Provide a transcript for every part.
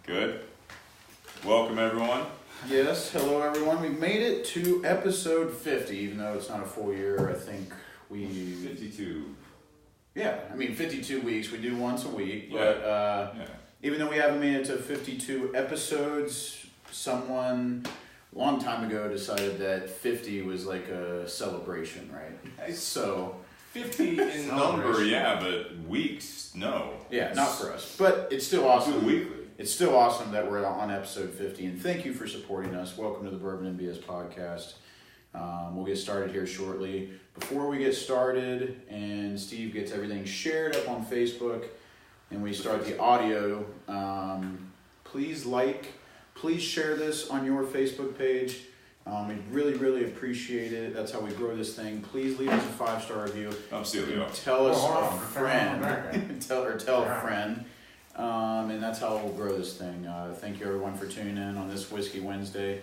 Good. Welcome, everyone. Yes, hello everyone. We've made it to episode 50, even though it's not a full year. I think we... 52. Yeah, I mean 52 weeks. We do once a week. Yeah. But even though we haven't made it to 52 episodes, someone a long time ago decided that 50 was like a celebration, right? So... 50 in number, yeah, but weeks, no. Yeah, not for us. But it's still awesome. Weekly. It's still awesome that we're on episode 50, and thank you for supporting us. Welcome to the Bourbon and BS podcast. We'll get started here shortly. Before we get started, and Steve gets everything shared up on Facebook, and we start the audio, please share this on your Facebook page. We really, really appreciate it. That's how we grow this thing. Please leave us a 5-star review. I'm still Leo. Tell us a friend. tell a friend. And that's how we'll grow this thing. Thank you everyone for tuning in on this Whiskey Wednesday.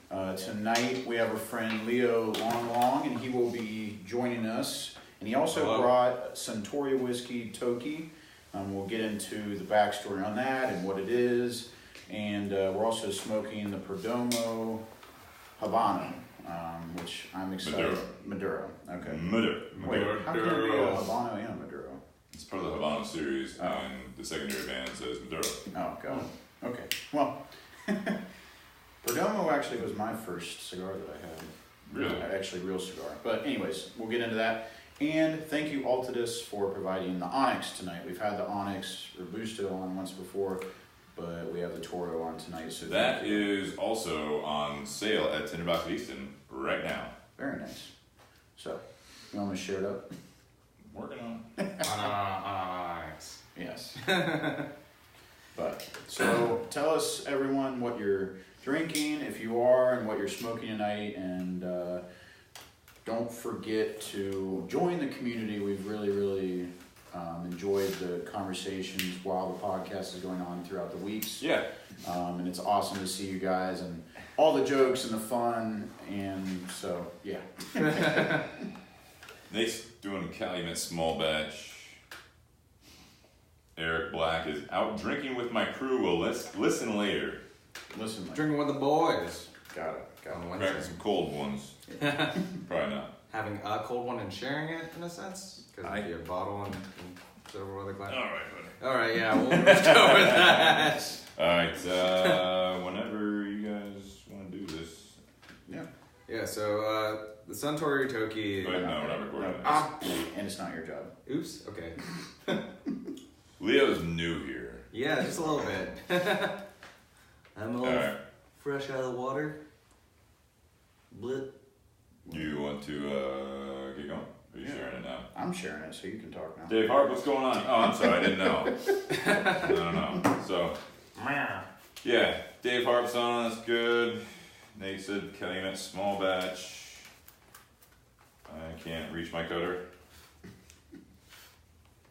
Tonight we have our friend Leo Longalong, and he will be joining us. And he also brought Suntory whiskey, Toki. We'll get into the backstory on that and what it is. And we're also smoking the Perdomo Habano, which I'm excited. Maduro. Okay. Maduro. Wait, how can it be a Habano and a Maduro? It's part of the Havana series, and the secondary band says Maduro. Oh, God. Okay. Well, Perdomo actually was my first cigar that I had. Really? Actually, real cigar. But anyways, we'll get into that. And thank you, Altadis, for providing the Onyx tonight. We've had the Onyx Robusto on once before, but we have the Toro on tonight. So that is also on sale at Tinder Box Easton right now. Very nice. So, you want me to share it up? Working on. Onyx. Yes. But, so tell us, everyone, what you're drinking, if you are, and what you're smoking tonight. And don't forget to join the community. We've really, really enjoyed the conversations while the podcast is going on throughout the weeks. Yeah. And it's awesome to see you guys and all the jokes and the fun. And so, yeah. Nate's doing Calumet small batch. Eric Black is out drinking with my crew. We'll listen later. Listen later. Drinking with the boys. Got it. Cracking some cold ones. Probably not. Having a cold one and sharing it, in a sense? Because it'd be a bottle and silver with a glass. All right, buddy. Alright, yeah, we'll just go with that. Alright, whenever you guys want to do this. Yeah. Yeah, so the Suntory Toki. But no, we're not recording this. And it's not your job. Oops, okay. Leo's new here. Yeah, just a little bit. I'm a little fresh out of the water. Blit. You want to get going? Are you sharing it now? I'm sharing it, so you can talk now. Dave Hart, what's going on? Oh, I'm sorry, I didn't know. I don't know. So, yeah, Dave Harp's on, that's good. Nate said Calumet small batch. I can't reach my coder.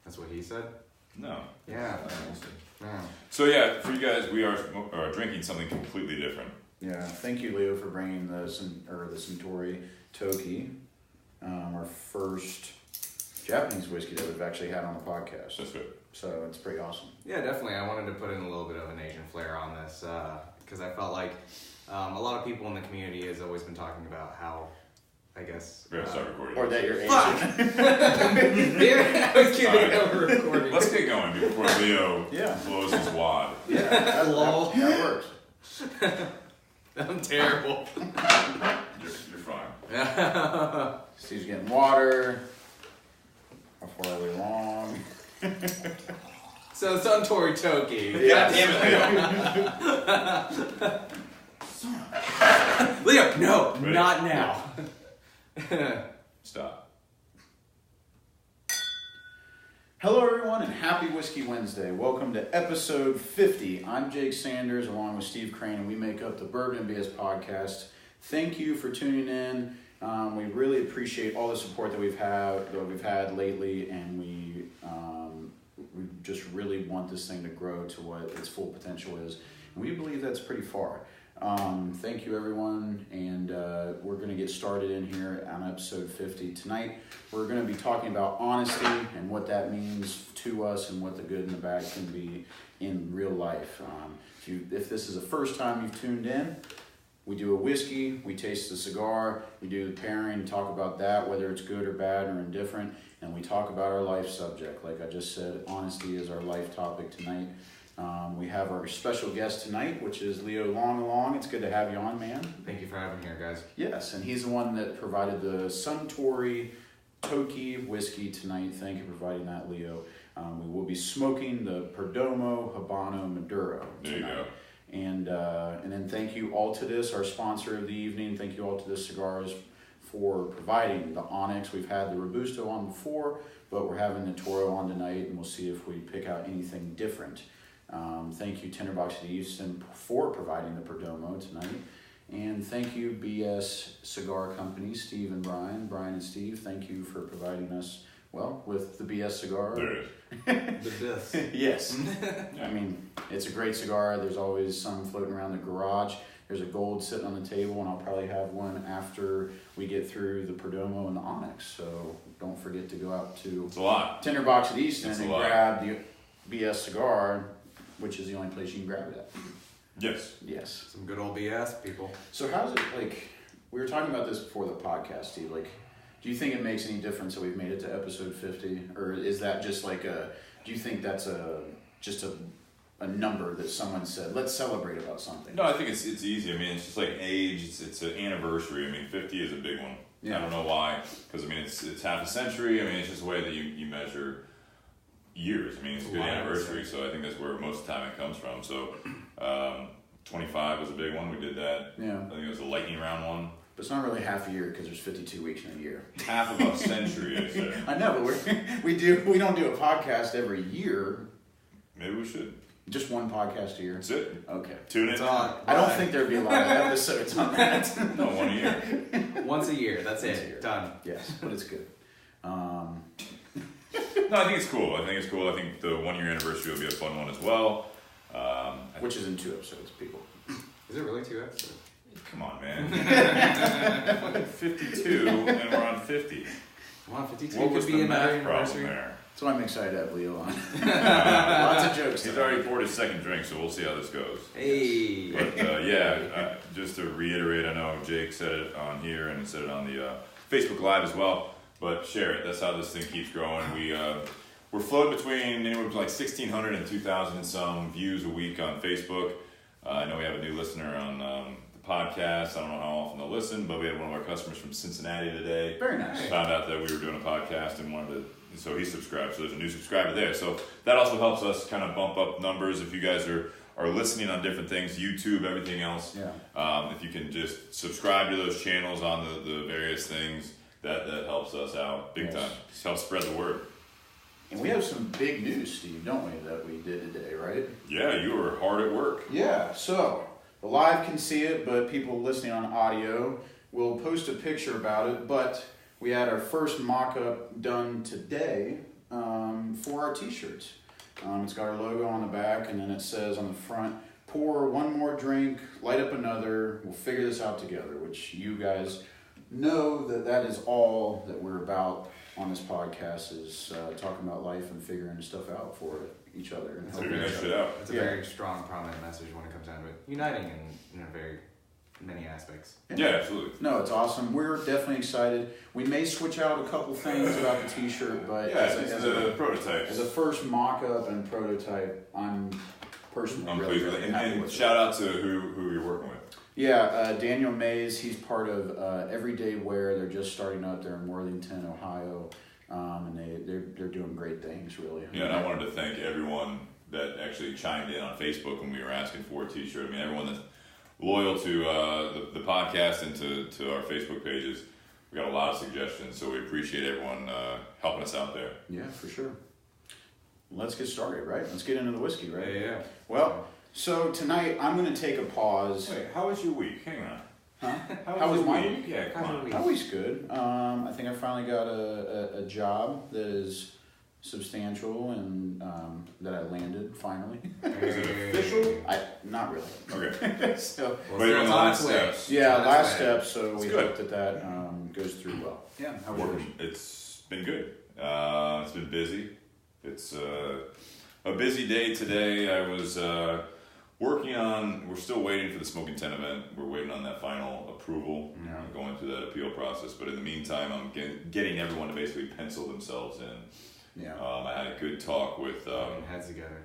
That's what he said? No. Yeah. Oh. So yeah, for you guys, we are drinking something completely different. Yeah, thank you, Leo, for bringing the Suntory Toki, our first Japanese whiskey that we've actually had on the podcast. That's good. So it's pretty awesome. Yeah, definitely. I wanted to put in a little bit of an Asian flair on this because I felt like a lot of people in the community has always been talking about how, I guess... We're going to start recording. Or that you're Asian. I was kidding over recording. Let's get going before Leo blows his wad. Yeah, that works. I'm terrible. You're fine. Steve's getting water. How far are we along? So Suntory Toki. God damn it, Leo. Leo, no, Ready? not now. Stop. Hello, everyone, and happy Whiskey Wednesday. Welcome to episode 50. I'm Jake Sanders, along with Steve Crane, and we make up the Bourbon and BS podcast. Thank you for tuning in. We really appreciate all the support that we've had lately, and we just really want this thing to grow to what its full potential is. And we believe that's pretty far. Thank you, everyone, and we're going to get started in here on episode 50. Tonight, we're going to be talking about honesty and what that means to us and what the good and the bad can be in real life. If this is the first time you've tuned in, we do a whiskey, we taste the cigar, we do the pairing, talk about that, whether it's good or bad or indifferent, and we talk about our life subject. Like I just said, honesty is our life topic tonight. We have our special guest tonight, which is Leo Longalong. It's good to have you on, man. Thank you for having me here, guys. Yes, and he's the one that provided the Suntory Toki whiskey tonight. Thank you for providing that, Leo. We will be smoking the Perdomo Habano Maduro tonight. There you go. And then thank you, Altadis, our sponsor of the evening. Thank you, Altadis Cigars, for providing the Onyx. We've had the Robusto on before, but we're having the Toro on tonight, and we'll see if we pick out anything different. Thank you, Tinder Box at Easton, for providing the Perdomo tonight. And thank you, BS Cigar Company, Steve and Brian. Brian and Steve, thank you for providing us, well, with the BS cigar. There it is. The this. Yes. I mean, it's a great cigar. There's always some floating around the garage. There's a gold sitting on the table, and I'll probably have one after we get through the Perdomo and the Onyx. So don't forget to go out to It's a lot. Tinder Box at Easton It's a and lot. grab the BS cigar, which is the only place you can grab it at. Yes. Yes. Some good old BS, people. So how's it, like, we were talking about this before the podcast, Steve, like, do you think it makes any difference that we've made it to episode 50? Or is that just like do you think that's just a number that someone said, let's celebrate about something? No, I think it's easy. I mean, it's just like age. It's an anniversary. I mean, 50 is a big one. Yeah. I don't know why, because I mean, it's half a century. I mean, it's just the way that you measure years. I mean, it's a good anniversary, so I think that's where most of the time it comes from. So, 25 was a big one. We did that. Yeah. I think it was a lightning round one. But it's not really half a year because there's 52 weeks in a year. Half of a century, I said. I know, but we don't do a podcast every year. Maybe we should. Just one podcast a year. That's it. Okay. Tune in. It's on. I don't think there'd be a lot of episodes on that. No, one a year. Once a year. That's Once a it. year. Done. Yes, but it's good. No, I think it's cool. I think the 1 year anniversary will be a fun one as well. Which is in 2 episodes, people. Is it really 2 episodes? Come on, man. 52 and we're on 50. Come on, 52 What was could the be another math problem anniversary. there? That's why I'm excited to have Leo on. Lots of jokes. He's already poured his second drink, so we'll see how this goes. Hey. But just to reiterate, I know Jake said it on here and said it on the Facebook Live as well, but share it. That's how this thing keeps growing. We're floating between anywhere from like 1,600 and 2,000 and some views a week on Facebook. I know we have a new listener on the podcast. I don't know how often they'll listen, but we had one of our customers from Cincinnati today. Very nice. Found out that we were doing a podcast and so he subscribed. So there's a new subscriber there. So that also helps us kind of bump up numbers if you guys are listening on different things, YouTube, everything else. Yeah. If you can just subscribe to those channels on the various things, that helps us out big time. Just helps spread the word. And we have some big news, Steve, don't we, that we did today, right? Yeah, you were hard at work. Yeah, so the live can see it, but people listening on audio will post a picture about it. But we had our first mock-up done today for our t-shirts. It's got our logo on the back, and then it says on the front, pour one more drink, light up another, we'll figure this out together, which you guys know that is all that we're about on this podcast, is talking about life and figuring stuff out for each other. And helping Figuring each that shit other. out. It's a very strong, prominent message when it comes down to it. Uniting in a very many aspects. Yeah, absolutely. No, it's awesome. We're definitely excited. We may switch out a couple things about the t-shirt, but Yeah, it's a prototype. as a first mock-up and prototype, I'm personally I'm really, pleased with really it. happy And with it. shout out to who you're working with. Yeah, Daniel Mays, he's part of Everyday Wear. They're just starting up there in Worthington, Ohio, and they're doing great things, really. Yeah, and I wanted to thank everyone that actually chimed in on Facebook when we were asking for a t-shirt. I mean, everyone that's loyal to the podcast and to our Facebook pages. We got a lot of suggestions, so we appreciate everyone helping us out there. Yeah, for sure. Let's get started, right? Let's get into the whiskey, right? Yeah. Well, so tonight I'm going to take a pause. Wait, how was your week? Hang on. Huh? How was my your week? week? Yeah, come on. My week's good. I think I finally got a job that is substantial and that I landed finally. Is it official? Not really. Okay. So, But you're in the last steps. yeah, That's last right. step. So That's we good. hope that goes through well. Yeah. How was yours? It's been good. It's been busy. It's a busy day today. I was working on, we're still waiting for the Smoking 10 event. We're waiting on that final approval, going through that appeal process. But in the meantime, I'm getting everyone to basically pencil themselves in. Yeah. I had a good talk with... heads together.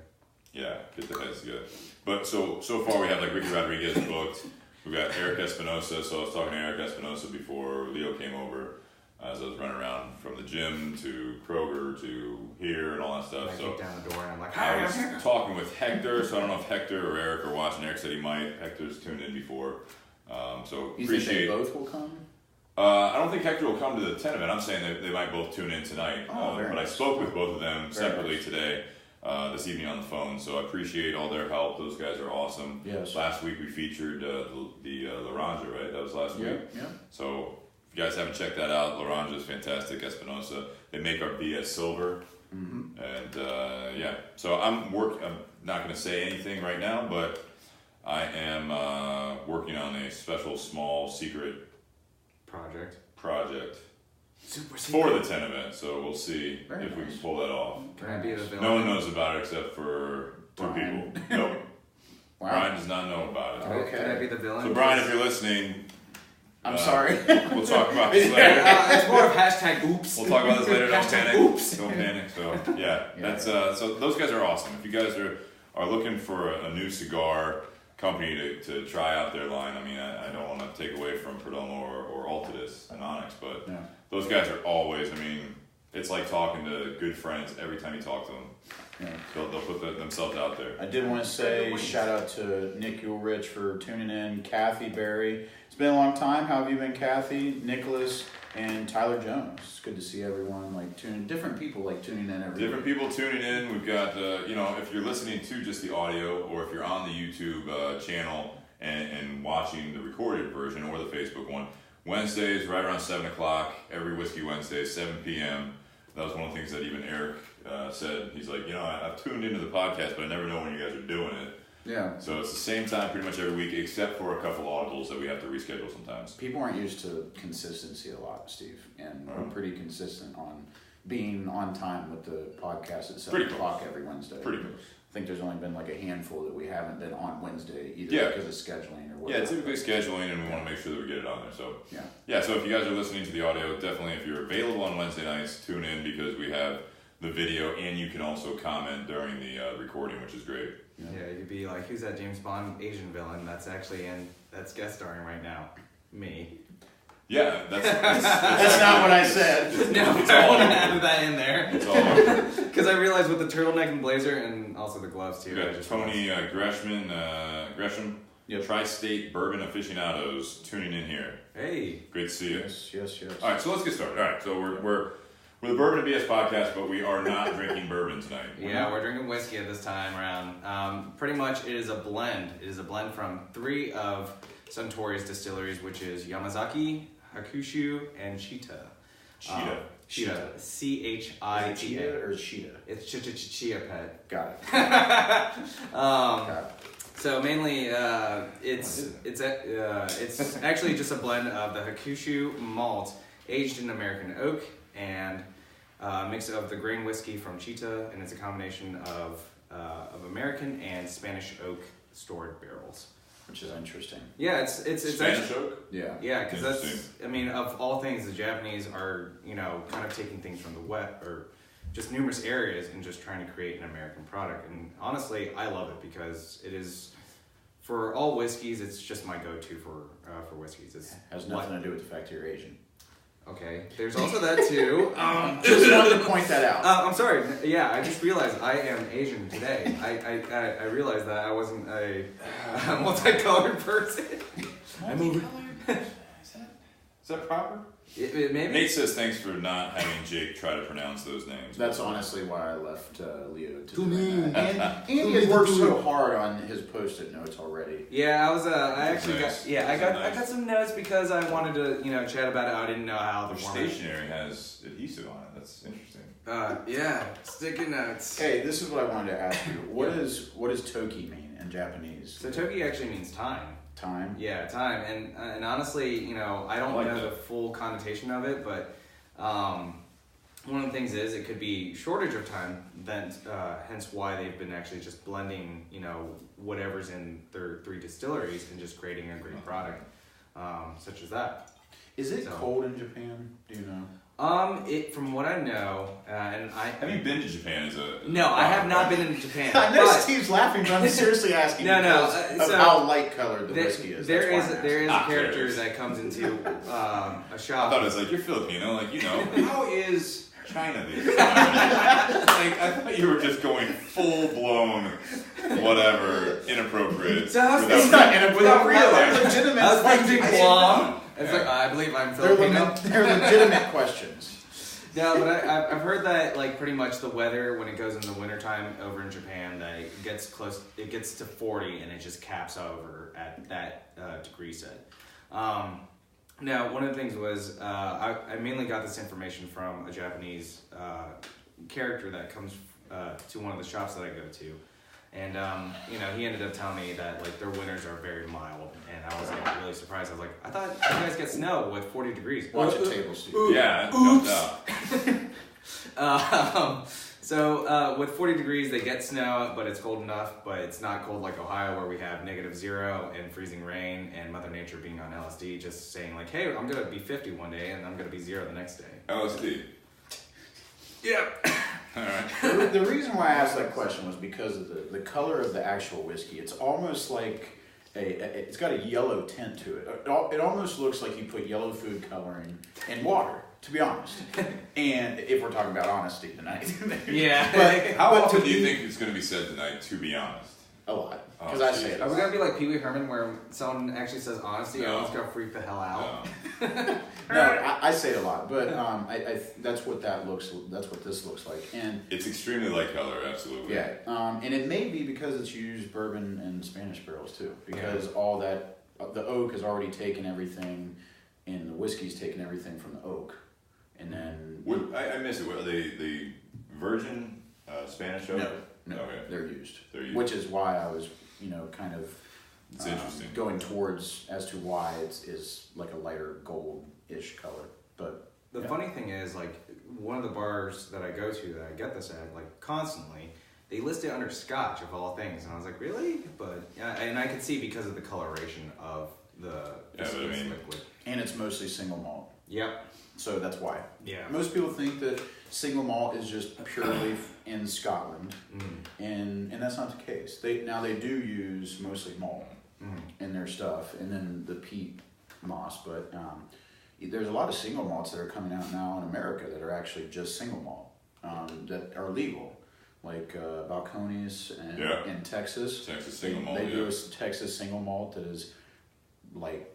Yeah, get the heads together. But so far we have like Ricky Rodriguez booked. We've got Eric Espinosa. So I was talking to Eric Espinosa before Leo came over. As I was running around from the gym to Kroger to here and all that stuff. I So kick down the door and I'm like, I was talking with Hector. So I don't know if Hector or Eric are watching. Eric said he might. Hector's tuned in before. So You appreciate. think they both will come? I don't think Hector will come to the 10 event. I'm saying that they might both tune in tonight. Very but nice. I spoke with both of them Very separately nice. today, this evening on the phone. So I appreciate all their help. Those guys are awesome. Yes. Last week we featured the Laranja, right? That was last week. Yeah. So if you guys haven't checked that out, Laranja is fantastic. Espinosa. They make our BS Silver. Mm-hmm. And yeah, so I'm not going to say anything right now, but I am working on a special small secret project Super for the 10 event. So we'll see Very if we nice. can pull that off. Can I be the villain? No one knows about it except for two Brian. people. Nope. Wow. Brian does not know about it. Okay. Can I be the villain? So Brian, if you're listening, I'm sorry. we'll talk about this later. It's more of hashtag oops. We'll talk about this later. Don't Hashtag panic. oops. Don't panic. So yeah, Yeah. that's so those guys are awesome. If you guys are looking for a new cigar company to try out their line, I mean, I don't want to take away from Perdomo or Altadis and Onyx, but Yeah. those guys are always. I mean, it's like talking to good friends every time you talk to them. Yeah. They'll put themselves out there. I did want to say shout out to Nick Ulrich for tuning in, Kathy Berry. It's been a long time. How have you been, Kathy, Nicholas, and Tyler Jones? It's good to see everyone different people tuning in every Different week. people tuning in. We've got, if you're listening to just the audio, or if you're on the YouTube channel and watching the recorded version or the Facebook one, Wednesdays right around 7 o'clock, every Whiskey Wednesday, 7 p.m. That was one of the things that even Eric said. He's like, I've tuned into the podcast, but I never know when you guys are doing it. Yeah. So it's the same time pretty much every week, except for a couple audibles that we have to reschedule sometimes. People aren't used to consistency a lot, Steve, and we're pretty consistent on being on time with the podcast at 7 Pretty o'clock every Wednesday. Pretty close. I think there's only been a handful that we haven't been on Wednesday either Yeah. because of scheduling or whatever. Yeah, typically scheduling, and we want to make sure that we get it on there. So Yeah. So if you guys are listening to the audio, definitely if you're available on Wednesday nights, tune in because we have the video, and you can also comment during the recording, which is great. Yeah, you could be like, who's that James Bond Asian villain that's that's guest starring right now? Me. Yeah, that's That's not what I said. No, It's I all want to over. add that in there. It's all Because I realized with the turtleneck and blazer and also the gloves too. we I got just Tony Gresham, Yep. Tri-State Bourbon aficionados tuning in here. Hey. Great to see you. Yes. All right, so let's get started. All right, so we're the Bourbon and BS podcast, but we are not drinking bourbon tonight. Yeah, we're drinking whiskey at this time around. Pretty much it is a blend. It is a blend from 3 of Suntory's distilleries, which is Yamazaki, Hakushu, and Chita. Cheetah. Chita. Cheetah C-H-I-T-A. or Cheetah? It's Chia Pet. Got it. Got it. So mainly, it's actually just a blend of the Hakushu malt aged in American oak and a mix of the grain whiskey from Chita, and it's a combination of American and Spanish oak stored barrels. Which is interesting. Yeah, it's Spanish actually, oak? yeah, because that's, Interesting. I mean, of all things, the Japanese are, kind of taking things from the wet or just numerous areas and just trying to create an American product. And honestly, I love it because it is, for all whiskeys, it's just my go-to for whiskeys. It's Has nothing to do with the fact that you're Asian. Okay, there's also that too. Just wanted to point that out. I'm sorry. Yeah, I just realized I am Asian today. I realized that I wasn't a multicolored person. Is that proper? Maybe. Nate says thanks for not having Jake try to pronounce those names. That's honestly why I left Leo to do that. And Andy had worked so hard on his post-it notes already. Yeah, I was. I actually Nice. got. Yeah, I got. Nice. I got some notes because I wanted to, chat about it. I didn't know how the Your format. stationery has adhesive on it. That's interesting. Yeah, sticky notes. Hey, this is what I wanted to ask you. What does Toki mean in Japanese? So Toki actually means time. Time? Yeah, time. And honestly, you know, I don't know the full connotation of it, but one of the things is it could be shortage of time, then hence why they've been actually just blending, you know, whatever's in their 3 distilleries and just creating a great product, such as that. Is it cold in Japan? Do you know? From what I know, and I have you been to Japan? No, I have not been in Japan. I know Steve's laughing, but I'm seriously asking because of how light colored the whiskey is. There is a character that comes into a shop. I thought it was like, you're Filipino, like, you know, how is China these times? Like, I thought you were just going full blown, whatever, inappropriate. It's not inappropriate. Without realizing. Legitimate. I was thinking Guam. It's like, I believe I'm Filipino. They're legitimate questions. No, but I've heard that, like, pretty much the weather when it goes in the wintertime over in Japan, that it gets to 40 and it just caps over at that degree set. Now, one of the things was I mainly got this information from a Japanese character that comes to one of the shops that I go to. And, you know, he ended up telling me that, like, their winters are very mild. And I was, like, really surprised. I was like, I thought you guys get snow with 40 degrees. Watch a table, Steve. Yeah, So, with 40 degrees, they get snow, but it's cold enough. But it's not cold like Ohio, where we have -0 and freezing rain and Mother Nature being on LSD, just saying, like, hey, I'm going to be 50 one day and I'm going to be 0 the next day. LSD. Yeah. All right. The reason why I asked that question was because of the color of the actual whiskey. It's almost like it's got a yellow tint to it. It almost looks like you put yellow food coloring in water, to be honest. And if we're talking about honesty tonight. Yeah. But how often do you think it's going to be said tonight, to be honest? A lot. Because I say it. Are we going to be like Pee Wee Herman, where someone actually says honesty, No. everyone's going to freak the hell out? No, I say it a lot, but that's what that's what this looks like, and it's extremely light color, absolutely. Yeah, and it may be because it's used bourbon and Spanish barrels too, because all that the oak has already taken everything, and the whiskey's taken everything from the oak, and then I missed it. What, the virgin Spanish oak? No, okay. They're used, which is why I was kind of. It's interesting. Going towards as to why is like a lighter gold-ish color, but the funny thing is, like, one of the bars that I go to that I get this at, like, constantly, they list it under Scotch of all things, and I was like, really? But and I could see because of the coloration of the liquid, and it's mostly single malt. Yep. So that's why. Yeah. Most people think that single malt is just purely in Scotland, and that's not the case. They do use mostly malt in their stuff, and then the peat moss. But there's a lot of single malts that are coming out now in America that are actually just single malt that are legal, like Balcones in Texas. Texas single malt. They do a Texas single malt that is like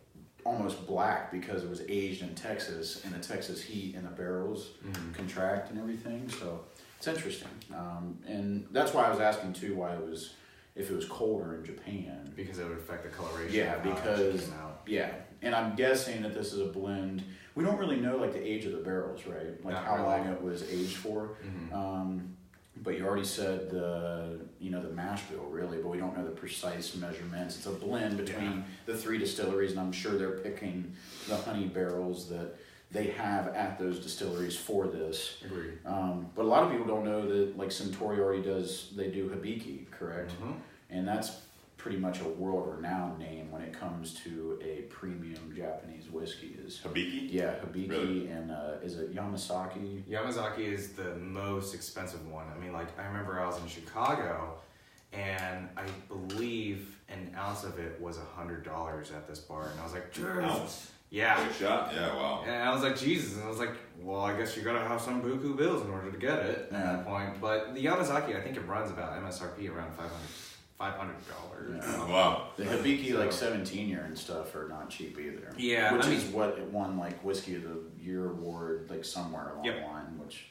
almost black because it was aged in Texas, and the Texas heat in the barrels contract and everything. So it's interesting, and that's why I was asking too if it was colder in Japan, because it would affect the coloration. Yeah, and I'm guessing that this is a blend. We don't really know like the age of the barrels, right? Like how long it was aged for. But you already said the mash bill, really, but we don't know the precise measurements. It's a blend between the 3 distilleries, and I'm sure they're picking the honey barrels that they have at those distilleries for this. Agreed. But a lot of people don't know that, like, Suntory already they do Hibiki, correct? And that's pretty much a world-renowned name when it comes to a premium Japanese whiskey. Is Hibiki? Yeah, Hibiki, really? And is it Yamazaki? Yamazaki is the most expensive one. I mean, like, I remember I was in Chicago, and I believe an ounce of it was $100 at this bar, and I was like, ounce? Yeah. Like a shot? Yeah, wow. And I was like, Jesus. And I was like, well, I guess you gotta have some buku bills in order to get it at that point. But the Yamazaki, I think it runs about MSRP around $500. Yeah. Wow. The Hibiki, like 17-year and stuff, are not cheap either. Yeah. Which is what it won, like, Whiskey of the Year award, like, somewhere along the line, which...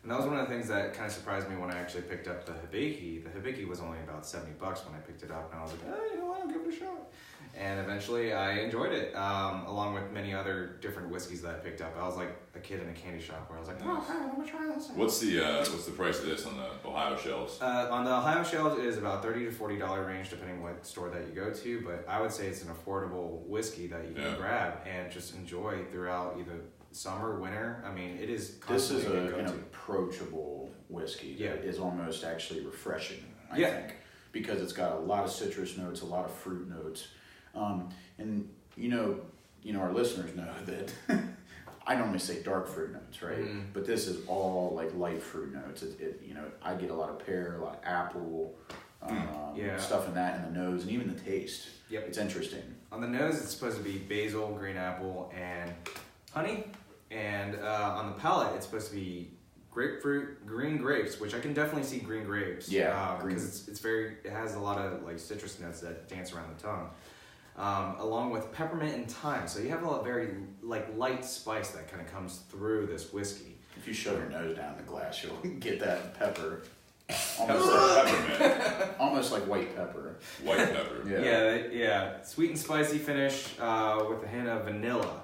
And that was one of the things that kind of surprised me when I actually picked up the Hibiki. The Hibiki was only about $70 when I picked it up, and I was like, oh, I'll give it a shot. And eventually I enjoyed it, along with many other different whiskeys that I picked up. I was like a kid in a candy shop where I was like, oh, okay, let me try this. What's the price of this on the Ohio shelves? On the Ohio shelves, it is about $30 to $40 range, depending what store that you go to. But I would say it's an affordable whiskey that you can grab and just enjoy throughout either summer, winter. I mean, it is. This is an approachable whiskey. Yeah, it is almost actually refreshing. I think because it's got a lot of citrus notes, a lot of fruit notes, and you know, our listeners know that. I normally say dark fruit notes, right? Mm. But this is all like light fruit notes. I get a lot of pear, a lot of apple, stuff in that in the nose, and even the taste. Yep, it's interesting. On the nose, it's supposed to be basil, green apple, and honey. And on the palate, it's supposed to be grapefruit, green grapes, which I can definitely see green grapes. Yeah, because it has a lot of like citrus notes that dance around the tongue. Along with peppermint and thyme, so you have a very like light spice that kind of comes through this whiskey. If you shove your nose down the glass, you'll get that pepper. Almost like peppermint. Almost like white pepper. White pepper. Yeah. Sweet and spicy finish with a hint of vanilla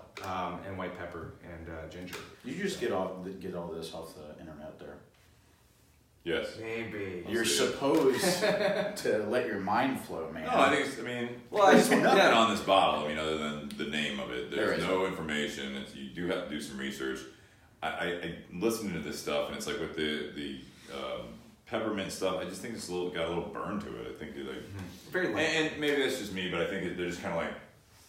and white pepper and ginger. Did you just get all this off the internet there? Yes. Maybe. You're supposed to let your mind flow, man. No, I just want nothing on this bottle. I mean, other than the name of it. There's no information. You do have to do some research. I listening to this stuff, and it's like with the peppermint stuff. I just think it's got a little burn to it. I think it very light. And maybe that's just me, but I think they're just kind of like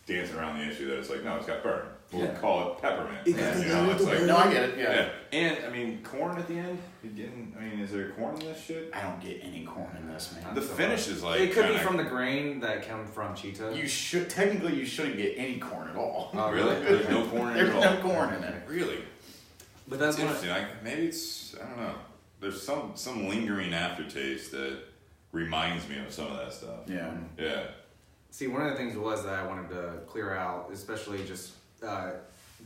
dancing around the issue that it's like, no, it's got burn. We'll call it peppermint. It's like, no, I get it. Yeah. And I mean, corn at the end. Is there corn in this shit? I don't get any corn in this, man. The finish is like it could be from the grain that come from Cheetos. You shouldn't get any corn at all. Oh, really? There's no corn in it. There's no corn in it. Really? But that's interesting. Maybe it's I don't know. There's some lingering aftertaste that reminds me of some of that stuff. Yeah. Yeah. See, one of the things was that I wanted to clear out, especially just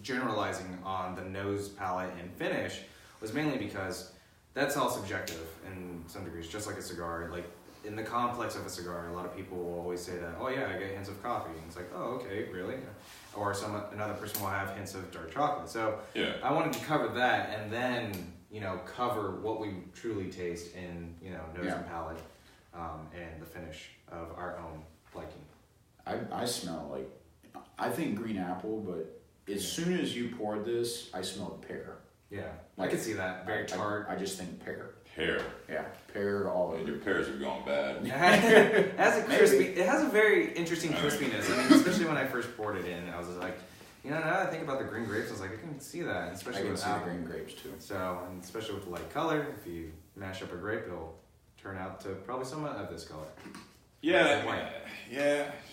generalizing on the nose, palate, and finish, was mainly because that's all subjective in some degrees, just like a cigar. Like, in the complex of a cigar, a lot of people will always say that, oh yeah, I get hints of coffee. And it's like, oh, okay, really? Or another person will have hints of dark chocolate. So I wanted to cover that and then, cover what we truly taste in, nose and palate and the finish of our own liking. I smell I think green apple, but as soon as you poured this, I smelled pear. Yeah, I can see that. Very tart. I just think pear. Pear. Yeah, pear all over. Your pears are going bad. It has a crispy. It has a very interesting crispiness. I mean, especially when I first poured it in, I was just like, now that I think about the green grapes, I was like, I can see that, and especially with apple. Green grapes too. So, and especially with the light color, if you mash up a grape, it'll turn out to probably somewhat of this color. Yeah.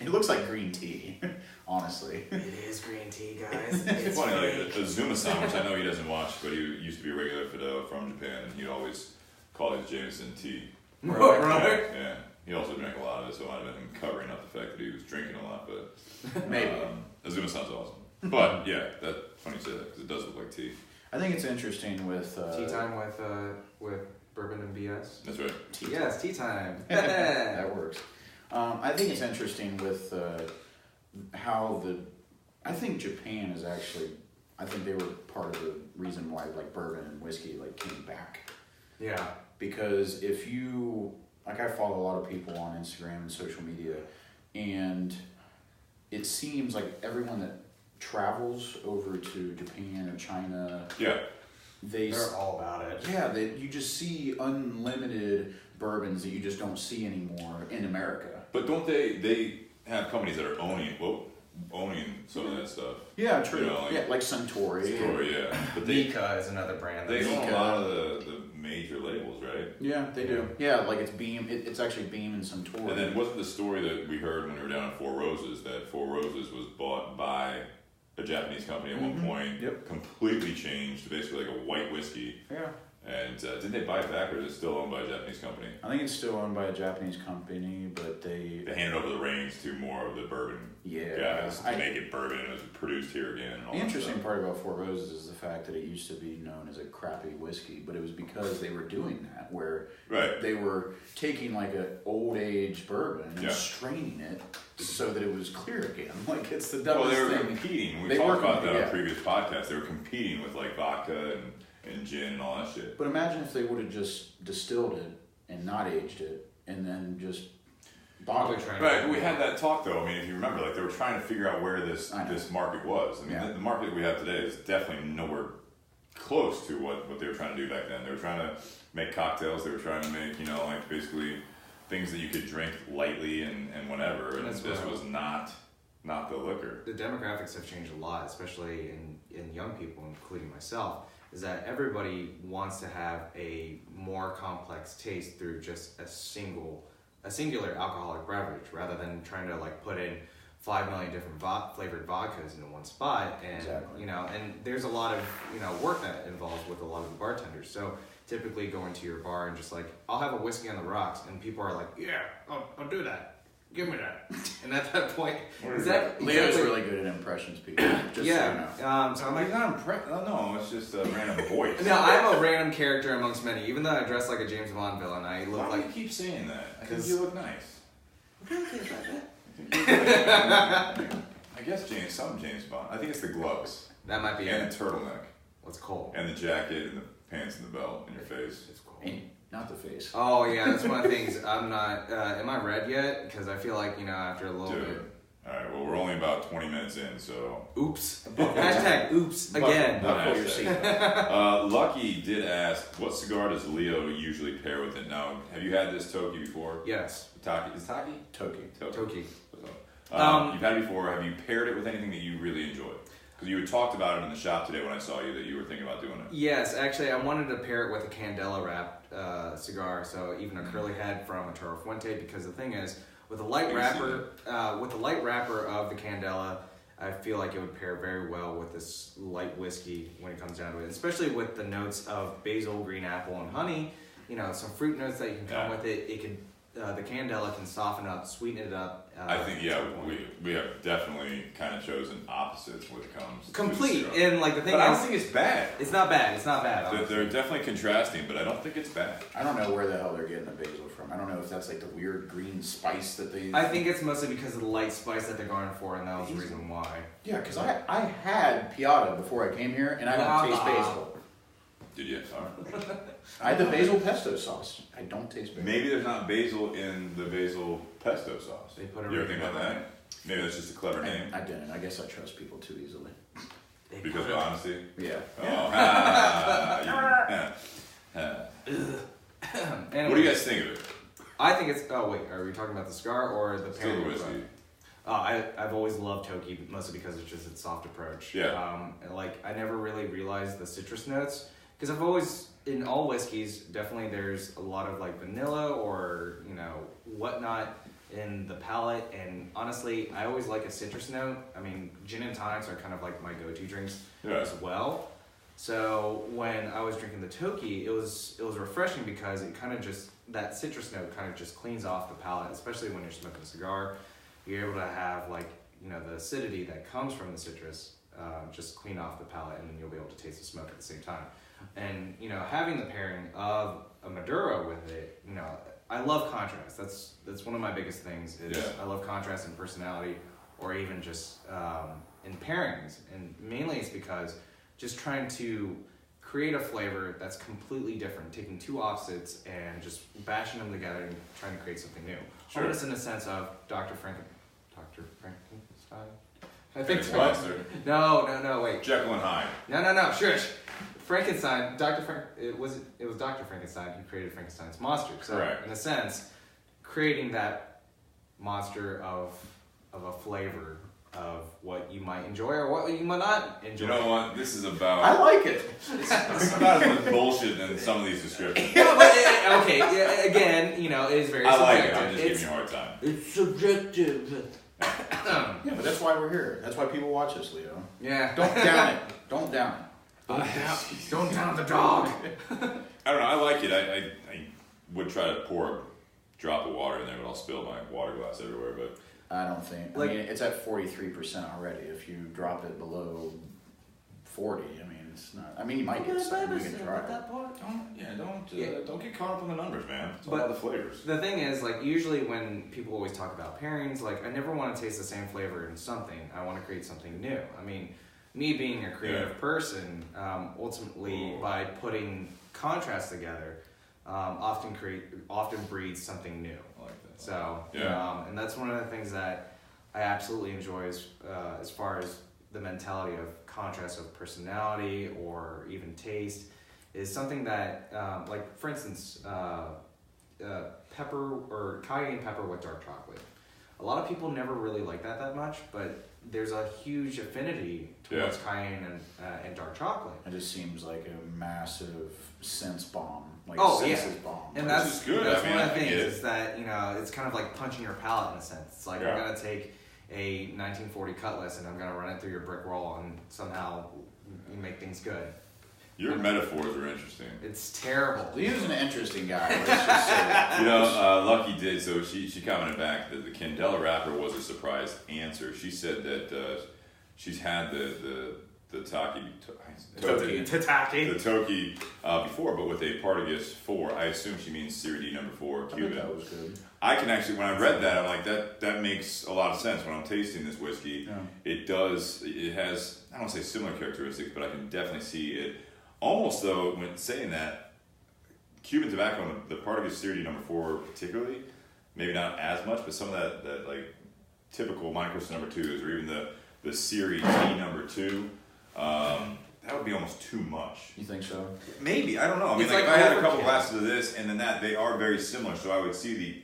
It looks like green tea, honestly. It is green tea, guys. It's funny, like Azuma-san, which I know he doesn't watch, but he used to be a regular Fidel from Japan, and he'd always call it Jameson tea. Right. Yeah. He also drank a lot of it, so it might have been him covering up the fact that he was drinking a lot, but maybe. Azuma-san's awesome. But yeah, that's funny you say that, because it does look like tea. I think it's interesting with tea time with bourbon and BS. That's right. Yes, tea time. That works. I think it's interesting with how I think Japan is actually. I think they were part of the reason why bourbon and whiskey came back. Yeah. Because if you I follow a lot of people on Instagram and social media, and it seems like everyone that travels over to Japan or China. Yeah. They're all about it. Yeah, you just see unlimited bourbons that you just don't see anymore in America. But don't they have companies that are owning some of that stuff? Yeah, true. Like Suntory. Yeah. But Nika is another brand. They own a lot of the major labels, right? Yeah, they do. Yeah, it's Beam. It's actually Beam and Suntory. And then wasn't the story that we heard when we were down at Four Roses that Four Roses was bought by a Japanese company at one point? Yep. Completely changed, basically like a white whiskey. Yeah. And did they buy it back, or is it still owned by a Japanese company? I think it's still owned by a Japanese company, but they handed over the reins leans to more of the bourbon Yeah, guys to make it bourbon. It was produced here again. And all the that interesting stuff. part about Four Roses is the fact that it used to be known as a crappy whiskey, but it was because they were doing that, where they were taking like an old age bourbon and straining it so that it was clear again. Like it's the dumbest thing. Well, they were thing. competing. We talked about that on a previous podcast. They were competing with like vodka and gin and all that shit. But imagine if they would have just distilled it and not aged it, and then just bottled it. Right, we had that talk though. I mean, if you remember, like they were trying to figure out where this market was. I mean, the market we have today is definitely nowhere close to what they were trying to do back then. They were trying to make cocktails. They were trying to make, like basically things that you could drink lightly and whenever. And this was not the liquor. The demographics have changed a lot, especially in young people, including myself. Is that everybody wants to have a more complex taste through just a singular alcoholic beverage, rather than trying to like put in 5 million different flavored vodkas into one spot. And and there's a lot of work that involves with a lot of the bartenders. So typically going to your bar and just like, I'll have a whiskey on the rocks, and people are like, yeah, I'll do that. Give me that. And at that point, Leo's really good at impressions, people. Just so I'm like, no, it's just a random voice. No, I'm a random character amongst many. Even though I dress like a James Bond villain, I look Why like. do you keep saying that? I think you look nice. I guess some James Bond. I think it's the gloves. That might be and the turtleneck. What's cold? And the jacket and the pants and the belt and your face. It's cold. Not the face. Oh yeah, that's one of the things. I'm not. Am I red yet? Because I feel like after a little bit. All right. Well, we're only about 20 minutes in, so. Oops. Hashtag oops again. Lucky did ask, what cigar does Leo usually pair with it? Now, have you had this Toki before? Yes. Toki. Is it Toki? Toki. You've had it before. Have you paired it with anything that you really enjoy? Because you had talked about it in the shop today when I saw you that you were thinking about doing it. Yes, actually, I wanted to pair it with a Candela wrapped cigar, so even a curly head from a Toro Fuente. Because the thing is, with the light wrapper of the Candela, I feel like it would pair very well with this light whiskey when it comes down to it, especially with the notes of basil, green apple, and honey. Some fruit notes that you can come with it. It could. The Candela can soften up, sweeten it up. I think we have definitely kind of chosen opposites when it comes complete to and like the thing. But I don't think it's bad. It's not bad. It's not bad. They're definitely contrasting, but I don't think it's bad. I don't know where the hell they're getting the basil from. I don't know if that's like the weird green spice that they. I think it's mostly because of the light spice that they're going for, and that was the reason why. Yeah, because I had Piata before I came here, and I don't taste basil. Did you? Sorry. I had the basil pesto sauce. I don't taste basil. Maybe there's not basil in the basil pesto sauce. They put you ever think about that? Maybe that's just a clever name. I didn't. I guess I trust people too easily. Because of honesty? Yeah. Anyway. What do you guys think of it? I think it's... Oh, wait. Are we talking about the cigar or the Still the whiskey. I've always loved Toki, mostly because it's just its soft approach. Yeah. I never really realized the citrus notes. Because I've always... In all whiskeys, definitely there's a lot of like vanilla or, whatnot in the palate. And honestly, I always like a citrus note. I mean, gin and tonics are kind of like my go-to drinks as well. So when I was drinking the Toki, it was refreshing because it kind of just, that citrus note kind of just cleans off the palate, especially when you're smoking a cigar. You're able to have like, the acidity that comes from the citrus just clean off the palate, and then you'll be able to taste the smoke at the same time. And, having the pairing of a Maduro with it, I love contrast. That's one of my biggest things is I love contrast in personality or even just in pairings. And mainly it's because just trying to create a flavor that's completely different, taking two opposites and just bashing them together and trying to create something new. Sure. Almost in the sense of Dr. Frankenstein. I think so. No, wait. Jekyll and Hyde. No, shush. Frankenstein, it was Dr. Frankenstein who created Frankenstein's monster. So correct. In a sense, creating that monster of a flavor of what you might enjoy or what you might not enjoy. You know what? This is about... I like it. It's about as much bullshit than some of these descriptions. No, but again, it is very subjective. I like it. I'm just giving you a hard time. It's subjective. Yeah, but that's why we're here. That's why people watch us, Leo. Yeah. Don't down it. Don't down it. Don't down the dog. I don't know. I like it. I would try to pour a drop of water in there, but I'll spill my water glass everywhere. But I don't think. Like- I mean, it's at 43% already. If you drop it below 40, I mean, it's not. I mean, you might get something. You can try it. Don't get caught up in the numbers, man. It's all But- about the flavors. The thing is, like, usually when people always talk about pairings, like, I never want to taste the same flavor in something. I want to create something new. I mean, me being a creative person, ultimately, by putting contrast together, often breeds something new. I like that. So, Yeah. and that's one of the things that I absolutely enjoy as far as the mentality of contrast of personality or even taste is something that, like, for instance, pepper or cayenne pepper with dark chocolate. A lot of people never really like that much, but there's a huge affinity towards cayenne and dark chocolate. It just seems like a massive sense bomb. Like Oh, yeah. senses bomb. And Which that's is good. That's I mean, one of I the things get it. is that, you know, it's kind of like punching your palate in a sense. It's like, I'm gonna take a 1940 Cutlass and I'm gonna run it through your brick wall and somehow you make things good. Your metaphors are interesting. It's terrible. Leo's an interesting guy. Let's just say that. You know, Lucky did, so she commented back that the Candela wrapper was a surprise answer. She said that she's had the Toki, Toki. Tataki. the Toki before, but with a Partagis 4. I assume she means Serie D number 4 I bet Cuban. that was good. I can actually, when I read that, I'm like, that makes a lot of sense. When I'm tasting this whiskey, it has, I don't want to say similar characteristics, but I can definitely see it. Almost though, when saying that, Cuban tobacco, the Partagis Serie D number 4 particularly, maybe not as much, but some of that like typical Monte number 2s, or even the Serie D number 2, that would be almost too much. You think so? Maybe, I don't know. I mean, It's like like if I had a overkill. couple glasses of this and then that, they are very similar. So I would see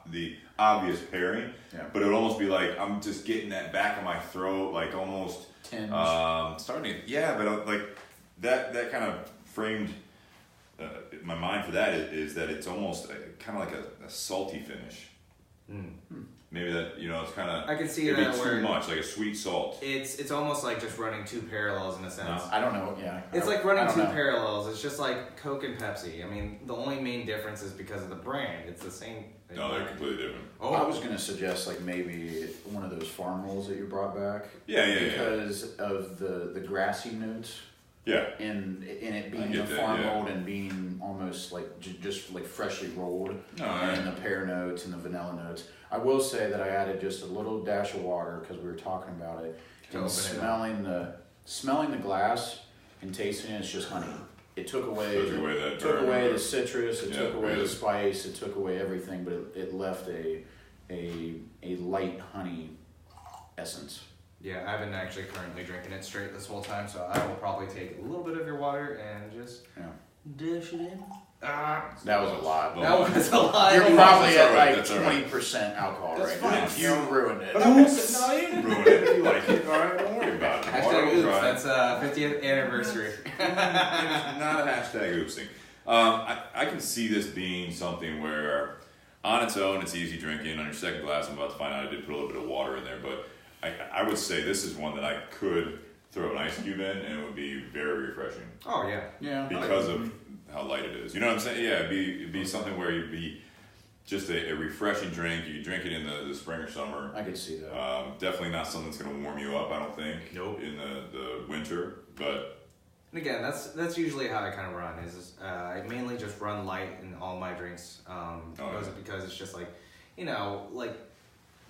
the obvious pairing, but it would almost be like I'm just getting that back of my throat, like almost Tinge. starting to, but like that kind of framed my mind for that is that it's almost kind of like a salty finish. Maybe that, you know, it's kind of, I can see it'd that be where too much, like a sweet salt. it's almost like just running two parallels in a sense. No. I don't know. Yeah. It's like I running don't two know. parallels. It's just like Coke and Pepsi. I mean, the only main difference is because of the brand. It's the same. No, they're completely different. Oh, I was gonna suggest like maybe one of those farm rolls that you brought back. Yeah. Because of the grassy notes Yeah. and it I being get a that, farm yeah. rolled and being almost like just like freshly rolled, No, and the pear notes and the vanilla notes. I will say that I added just a little dash of water because we were talking about it. To And open it smelling the glass and tasting it, it's just honey. It took away took away the citrus, it took away really. the spice, it took away everything, but it left a light honey essence. yeah, I've been actually currently drinking it straight this whole time, so I will probably take a little bit of your water and just dish it in. That was a lot. That was a lot. You're That's probably all at right, like that's all right. 20% alcohol That's right fine. now. You ruined it. But I was, no, you didn't ruin it. If you like it, all right, don't worry about it. Water Hashtag will oops, dry. that's 50th anniversary. It's not a hashtag oopsing. I can see this being something where on its own it's easy drinking. On your second glass, I'm about to find out I did put a little bit of water in there, but I would say this is one that I could throw an ice cube in and it would be very refreshing Oh, yeah. Yeah. because of how light it is. You know what I'm saying? Yeah, it'd be something where you'd be just a refreshing drink. You could drink it in the spring or summer. I could see that. Definitely not something that's going to warm you up, I don't think. Nope. In the winter, but And again, that's usually how I kind of run. Is I mainly just run light in all my drinks. Mostly because it's just like, you know, like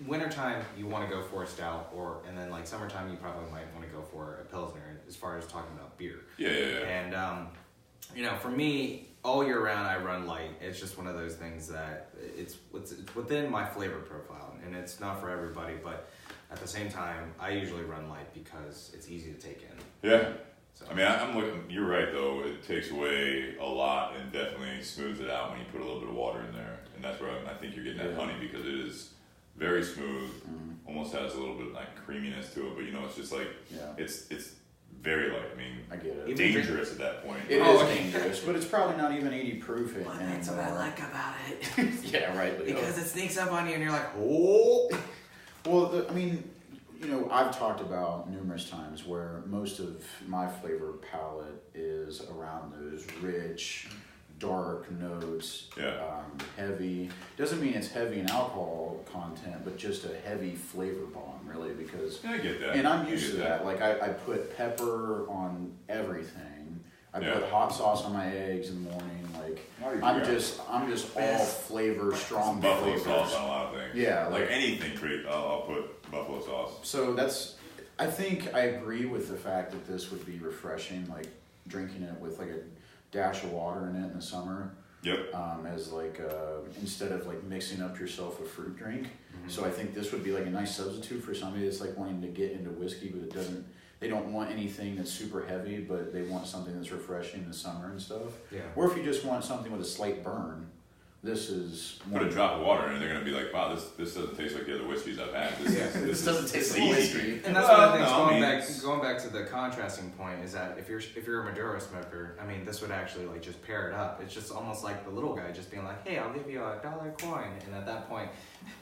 wintertime you want to go for a stout, and then like summertime you probably might want to go for a pilsner. As far as talking about beer. yeah. And you know, for me, all year round I run light. It's just one of those things that it's within my flavor profile, and it's not for everybody. But at the same time, I usually run light because it's easy to take in. Yeah. So. I mean, I'm looking. You're right, though. It takes away a lot and definitely smooths it out when you put a little bit of water in there, and that's where I think you're getting that honey because it is very smooth. Almost has a little bit of like creaminess to it, but you know, it's just like it's very light. I mean, I get it. Even dangerous at that point. It Oh, is okay. dangerous, but it's probably not even 80 proof anymore. That's what I like about it. Yeah, right. Leo. Because it sneaks up on you and you're like, oh. Well, I mean, you know, I've talked about numerous times where most of my flavor palette is around those rich, dark notes, Yeah. heavy. Doesn't mean it's heavy in alcohol content, but just a heavy flavor bomb, really, because... Yeah, I get that. And I'm used to that. Like, I put pepper on everything. I put hot sauce on my eggs in the morning. Like, I'm just all flavor, strong buffalo flavors. sauce on a lot of things. Yeah, like anything. I'll put buffalo sauce. So I think I agree with the fact that this would be refreshing, like drinking it with like a dash of water in it in the summer. Yep. As like instead of like mixing up yourself a fruit drink. Mm-hmm. So I think this would be like a nice substitute for somebody that's like wanting to get into whiskey, but it doesn't. They don't want anything that's super heavy, but they want something that's refreshing in the summer and stuff. Yeah. Or if you just want something with a slight burn, this is... Put a drop of water in, and they're going to be like, wow, this doesn't taste like the other whiskeys I've had. This doesn't taste like whiskey. And that's what I think, going back to the contrasting point, is that if you're a Maduro smoker, I mean, this would actually like just pair it up. It's just almost like the little guy just being like, hey, I'll give you $1 coin. And at that point,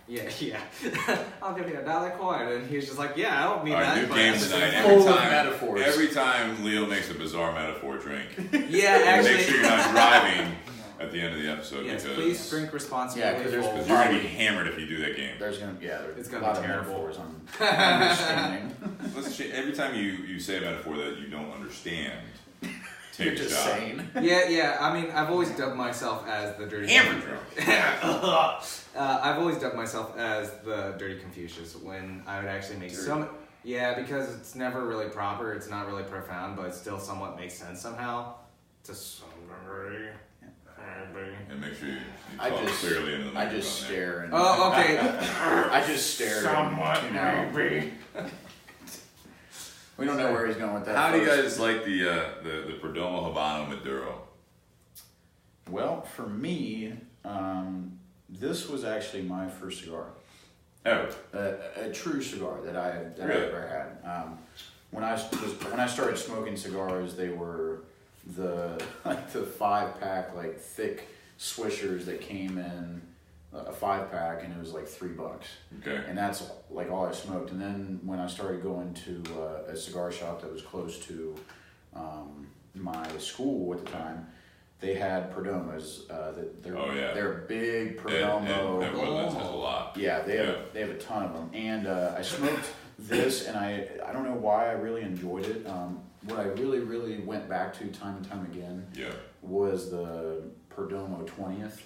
I'll give you $1 coin. And he's just like, yeah, I don't mean that. Our new game tonight, every metaphors. time Leo makes a bizarre metaphor drink. Yeah, actually. Make sure you're not driving at the end of the episode. Yes, because please drink responsibly. Yeah, because you're going to be hammered if you do that game. It's going to be terrible. I'm understanding. Every time you say a metaphor that you don't understand, take You're a just shot. saying. Yeah. I mean, I've always dubbed myself as the dirty Hammer drunk. I've always dubbed myself as the dirty Confucius when I would actually make some. Yeah, because it's never really proper. It's not really profound, but it still somewhat makes sense somehow. To somebody. And make sure you talk clearly into the microphone. I just stare. And, oh, okay. I just stare. Somewhat, maybe. We don't know where he's going with that. How do you guys like the Perdomo Habano Maduro? Well, for me, this was actually my first cigar. Oh. A true cigar that I really? ever had. When I started smoking cigars, they were the 5-pack, like thick swishers that came in a 5-pack, and it was like $3. Okay. And that's like all I smoked. And then when I started going to a cigar shop that was close to my school at the time, they had Perdomos. They're big Perdomo. And Woodlands has a lot. Yeah, they have a ton of them. And I smoked this, and I don't know why I really enjoyed it. What I really, really went back to time and time again was the Perdomo 20th.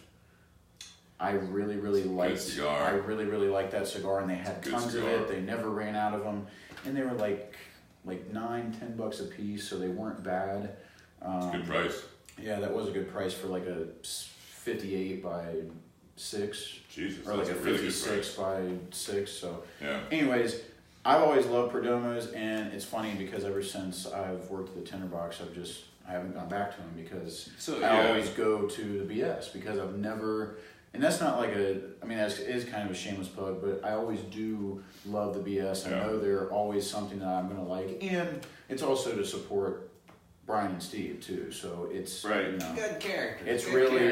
I really, really liked cigar. I really, really liked that cigar, and they had tons cigar. of it. They never ran out of them, and they were like $9-10 a piece, so they weren't bad. It's a good price. Yeah, that was a good price for like a 58 by 6. Jesus, or like a really 56 by 6. So, yeah. Anyways, I've always loved Perdomos, and it's funny because ever since I've worked at the Tinder Box, I haven't gone back to them because I always go to the BS because I've never. And that's not like that is kind of a shameless plug, but I always do love the BS. I know they're always something that I'm going to like, and it's also to support Brian and Steve too. So it's good character. It's really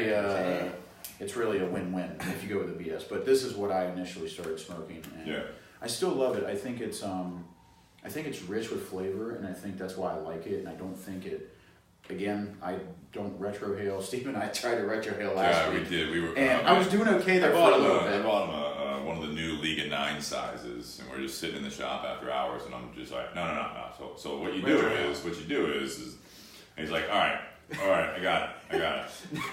a win-win if you go with the BS. But this is what I initially started smoking, and I still love it. I think it's rich with flavor, and I think that's why I like it. And I don't think it. Again, I don't retrohale. Steve and I tried to retrohale last week. Yeah, we did. We were. And I was doing okay there for a little bit. I bought him one of the new Liga 9 sizes, and we're just sitting in the shop after hours, and I'm just like, no. So what you do is, and he's like, all right, I got it.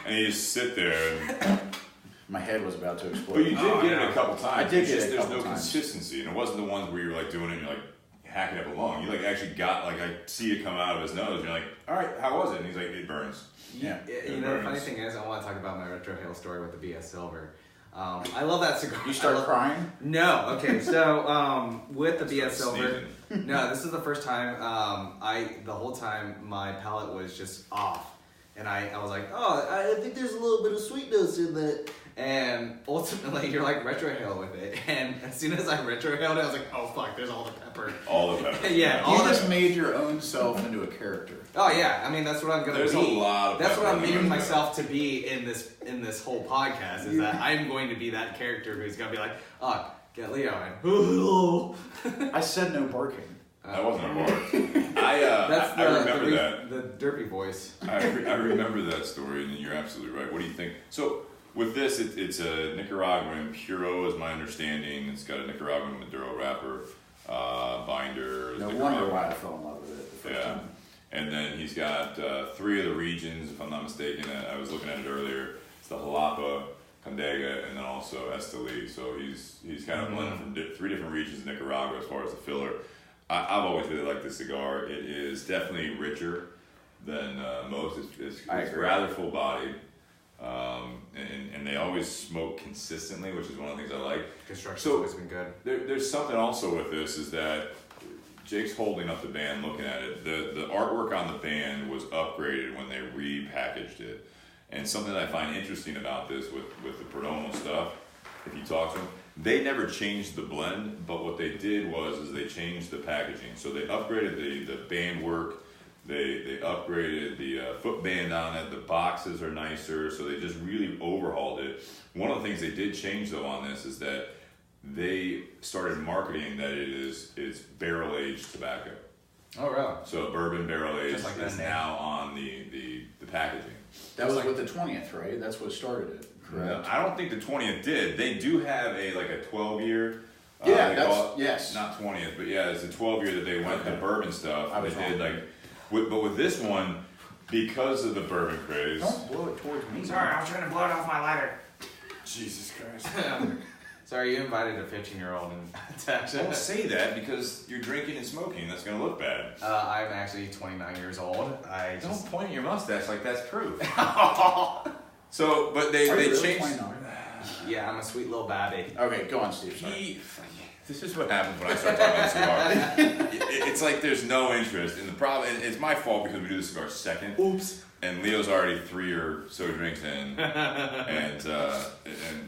And you just sit there and. My head was about to explode. But you did get it a couple times. I did get it a There's couple no times. consistency, and it wasn't the ones where you're like doing it and you're like hacking up a lung. You like actually got I see it come out of his nose, and you're like, all right, how was it? And he's like, it burns. Yeah. You know, the funny thing is, I want to talk about my retrohale story with the BS Silver. I love that cigar. You start crying? No. Okay. So with the BS Silver, no, this is the first time. The whole time my palate was just off, and I was like, oh, I think there's a little bit of sweetness in that. And ultimately, you're like retrohale with it. And as soon as I retrohaled it, I was like, oh fuck, there's all the pepper. All the pepper. Yeah. You just made your own self into a character. Oh yeah, I mean that's what I'm gonna There's be. A lot of that's what I'm pepper making myself to be in this whole podcast. Is that I'm going to be that character who's gonna be like, get Leo in. I said no barking. That wasn't a bark. I remember that. The derpy voice. I remember that story, and you're absolutely right. What do you think? So with this, it's a Nicaraguan Puro, is my understanding. It's got a Nicaraguan Maduro wrapper, binder. No wonder why I fell in love with it the first time. And then he's got 3 of the regions, if I'm not mistaken. I was looking at it earlier. It's the Jalapa, Condega, and then also Esteli. So he's kind of blended from 3 different regions of Nicaragua as far as the filler. I've always really liked this cigar. It is definitely richer than most. It's rather full bodied. And they always smoke consistently, which is one of the things I like. Construction's always been good. There's something also with this is that Jake's holding up the band, looking at it. The artwork on the band was upgraded when they repackaged it. And something that I find interesting about this with the Perdomo stuff, if you talk to them, they never changed the blend, but what they did was they changed the packaging. So they upgraded the band work, they upgraded the foot band on it, the boxes are nicer, so they just really overhauled it. One of the things they did change though on this is that they started marketing that it's barrel-aged tobacco. Oh, really? So bourbon barrel-aged is now on the packaging. That was with the 20th, right? That's what started it, correct? No, I don't think the 20th did. They do have a 12-year. Yes. Not 20th, but yeah, it's a 12-year that they went the bourbon stuff. They did but with this one, because of the bourbon craze. Don't blow it towards me. Sorry, I was trying to blow it off my lighter. Jesus Christ. Sorry, you invited a 15-year-old to actually. Don't say that because you're drinking and smoking. That's going to look bad. I'm actually 29 years old. Don't point at your mustache like that's proof. So, but they really changed. 29? Yeah, I'm a sweet little babby. Okay, go on, Steve. Sorry. This is what happens when I start talking about cigar. It's like there's no interest. And the problem, and it's my fault because we do the cigar second. Oops. And Leo's already 3 or so drinks in. and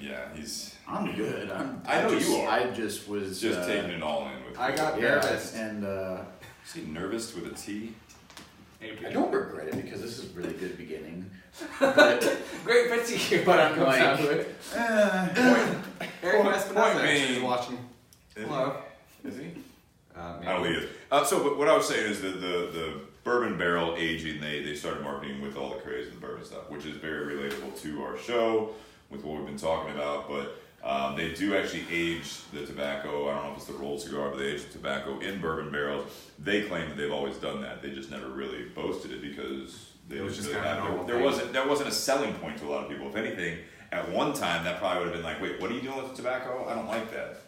yeah, he's... I'm good. I know you are. I just was... Just taking it all in with I got nervous. And... Is he nervous with a T? I don't regret it because this is a really good beginning. But, great fit to you. But I'm like... Eric Espinosa is watching. Hello. Is he? Maybe. I don't think he is. So what I was saying is that the bourbon barrel aging, they started marketing with all the craze of the bourbon stuff, which is very relatable to our show, with what we've been talking about. But they do actually age the tobacco. I don't know if it's the rolled cigar, but they age the tobacco in bourbon barrels. They claim that they've always done that. They just never really boasted it because it was just there wasn't a selling point to a lot of people. If anything, at one time that probably would have been like, wait, what are you doing with the tobacco? I don't like that.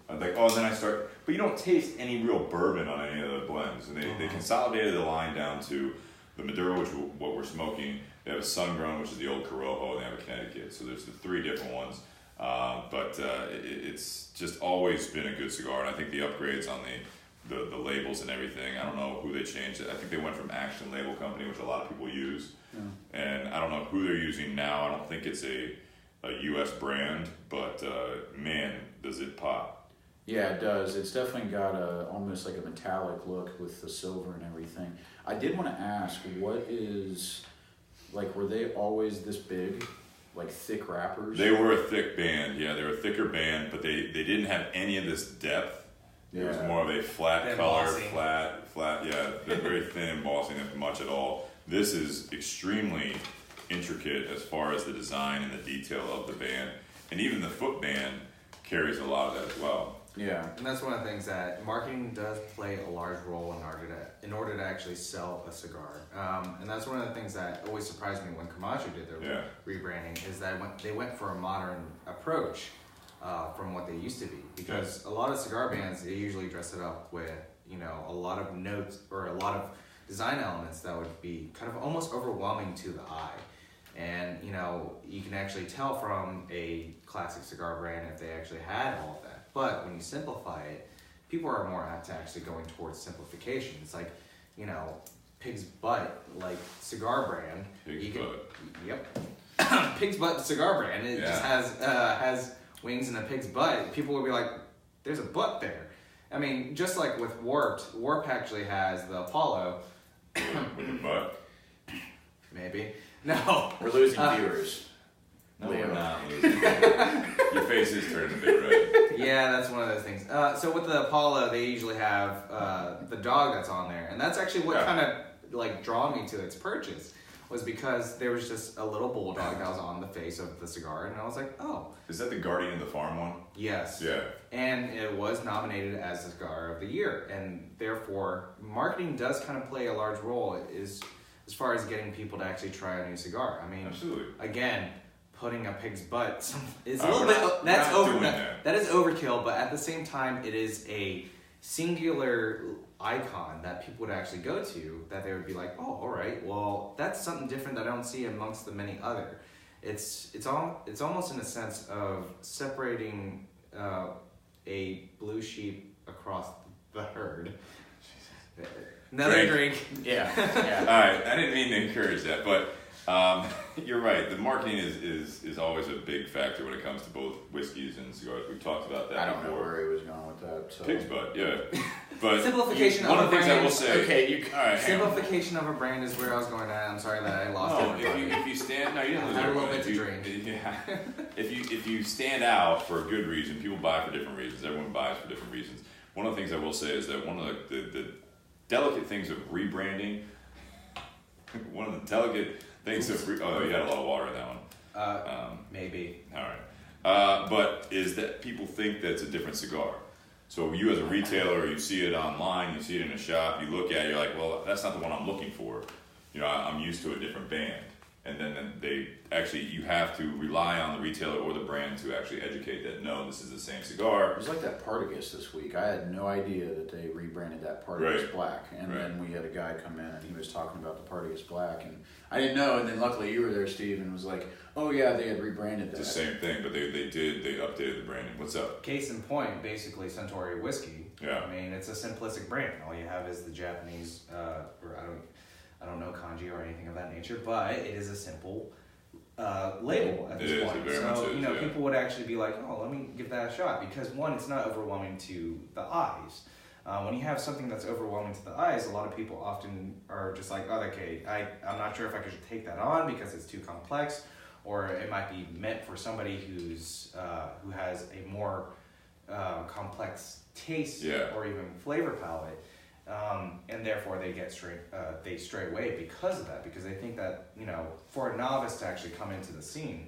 I'm like, oh, then I start, but you don't taste any real bourbon on any of the blends. And they consolidated the line down to the Maduro, which is what we're smoking. They have a Sun-Grown, which is the old Corojo, and they have a Connecticut. So there's the 3 different ones. But it's just always been a good cigar. And I think the upgrades on the labels and everything, I don't know who they changed it. I think they went from Action Label Company, which a lot of people use. Yeah. And I don't know who they're using now. I don't think it's a U.S. brand, but man, does it pop. Yeah, it does. It's definitely got almost like a metallic look with the silver and everything. I did want to ask, were they always this big? Like thick wrappers? They were a thick band, yeah. They were a thicker band, but they didn't have any of this depth. It was more of a flat color, flat, yeah, very thin embossing, if much at all. This is extremely intricate as far as the design and the detail of the band. And even the foot band carries a lot of that as well. Yeah. And that's one of the things that marketing does play a large role in order to actually sell a cigar. And that's one of the things that always surprised me when Camacho did their rebranding, is that they went for a modern approach from what they used to be. Because a lot of cigar bands, they usually dress it up with, a lot of notes or a lot of design elements that would be kind of almost overwhelming to the eye. And, you can actually tell from a classic cigar brand if they actually had all of that. But when you simplify it, people are more apt to actually going towards simplification. It's like, Pig's Butt, like cigar brand. Pig's Butt. Yep. Pig's Butt cigar brand. It just has wings and a pig's butt. People will be like, there's a butt there. I mean, just like with Warp actually has the Apollo. With the butt? Maybe. No. We're losing viewers. No, Leo. we're not. Your face is turning a bit red. Yeah, that's one of those things. So with the Apollo, they usually have the dog that's on there, and that's actually what kind of like draw me to its purchase, was because there was just a little bulldog that was on the face of the cigar, and I was like, oh. Is that the Guardian of the Farm one? Yes. Yeah. And it was nominated as the Cigar of the Year, and therefore marketing does kind of play a large role as far as getting people to actually try a new cigar. I mean, absolutely. Again, putting a pig's butt is a We're little not- bit that's we're not over doing that is overkill, but at the same time it is a singular icon that people would actually go to, that they would be like, oh, all right, well, that's something different that I don't see amongst the many other. It's almost in a sense of separating a blue sheep across the herd. Another drink. Yeah. All right, I didn't mean to encourage that, but you're right. The marketing is always a big factor when it comes to both whiskeys and cigars. We've talked about that I don't before. know where he was going with that. So. Pig's butt, yeah. But Simplification one of of the a things I will brand. say. Okay, all right, hang on. Simplification of a brand is where I was going at. I'm sorry that I lost No, everybody. if you stand, no, you didn't lose I had a little everybody. bit to If you- drink. Yeah. If you stand out for a good reason, people buy for different reasons. Everyone buys for different reasons. One of the things I will say is that one of the delicate things of rebranding, one of the delicate things of oh, you had a lot of water in that one. Maybe. All right. But is that people think that's a different cigar. So you as a retailer, you see it online, you see it in a shop, you look at it, you're like, well, that's not the one I'm looking for. You know, I'm used to a different band. And then they actually, you have to rely on the retailer or the brand to actually educate that, no, this is the same cigar. It was like that Partagas this week. I had no idea that they rebranded that Partagas Right. Black. And Right. then we had a guy come in and he was talking about the Partagas Black. And I didn't know. And then luckily you were there, Steve, and was like, oh yeah, they had rebranded that. It's the same thing, but they updated the branding. What's up? Case in point, basically Suntory whiskey. Yeah. I mean, it's a simplistic brand. All you have is the Japanese, or I don't know kanji or anything of that nature, but it is a simple label at this It is, point. it very much So, is, you know, yeah. people would actually be like, oh, let me give that a shot, because one, it's not overwhelming to the eyes. When you have something that's overwhelming to the eyes, a lot of people often are just like, oh, okay, I'm not sure if I could take that on because it's too complex, or it might be meant for somebody who has a more complex taste or even flavor palette, and therefore they stray away because of that, because they think that, you know, for a novice to actually come into the scene,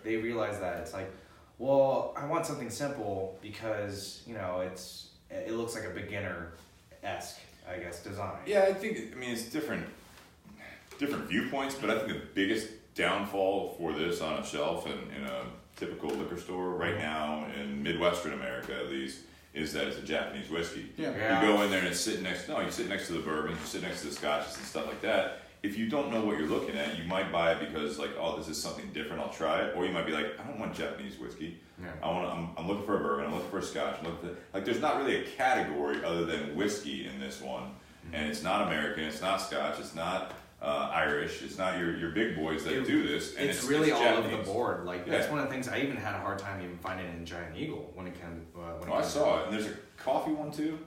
they realize that it's like, well, I want something simple because, you know, it looks like a beginner-esque, I guess, design. Yeah, I mean, it's different viewpoints, but I think the biggest downfall for this on a shelf in a typical liquor store right now in Midwestern America, at least, is that it's a Japanese whiskey. Yeah. You go in there and it's sitting next. No, you sit next to the bourbons, you sit next to the scotches and stuff like that. If you don't know what you're looking at, you might buy it because like, oh, this is something different. I'll try it. Or you might be like, I don't want Japanese whiskey. Yeah. I'm looking for a bourbon. I'm looking for a scotch. I'm looking for, like, there's not really a category other than whiskey in this one, and it's not American. It's not Scotch. It's not Irish. It's not your big boys that do this. And it's really all over Japanese. the board. Like that's one of the things I even had a hard time even finding in Giant Eagle when it came. I saw it, and there's a coffee one too.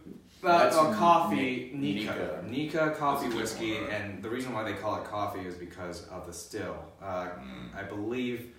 That's coffee, Nika. Nika coffee That's a whiskey, different one, right? and the reason why they call it coffee is because of the still. I believe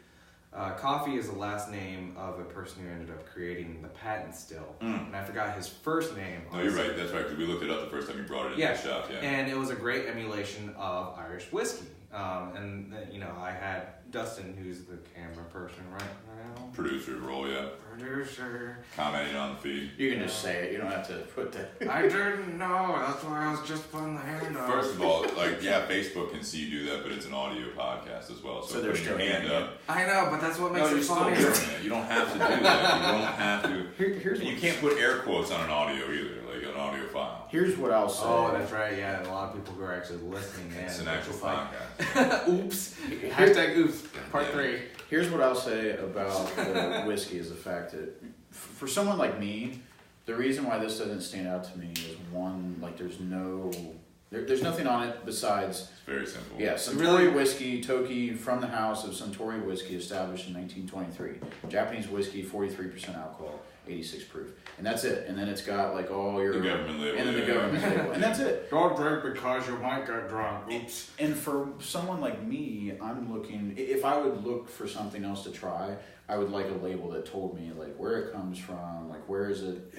coffee is the last name of a person who ended up creating the patent still, and I forgot his first name. No, you're right. That's right. Because we looked it up the first time you brought it into the shop. Yeah. And it was a great emulation of Irish whiskey. And you know, I had Dustin, who's the camera person right now. Producer role, yeah. Producer. Commenting on the feed. You can just say it. You don't have to put that. I didn't know. That's why I was just putting the hand up. First of all, like, yeah, Facebook can see you do that, but it's an audio podcast as well. So they're putting your still hand hearing up. I know, but that's what makes No, you're it still funny. doing it. You don't have to do that. You don't have to. Here's And you can't put air quotes on an audio either, like an audio file. Here's what I'll say. Oh, that's right. Yeah, a lot of people who are actually listening in. It's an actual It's like, podcast. oops. Hashtag oops. Part Yeah. 3. Here's what I'll say about the whiskey is the fact that for someone like me, the reason why this doesn't stand out to me is one, like there's nothing on it besides, It's very simple. yeah, Suntory whiskey, Toki from the house of Suntory whiskey, established in 1923. Japanese whiskey, 43% alcohol. 86 proof, and that's it. And then it's got like all your the government label, and then the government label, and that's it. Don't drink because you might get drunk. Oops. And for someone like me, I'm looking. If I would look for something else to try, I would like a label that told me like where it comes from, like where is it,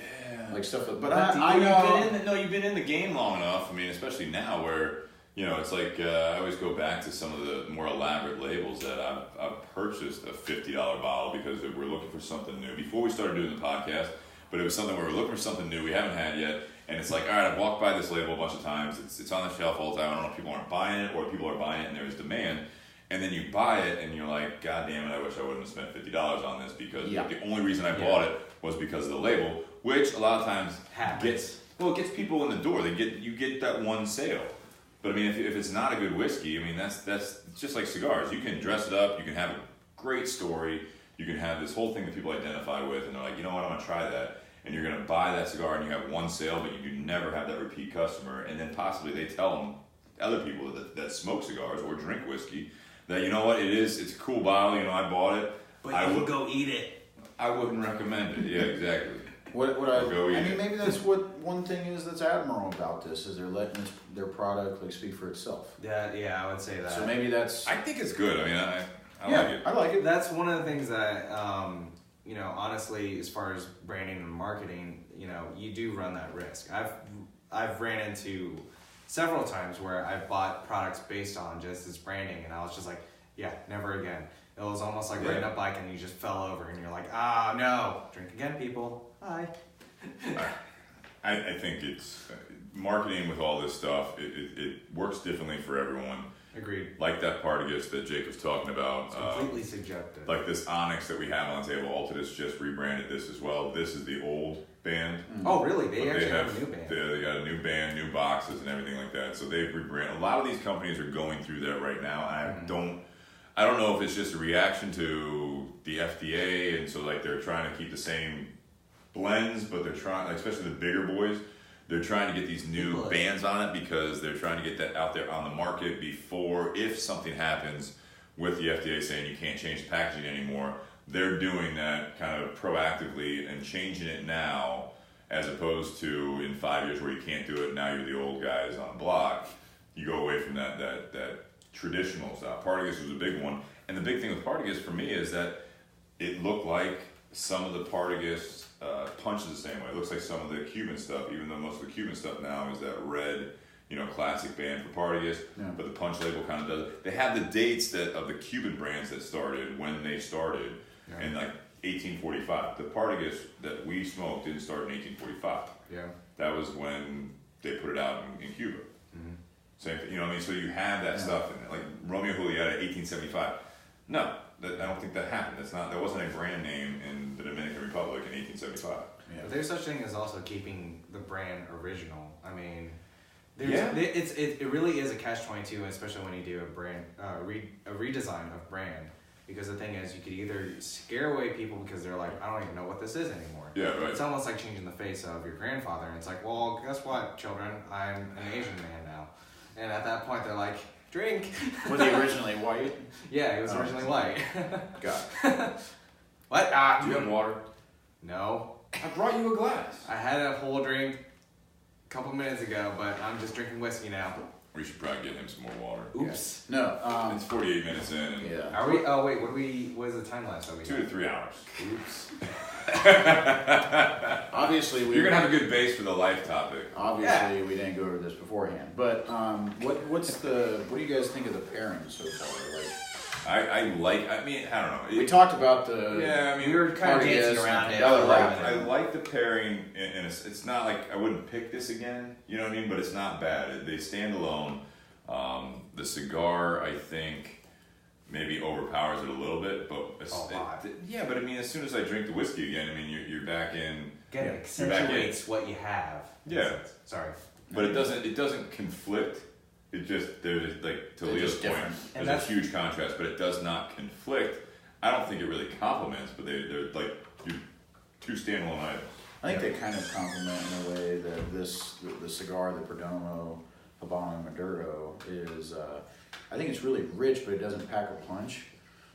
like stuff. But I know you've been in the game long enough. I mean, especially now where it's like I always go back to some of the more elaborate labels that I've purchased a $50 bottle because we're looking for something new before we started doing the podcast. But it was something where we're looking for something new we haven't had yet, and it's like, all right, I've walked by this label a bunch of times. It's on the shelf all the time. I don't know if people aren't buying it or if people are buying it and there's demand. And then you buy it and you're like, God damn it, I wish I wouldn't have spent $50 on this because the only reason I bought it was because of the label, which a lot of times gets people in the door. You get that one sale. But I mean, if it's not a good whiskey, I mean that's just like cigars. You can dress it up, you can have a great story, you can have this whole thing that people identify with, and they're like, you know what, I'm gonna try that. And you're gonna buy that cigar, and you have one sale, but you do never have that repeat customer. And then possibly they tell them other people that smoke cigars or drink whiskey that you know what, it's a cool bottle. I bought it, but I would go eat it. I wouldn't recommend it. Yeah, exactly. Maybe that's what one thing is that's admirable about this is they're letting their product like speak for itself. Yeah, I would say that. So maybe that's. I think it's good. I mean, I like it. I like it. That's one of the things that honestly, as far as branding and marketing, you do run that risk. I've ran into several times where I've bought products based on just this branding, and I was just like, yeah, never again. It was almost like riding a bike and you just fell over and you're like, no, drink again, people. Bye. I think it's marketing with all this stuff. It works differently for everyone. Agreed. Like that Partagas that Jake was talking about. It's completely subjective. Like this Onyx that we have on the table. Altadis just rebranded this as well. This is the old band. Oh, really? They actually have a new band. They got a new band, new boxes, and everything like that. So they've rebranded. A lot of these companies are going through that right now. And I don't know if it's just a reaction to the FDA, and so like they're trying to keep the same blends, but they're trying, like, especially the bigger boys, they're trying to get these new bands on it because they're trying to get that out there on the market before, if something happens with the FDA saying you can't change the packaging anymore, they're doing that kind of proactively and changing it now, as opposed to in 5 years where you can't do it. Now you're the old guys on the block. You go away from that traditional stuff. Partagas was a big one, and the big thing with Partagas for me is that it looked like some of the Partagas punches the same way. It looks like some of the Cuban stuff, even though most of the Cuban stuff now is that red, classic band for Partagas, but the punch label kind of does it. They have the dates of the Cuban brands that started when they started in like 1845. The Partagas that we smoked didn't start in 1845. Yeah. That was when they put it out in Cuba. Mm-hmm. Same thing, what I mean? So you have that stuff, in like Romeo Julieta, 1875. No, I don't think that happened. That wasn't a brand name in the Dominican Republic in 1875. Yeah. But there's such thing as also keeping the brand original. I mean, it really is a catch-22, especially when you do a redesign of brand. Because the thing is, you could either scare away people because they're like, I don't even know what this is anymore. Yeah, right. It's almost like changing the face of your grandfather. And it's like, well, guess what, children? I'm an Asian man now. And at that point, they're like, drink. Were they originally white? Yeah, he was originally white. God. What? Do you have water? No. I brought you a glass. I had a whole drink a couple minutes ago, but I'm just drinking whiskey now. We should probably get him some more water. Oops. Yeah. No. It's 48 minutes in. And yeah. Are we? Oh wait, what is the time lapse that we 2 to 3 hours. Oops. Obviously, you're gonna have a good base for the life topic. Obviously, we didn't go over this beforehand, but what do you guys think of the pairing so far? Like, I don't know. We talked about the. Yeah, I mean, we were kind of dancing around it. I like the pairing, and it's not like I wouldn't pick this again. You know what I mean? But it's not bad. They stand alone. The cigar, I think, maybe overpowers it a little bit, but but I mean, as soon as I drink the whiskey again, I mean, you're back in. Again, it accentuates what you have. Yeah. Sorry. But it doesn't conflict. It just, there's like, to Leo's point, there's a huge contrast, but it does not conflict. I don't think it really complements, but they're like two standalone items. I think they kind of complement in a way that the cigar, the Perdomo Habano Maduro is, I think it's really rich, but it doesn't pack a punch.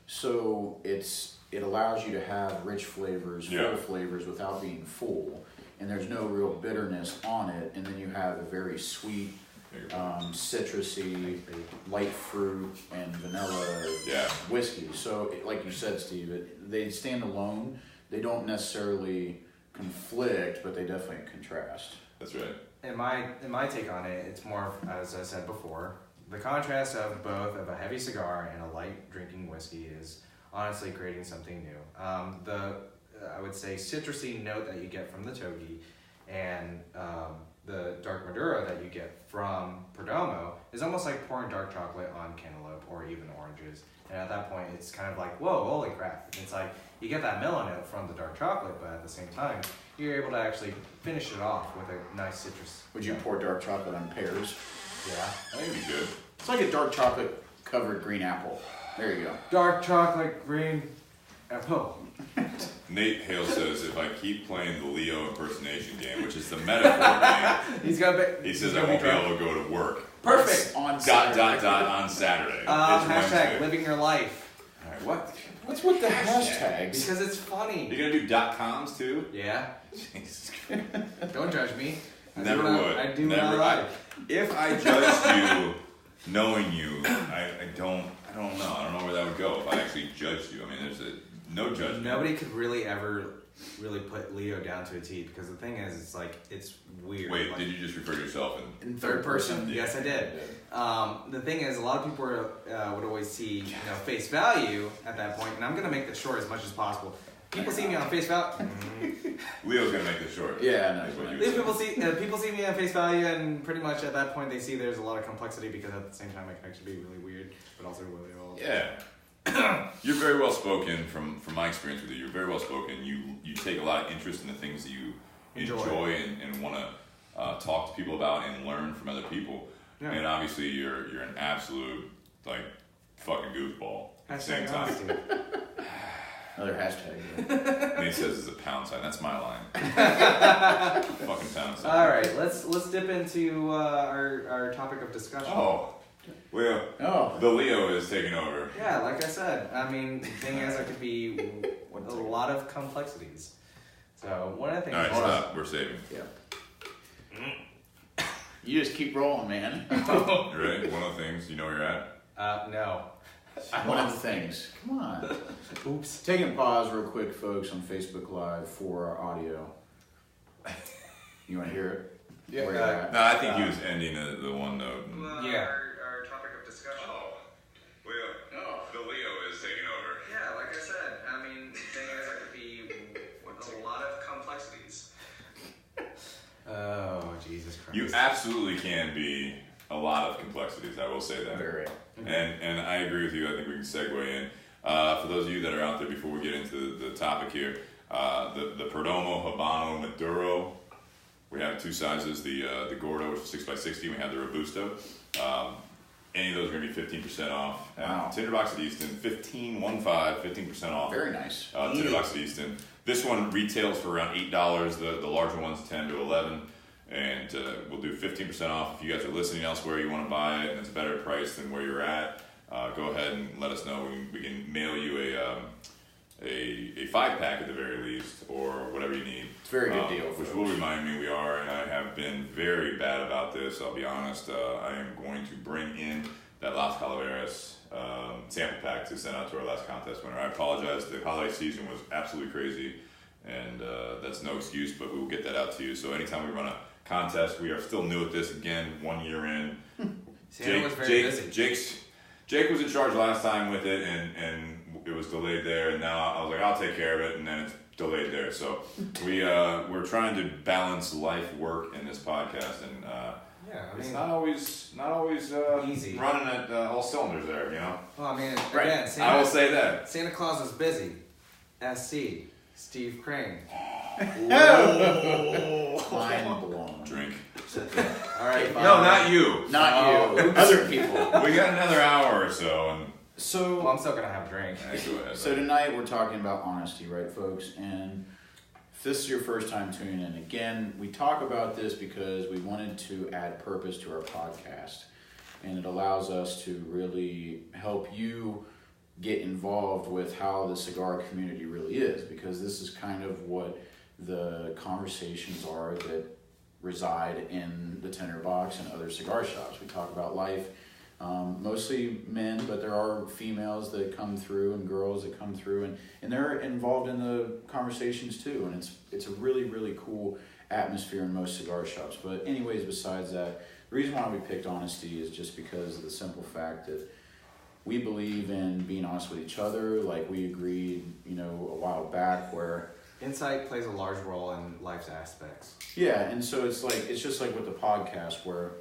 So it allows you to have rich flavors, full flavors without being full, and there's no real bitterness on it. And then you have a very sweet, citrusy, light fruit and vanilla whiskey. So, like you said, Steve, they stand alone. They don't necessarily conflict, but they definitely contrast. That's right. In my take on it, it's more, as I said before, the contrast of both of a heavy cigar and a light drinking whiskey is honestly creating something new. I would say citrusy note that you get from the Toki and the dark Maduro that you get from Perdomo is almost like pouring dark chocolate on cantaloupe or even oranges. And at that point, it's kind of like, whoa, holy crap. It's like you get that mellow note from the dark chocolate, but at the same time, you're able to actually finish it off with a nice citrus. Would you pour dark chocolate on pears? Yeah. I think it'd be good. It's like a dark chocolate covered green apple. There you go. Dark chocolate, green apple. Nate Hale says, if I keep playing the Leo impersonation game, which is the metaphor game, he says I won't be able to go to work. Perfect. On Saturday. On Saturday. Hashtag living your life. All right, what? What's with the hashtags? Because it's funny. You're going to do .coms too? Yeah. Jesus Christ. Don't judge me. Never would. I do Never. what I like. If I judged you, knowing you, I don't know. I don't know where that would go if I actually judged you. I mean, there's no judgment. Nobody could really ever really put Leo down to a T because the thing is, it's weird. Wait, like, did you just refer to yourself in third person? Yeah. Yes, I did. The thing is, a lot of people would always see face value at that point, and I'm gonna make this short as much as possible. People see me on face value. Leo's gonna make this short. Yeah, People see me on face value, and pretty much at that point they see there's a lot of complexity because at the same time I can actually be really weird, but also really old. Yeah. You're very well spoken from my experience with you. You're very well spoken. You take a lot of interest in the things that you enjoy and want to talk to people about and learn from other people. Yeah. And obviously you're an absolute fucking goofball at the same time. Another hashtag. Nate says it's a pound sign. That's my line. Fucking pound sign. All right, let's dip into our topic of discussion. Leo. The Leo is taking over. Yeah, like I said, I mean, the thing is, there could be a lot of complexities. So one of the things. All right, stop. We're saving. Yeah. You just keep rolling, man. You ready? One of the things. You know where you're at? No. One of the things. Come on. Oops. Taking a pause real quick, folks, on Facebook Live for our audio. You want to hear it? Yeah. No, I think he was ending the one note. Yeah. Our topic of discussion. Leo. The Leo is taking over. Yeah, like I said, I mean, the thing is, there could be a lot of complexities. Oh, Jesus Christ. You absolutely can be a lot of complexities, I will say that. Very. And I agree with you. I think we can segue in. For those of you that are out there, before we get into the topic here, the Perdomo Habano Maduro, we have two sizes, the Gordo, which is 6x60, we have the Robusto. Any of those are going to be 15% off. Wow. Tinder Box at Easton, 15% off. Very nice. Tinder Box at Easton. This one retails for around $8. The larger one's $10 to $11. And we'll do 15% off. If you guys are listening elsewhere, you want to buy it, and it's a better price than where you're at, go ahead and let us know. We can mail you a 5-pack at the very least, or whatever you need. It's a very good deal. Which will remind me, we are, and I have been very bad about this, I'll be honest. I am going to bring in that Las Calaveras sample pack to send out to our last contest winner. I apologize. The holiday season was absolutely crazy, and that's no excuse, but we will get that out to you. So anytime we run a contest, we are still new at this again, 1 year in. Santa was very busy. Jake was in charge last time with it, and it was delayed there, and now I was like, I'll take care of it, and then it's delayed there. So we're trying to balance life, work, in this podcast, and it's not always easy running at all cylinders there, you know. Well, I mean, right. Again, I will say that Santa Claus is busy. SC Steve Crane. Mind blown. Drink. All right. No, not you. Not you. Other people. We got another hour or so, and well, I'm still gonna have a drink. So tonight we're talking about honesty, right, folks? And if this is your first time tuning in, again, we talk about this because we wanted to add purpose to our podcast, and it allows us to really help you get involved with how the cigar community really is, because this is kind of what the conversations are that reside in the Tinder Box and other cigar shops. We talk about life, mostly men, but there are females that come through and girls that come through, and they're involved in the conversations too, and it's a really, really cool atmosphere in most cigar shops. But anyways, besides that, the reason why we picked honesty is just because of the simple fact that we believe in being honest with each other, like we agreed, a while back, where insight plays a large role in life's aspects. Yeah, and so it's just like with the podcast, where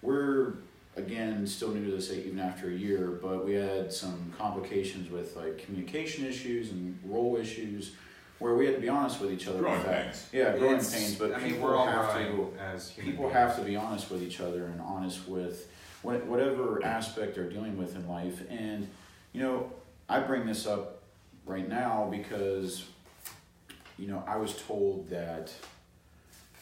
we're, again, still new to this even after a year, but we had some complications with like communication issues and role issues where we had to be honest with each other. Growing pains. Yeah, growing pains, but we're all growing as human people beings. have to be honest with each other and honest with whatever aspect they're dealing with in life. And, I bring this up right now because, I was told that,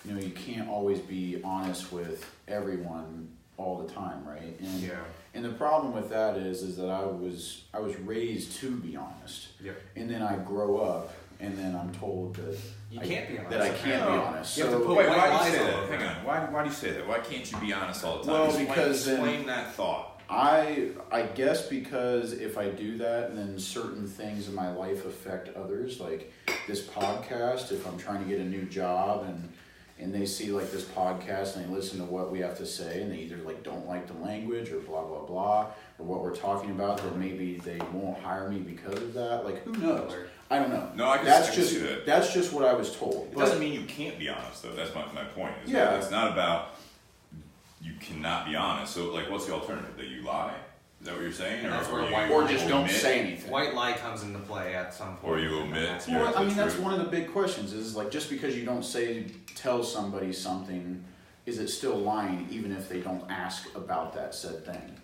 you can't always be honest with everyone all the time, right? And the problem with that is that I was raised to be honest. Yep. And then I grow up and then I'm told that you can't be honest. That I can't be honest. You have to So put Wait, white why do lies you say all that? over Hang it. on. Why do you say that? Why can't you be honest all the time? Well, because explain that thought. I guess because if I do that, then certain things in my life affect others. Like this podcast, if I'm trying to get a new job and they see like this podcast and they listen to what we have to say and they either like don't like the language or blah blah blah or what we're talking about, then maybe they won't hire me because of that. Like who knows? I don't know. No, I can see that. That's just what I was told. It doesn't mean you can't be honest, though. That's my point. Yeah. It's not about you cannot be honest. So, like, what's the alternative? That you lie? Is that what you're saying? And that's where or just don't say anything. White lie comes into play at some point. Or you omit. Well, I mean, that's one of the big questions is like, just because you don't tell somebody something, is it still lying even if they don't ask about that said thing?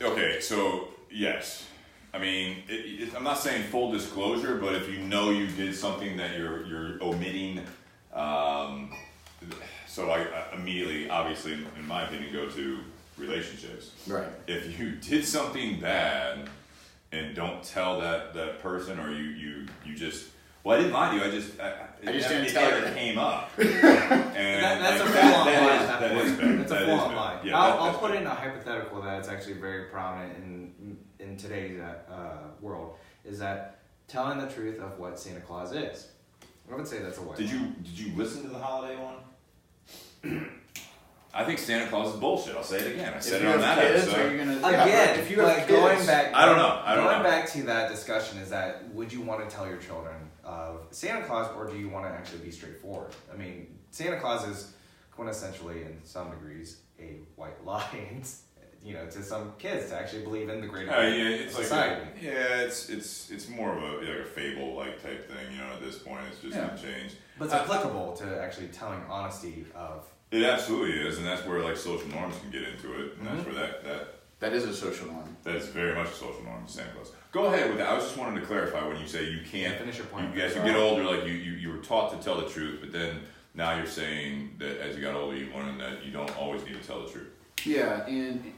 Okay, so yes. I mean, I'm not saying full disclosure, but if you did something that you're omitting, so I immediately, obviously, in my opinion, go to relationships. Right. If you did something bad and don't tell that person, or you just, well, I didn't lie to you. I just didn't tell you. It came up. And that's a full-on lie. That is bad. That's a full-on lie. Yeah, I'll put in a hypothetical that's actually very prominent in today's world, is that telling the truth of what Santa Claus is. I would say that's a white lie. Did you listen to the holiday one? I think Santa Claus is bullshit. I'll say it again. I said it on that episode. Again, if you have going back, I don't know. Going back to that discussion is that would you want to tell your children of Santa Claus, or do you want to actually be straightforward? I mean, Santa Claus is quintessentially, in some degrees, a white lie. To some kids to actually believe in the greater society. It's more of a fable like type thing. At this point, it's just not changed. But it's applicable to actually telling honesty of. It absolutely is, and that's where like social norms can get into it, and that's where that is a social norm. That is very much a social norm. Santa Claus. Go ahead with that. I was just wanting to clarify when you say you can't. Finish your point. As you get older, like you were taught to tell the truth, but then now you're saying that as you got older, you learned that you don't always need to tell the truth. Yeah, and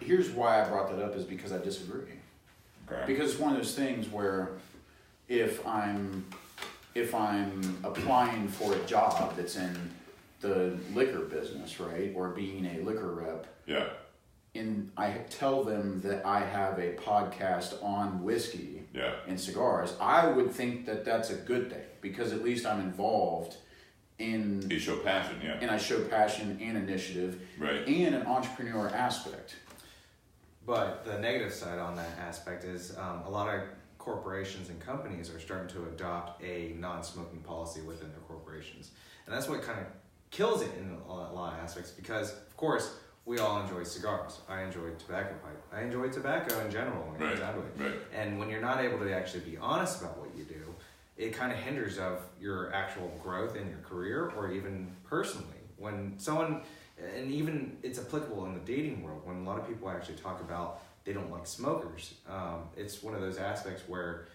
here's why I brought that up is because I disagree. Okay. Because it's one of those things where if I'm applying for a job that's in the liquor business, right, or being a liquor rep, yeah, and I tell them that I have a podcast on whiskey and cigars, I would think that that's a good thing because at least I'm involved in. You show passion, yeah. And I show passion and initiative, right, and an entrepreneur aspect. But the negative side on that aspect is a lot of corporations and companies are starting to adopt a non-smoking policy within their corporations. And that's what kind of kills it in a lot of aspects because, of course, we all enjoy cigars. I enjoy tobacco pipe. I enjoy tobacco in general. Right. And when you're not able to actually be honest about what you do, it kind of hinders of your actual growth in your career or even personally. When someone... And even it's applicable in the dating world when a lot of people actually talk about they don't like smokers. It's one of those aspects where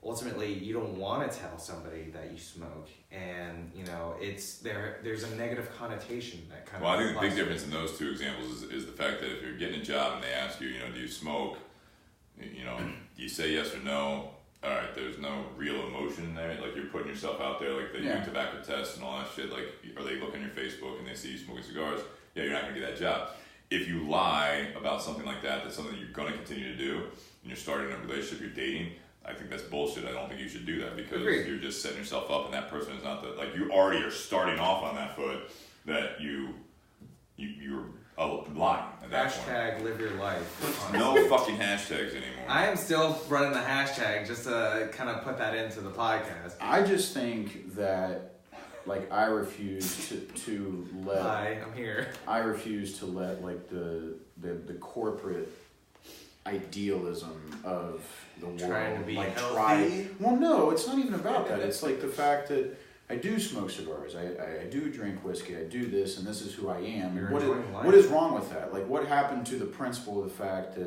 ultimately you don't want to tell somebody that you smoke, and it's there's a negative connotation that kind of. Well, I think the big difference in those two examples is the fact that if you're getting a job and they ask you, do you smoke? you know, you say yes or no. All right, there's no real emotion there. Like, you're putting yourself out there, like they do tobacco tests and all that shit. Like, or they look on your Facebook and they see you smoking cigars. Yeah, you're not gonna get that job. If you lie about something like that, that's something that you're gonna continue to do, and you're starting a relationship, you're dating. I think that's bullshit. I don't think you should do that because you're just setting yourself up, and that person is not the like. You already are starting off on that foot that you're lying at that Hashtag live your life. No fucking hashtags anymore. I am still running the hashtag just to kind of put that into the podcast. I just think that, like, I refuse to let. Hi, I'm here. I refuse to let like the corporate idealism of the world Trying to be like healthy. try. Well, no, it's not even about that. It's like the fact that I do smoke cigars. I do drink whiskey. I do this, and this is who I am. You're what is wrong with that? Like, what happened to the principle of the fact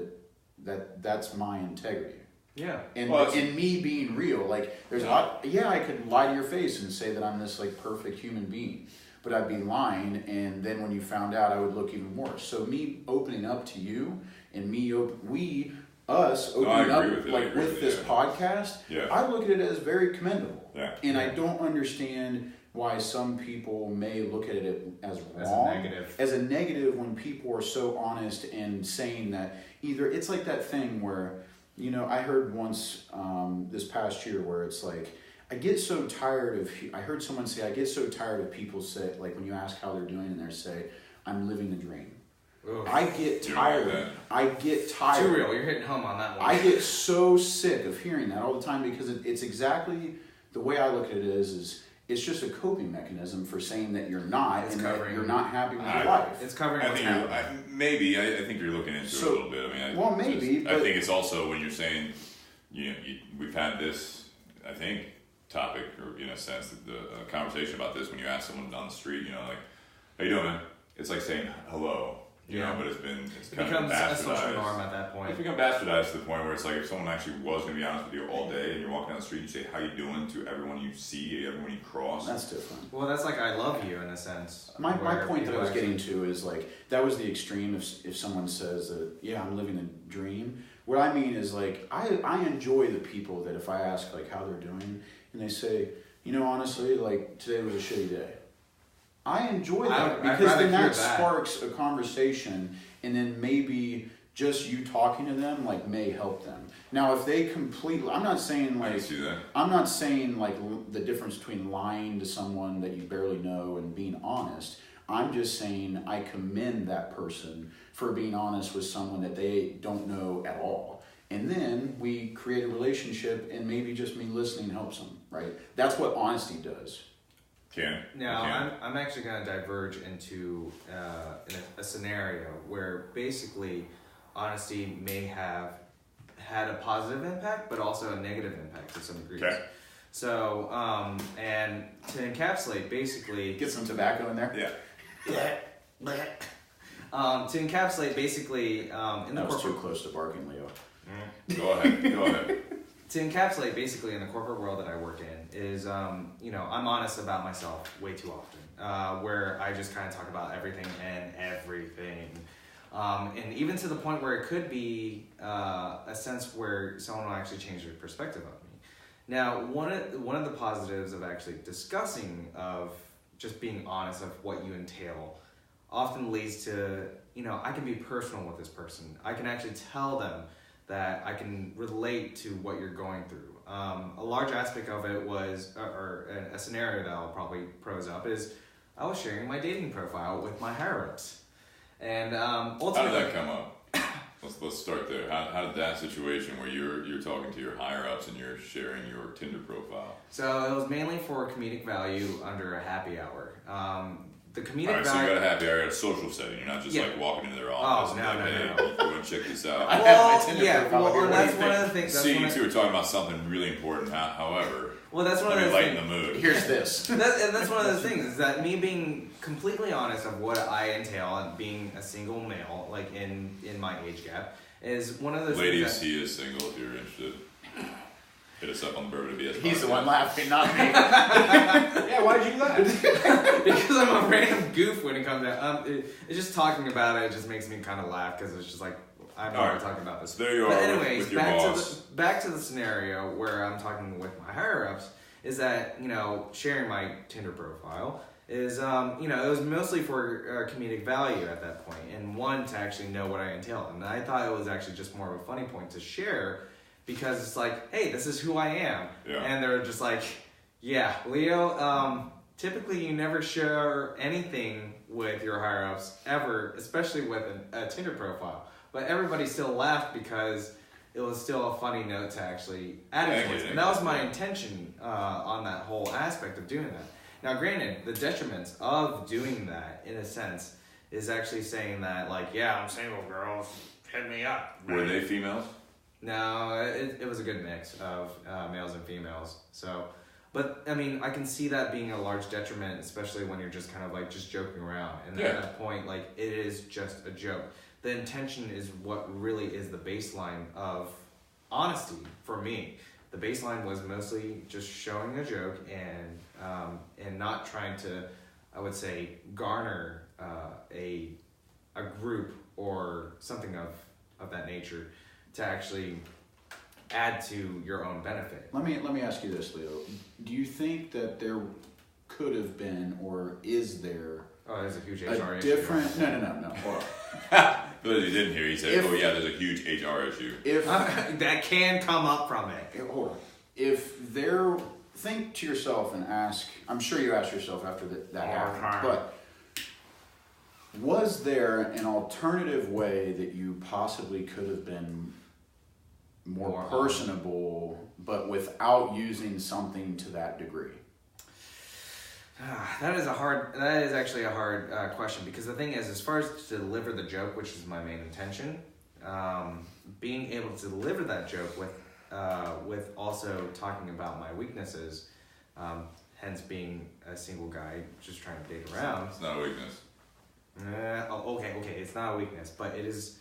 that's my integrity? Yeah. And me being real. Like, there's I could lie to your face and say that I'm this like perfect human being, but I'd be lying, and then when you found out, I would look even worse. So me opening up to you and opening up like with this podcast, I look at it as very commendable. Yeah. And I don't understand why some people may look at it as wrong, as a negative when people are so honest and saying that either it's like that thing where, you know, I heard once this past year where it's like, I heard someone say, I get so tired of people say, like when you ask how they're doing and they say, I'm living the dream. Ugh. I get tired. I get tired. Too real. You're hitting home on that one. I get so sick of hearing that all the time because it's exactly the way I look at it is it's just a coping mechanism for saying that you're not that you're not happy with your life. It's covering I what's think happening. I think you're looking into it a little bit. I mean, I think it's also when you're saying, you know, we've had this, I think, topic or in a sense the conversation about this when you ask someone on the street, you know, like, how you doing, man? It's like saying hello. You know, but it's kind of bastardized. A social norm at that point. It's become bastardized to the point where it's like if someone actually was going to be honest with you all day and you're walking down the street and you say, how you doing to everyone you see, everyone you cross. That's different. Well, that's like I love you in a sense. My point that I was getting to is like, that was the extreme if someone says that, yeah, I'm living a dream. What I mean is like, I enjoy the people that if I ask like how they're doing and they say, you know, honestly, like today was a shitty day. I enjoy that because then that sparks a conversation, and then maybe just you talking to them like may help them. Now, if they completely, I'm not saying like the difference between lying to someone that you barely know and being honest. I'm just saying I commend that person for being honest with someone that they don't know at all. And then we create a relationship, and maybe just me listening helps them, right? That's what honesty does. Now, I'm actually going to diverge into a scenario where basically honesty may have had a positive impact, but also a negative impact to some degree. Okay. So, and to encapsulate, basically... Get some tobacco in there? Yeah. To encapsulate, basically... in the that was too close to barking, Leo. Go ahead. To encapsulate, basically, in the corporate world that I work in is, you know, I'm honest about myself way too often, where I just kind of talk about everything and everything. And even to the point where it could be a sense where someone will actually change their perspective of me. Now, one of the positives of actually discussing of just being honest of what you entail often leads to, you know, I can be personal with this person. I can actually tell them that I can relate to what you're going through. A large aspect of it was, or a scenario that I'll probably prose up is, I was sharing my dating profile with my higher-ups. And ultimately... How did that come up? Let's start there. How did that situation where you're talking to your higher-ups and you're sharing your Tinder profile? So it was mainly for comedic value under a happy hour. The comedic value... So you got a happy hour at a social setting. You're not just like walking into their office and like, hey, you want to check this out? Well, that's one of the things... See, you two are talking about something really important, however... Well, that's one of the lighten things. the mood. Here's this. That's one of the things, is that me being completely honest of what I entail and being a single male, like in my age gap, is one of those Ladies, things he is single if you're interested. Hit us up on the Bourbon BS. He's the one laughing, not me. Yeah, why'd you laugh? Because I'm a random goof when it comes out. It's just talking about it just makes me kind of laugh because it's just like, I'm All not right. talking about this. There you But are anyways, with your back boss. back to the scenario where I'm talking with my higher ups is that sharing my Tinder profile is it was mostly for comedic value at that point, and one to actually know what I entail, and I thought it was actually just more of a funny point to share because it's like, hey, this is who I am, Yeah. and they're just like, yeah, Leo. Typically, you never share anything with your higher ups ever, especially with a Tinder profile. But everybody still laughed because it was still a funny note to actually add it towards. And that was my intention on that whole aspect of doing that. Now, granted, the detriments of doing that, in a sense, is actually saying that, like, yeah, I'm single, girls, hit me up. Were they females? No, it was a good mix of males and females. So, but I mean, I can see that being a large detriment, especially when you're just kind of like just joking around. And at that point, like, it is just a joke. The intention is what really is the baseline of honesty for me. The baseline was mostly just showing a joke and not trying to, I would say, garner a group or something of that nature to actually add to your own benefit. Let me ask you this, Leo. Do you think that there could have been, or is there, Oh, there's a huge a HR issue. different? No. Hold on. For those who didn't hear, he said, If- "Oh yeah, there's a huge HR issue." If That can come up from it. hold on. If there, think to yourself and ask. I'm sure you asked yourself after that happened, but was there an alternative way that you possibly could have been more personable, but without using something to that degree? That is actually a hard question, because the thing is, as far as to deliver the joke, which is my main intention, being able to deliver that joke with also talking about my weaknesses, hence being a single guy just trying to date around. It's not a weakness. Okay, it's not a weakness, but it is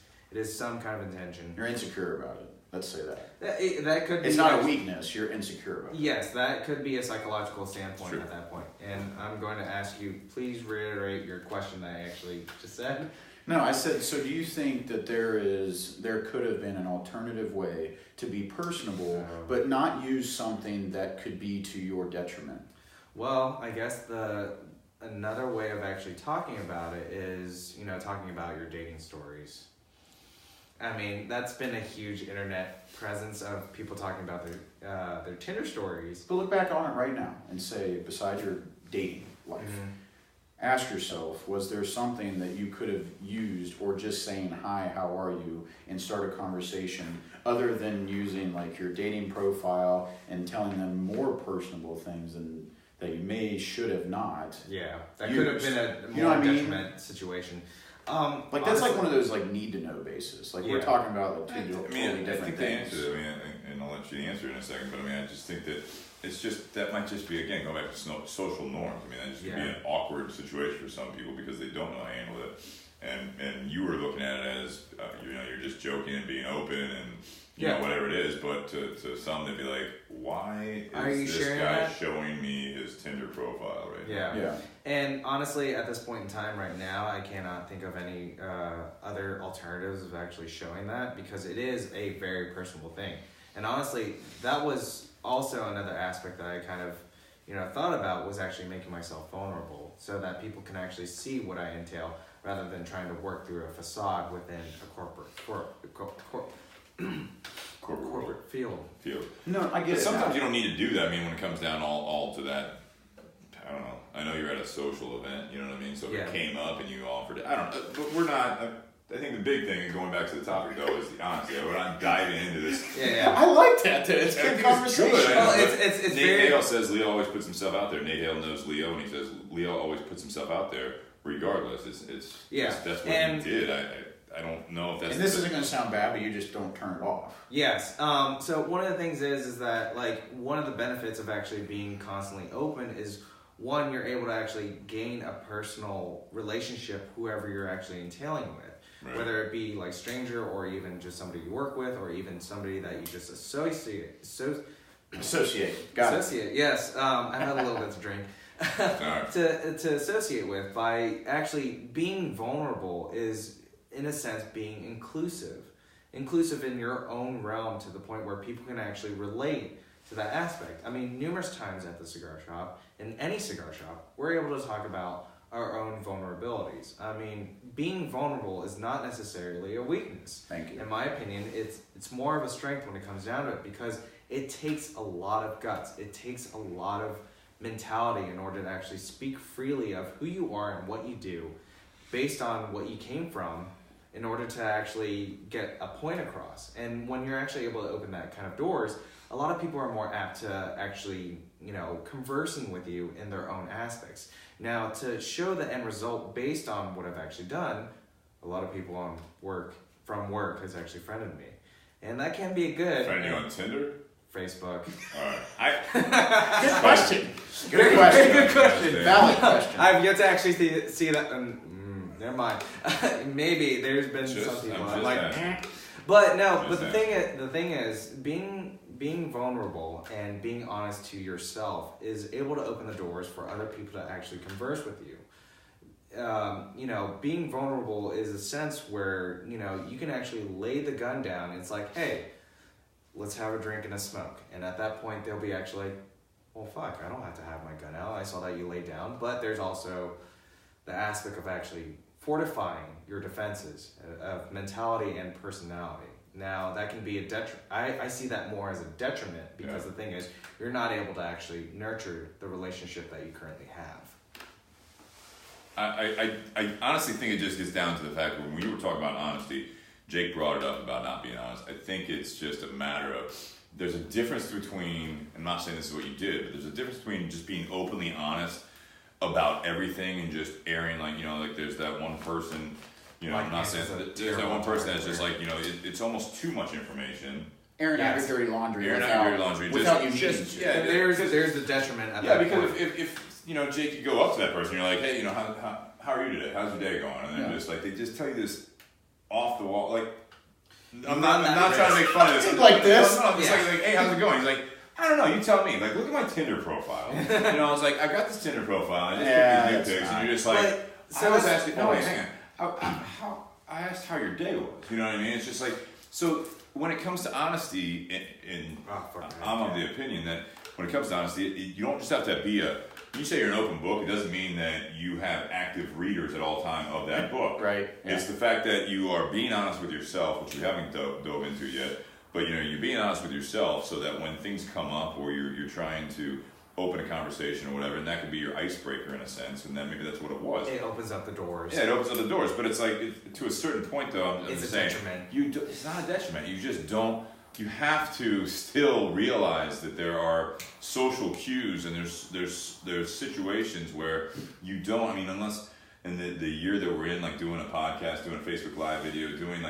some kind of intention. You're insecure about it. Let's say that. That could be. It's not a weakness. You're insecure about it. Yes, that could be a psychological standpoint Sure. at that point. And I'm going to ask you, please reiterate your question that I actually just said. No, I said, so do you think that there could have been an alternative way to be personable, but not use something that could be to your detriment? Well, I guess another way of actually talking about it is, talking about your dating stories. I mean, that's been a huge internet presence of people talking about their Tinder stories. But look back on it right now and say, besides your dating life, ask yourself, was there something that you could have used, or just saying, hi, how are you, and start a conversation, other than using like your dating profile and telling them more personable things and that you should have not. Yeah, that used. could have been a more You know what I mean? detriment situation. Like that's like one of those like need to know basis. Like we're talking about like two totally different I think things. the answer, and I'll let you answer in a second, but I just think that that might just be, again, going back to social norms. That just could be an awkward situation for some people because they don't know how to handle it. And you were looking at it as, you're just joking and being open and, whatever it is, but to some they'd be like, why is this guy showing me his Tinder profile right now? Yeah. And honestly, at this point in time right now, I cannot think of any other alternatives of actually showing that, because it is a very personal thing. And honestly, that was also another aspect that I kind of, thought about, was actually making myself vulnerable so that people can actually see what I entail, rather than trying to work through a facade within a corporate field. No, I get But it. sometimes you don't need to do that. When it comes down all to that, I don't know. I know you're at a social event, you know what I mean? So if it came up and you offered it, I don't know. But we're not, I think the big thing, and going back to the topic though, is the honesty. We're not diving into this. I like that. It's good conversation. Well, it's Nate very... Hale says Leo always puts himself out there. Nate Hale knows Leo, and he says Leo always puts himself out there regardless. That's what he did. I don't know if that's... And this isn't going to sound bad, but you just don't turn it off. Yes. So one of the things is that, like, one of the benefits of actually being constantly open is, one, you're able to actually gain a personal relationship, whoever you're actually entailing with. Right. Whether it be like stranger, or even just somebody you work with, or even somebody that you just associate. Got it. Yes. I had a little bit to drink. to associate with, by actually being vulnerable, is in a sense being inclusive. inclusive in your own realm to the point where people can actually relate to that aspect. I mean, numerous times at the cigar shop, in any cigar shop, we're able to talk about our own vulnerabilities. I mean, being vulnerable is not necessarily a weakness. Thank you. In my opinion, it's more of a strength when it comes down to it, because it takes a lot of guts. It takes a lot of mentality in order to actually speak freely of who you are and what you do based on what you came from in order to actually get a point across. And when you're actually able to open that kind of doors, a lot of people are more apt to actually, conversing with you in their own aspects. Now, to show the end result based on what I've actually done, a lot of people from work has actually friended me. And that can be a good... Friending you on Tinder? Facebook. Alright. Good question. Good question. Good question. Valid question. I've yet to actually see that. Never mind. Maybe there's been some people. I'm like, but no. But the thing is, being vulnerable and being honest to yourself is able to open the doors for other people to actually converse with you. Being vulnerable is a sense where you can actually lay the gun down. It's like, hey, let's have a drink and a smoke. And at that point, they'll be actually like, well, fuck, I don't have to have my gun out. I saw that you laid down. But there's also the aspect of actually fortifying your defenses of mentality and personality. Now, that can be a detriment. I see that more as a detriment because the thing is, you're not able to actually nurture the relationship that you currently have. I honestly think it just gets down to the fact that when we were talking about honesty, Jake brought it up about not being honest. I think it's just a matter of, there's a difference between, I'm not saying this is what you did, but there's a difference between just being openly honest about everything and just airing, like there's that one person, I'm not saying that, there's that one person that's just like, it's almost too much information. Airing out your dirty laundry. Airing out your dirty laundry. Without you needing to. Yeah, there's the detriment at that because point. if Jake, you go up to that person, you're like, hey, how are you today? How's your day going? And they're just like, they just tell you this off the wall, like, I'm not trying to make fun of this. Like this? No, I'm just like, hey, how's it going? He's like, I don't know, you tell me. Like, look at my Tinder profile. I was like, I got this Tinder profile, and I just put these new pics, and you're just like, I was asking, hang on. I asked how your day was. You know what I mean? It's just like, so when it comes to honesty, I'm of the opinion that when it comes to honesty, you don't just have to be when you say you're an open book, it doesn't mean that you have active readers at all time of that book. Right. Yeah. It's the fact that you are being honest with yourself, which you haven't dove into yet, but you're being honest with yourself so that when things come up or you're trying to open a conversation or whatever, and that could be your icebreaker in a sense, and then maybe that's what it was. It opens up the doors. Yeah, it opens up the doors, but it's like, to a certain point though, I'm it's just a saying, detriment. it's not a detriment, you just don't, you have to still realize that there are social cues and there's situations where you don't, unless in the year that we're in, like doing a podcast, doing a Facebook Live video, doing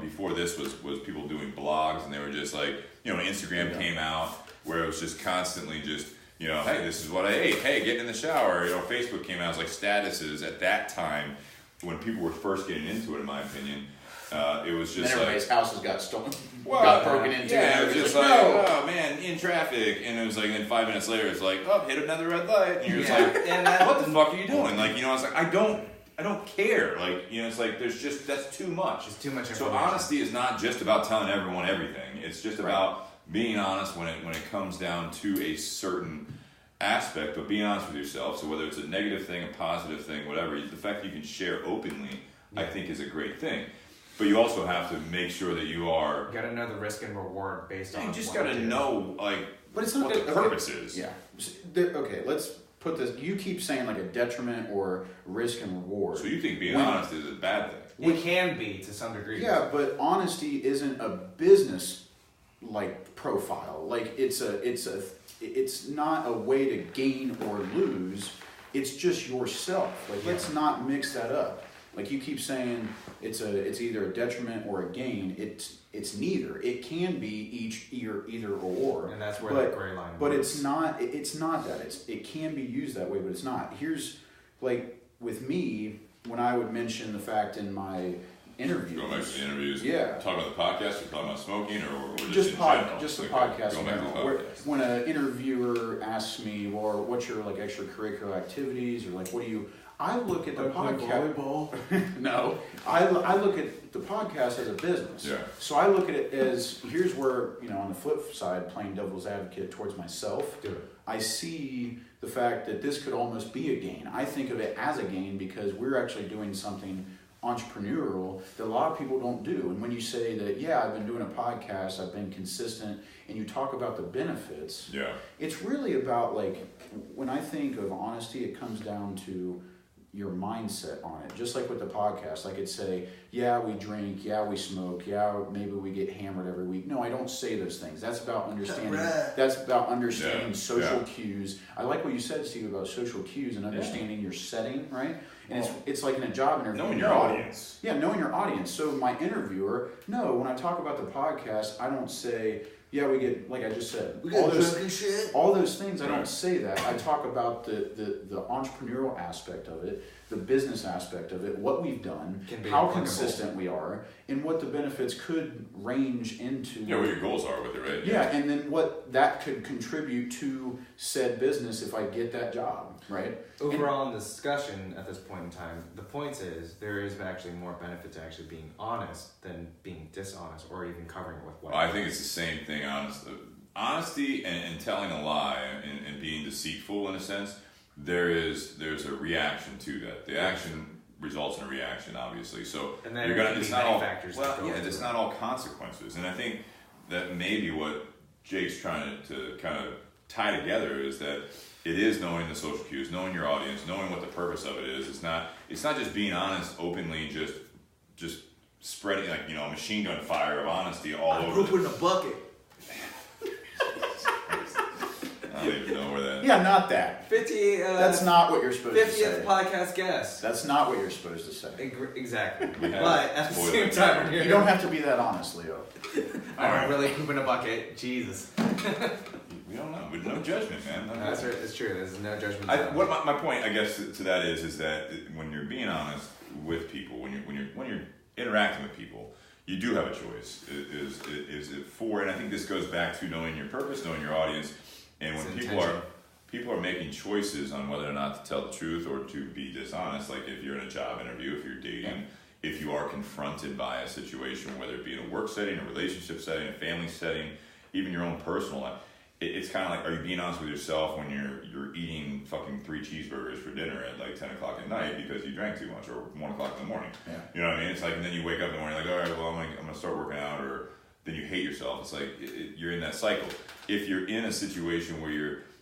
before this was people doing blogs, and they were just like, Instagram came out where it was just constantly just, hey, this is what I ate. Hey, getting in the shower. Facebook came out as like statuses at that time when people were first getting into it, in my opinion. It was just then everybody's like, houses got stolen, got broken into. Yeah, and it was just like, oh man, in traffic. And it was like, then 5 minutes later, it's like, oh, hit another red light. And you're just like, what the fuck are you doing? Like, I was like, I don't care. Like, it's like, that's too much. It's too much information. So honesty is not just about telling everyone everything. It's just about being honest when it comes down to a certain aspect, but being honest with yourself. So whether it's a negative thing, a positive thing, whatever, the fact that you can share openly, I think is a great thing. But you also have to make sure that you are... You gotta know the risk and reward based on... You just gotta know, but it's not what the purpose is. Yeah. Okay, let's put this... You keep saying like a detriment or risk and reward. So you think being honest is a bad thing? It can be, to some degree. Yeah, but honesty isn't a business profile. Like it's not a way to gain or lose. It's just yourself. Like let's not mix that up. Like you keep saying it's either a detriment or a gain. It's neither. It can be either or. And that's where that gray line But works. it's not that. It can be used that way, but it's not. Here's like with me, when I would mention the fact in my interviews. Going back to the interviews. Yeah. Talking about the podcast, or talking about smoking, or just in general? Just the Okay, podcast. going back to the podcast. When an interviewer asks me, or what's your like extracurricular activities, or like what do you, I look at the podcast. volleyball. No, I look at the podcast as a business. Yeah. So I look at it as, here's where, on the flip side, playing devil's advocate towards myself, Do it. I see the fact that this could almost be a gain. I think of it as a gain because we're actually doing something entrepreneurial that a lot of people don't do. And when you say that, yeah, I've been doing a podcast, I've been consistent, and you talk about the benefits, Yeah. it's really about, like, when I think of honesty, it comes down to your mindset on it. Just like with the podcast, I could say, yeah, we drink, yeah, we smoke, yeah, maybe we get hammered every week. No, I don't say those things. That's about understanding. That's about understanding social cues. I like what you said, Steve, about social cues and understanding your setting, right? And it's like in a job interview. Knowing your audience. Yeah, knowing your audience. So my interviewer, no, when I talk about the podcast, I don't say, yeah, we get, like I just said, all those things. I don't say that. I talk about the entrepreneurial aspect of it, the business aspect of it, what we've done, how consistent we are, and what the benefits could range into. Yeah, what your goals are with it, right? Yeah, and then what that could contribute to said business if I get that job, right? Overall, in the discussion at this point in time, the point is there is actually more benefit to actually being honest than being dishonest or even covering it with what. Well, I think it's the same thing, honesty and telling a lie and being deceitful in a sense. There's a reaction to that. The action results in a reaction, obviously. So and then you're gonna. It's not all factors. Well, yeah, it's not all consequences, and I think that maybe what Jake's trying to kind of tie together is that it is knowing the social cues, knowing your audience, knowing what the purpose of it is. It's not just being honest openly, just spreading like a machine gun fire of honesty all over. Poop in a bucket. I don't even know where that. Yeah, not that. 50. That's not what you're supposed to say. 50th podcast guest. That's not what you're supposed to say. Exactly. Yeah. But at the same time, You don't have to be that honest, Leo. I don't really poop in a bucket. Jesus. We don't know. With no judgment, man. No, that's right. It's true. There's no judgment. What my point, I guess, to that is that when you're being honest with people, when you're interacting with people, you do have a choice. Is it for? And I think this goes back to knowing your purpose, knowing your audience, and when people are making choices on whether or not to tell the truth or to be dishonest. Like if you're in a job interview, if you're dating, if you are confronted by a situation, whether it be in a work setting, a relationship setting, a family setting, even your own personal life. It's kind of like, are you being honest with yourself when you're eating fucking 3 cheeseburgers for dinner at like 10 o'clock at night because you drank too much, or 1 o'clock in the morning? Yeah. You know what I mean? It's like, and then you wake up in the morning like, all right, well, I'm gonna start working out, or then you hate yourself. It's like you're in that cycle. If you're in a situation where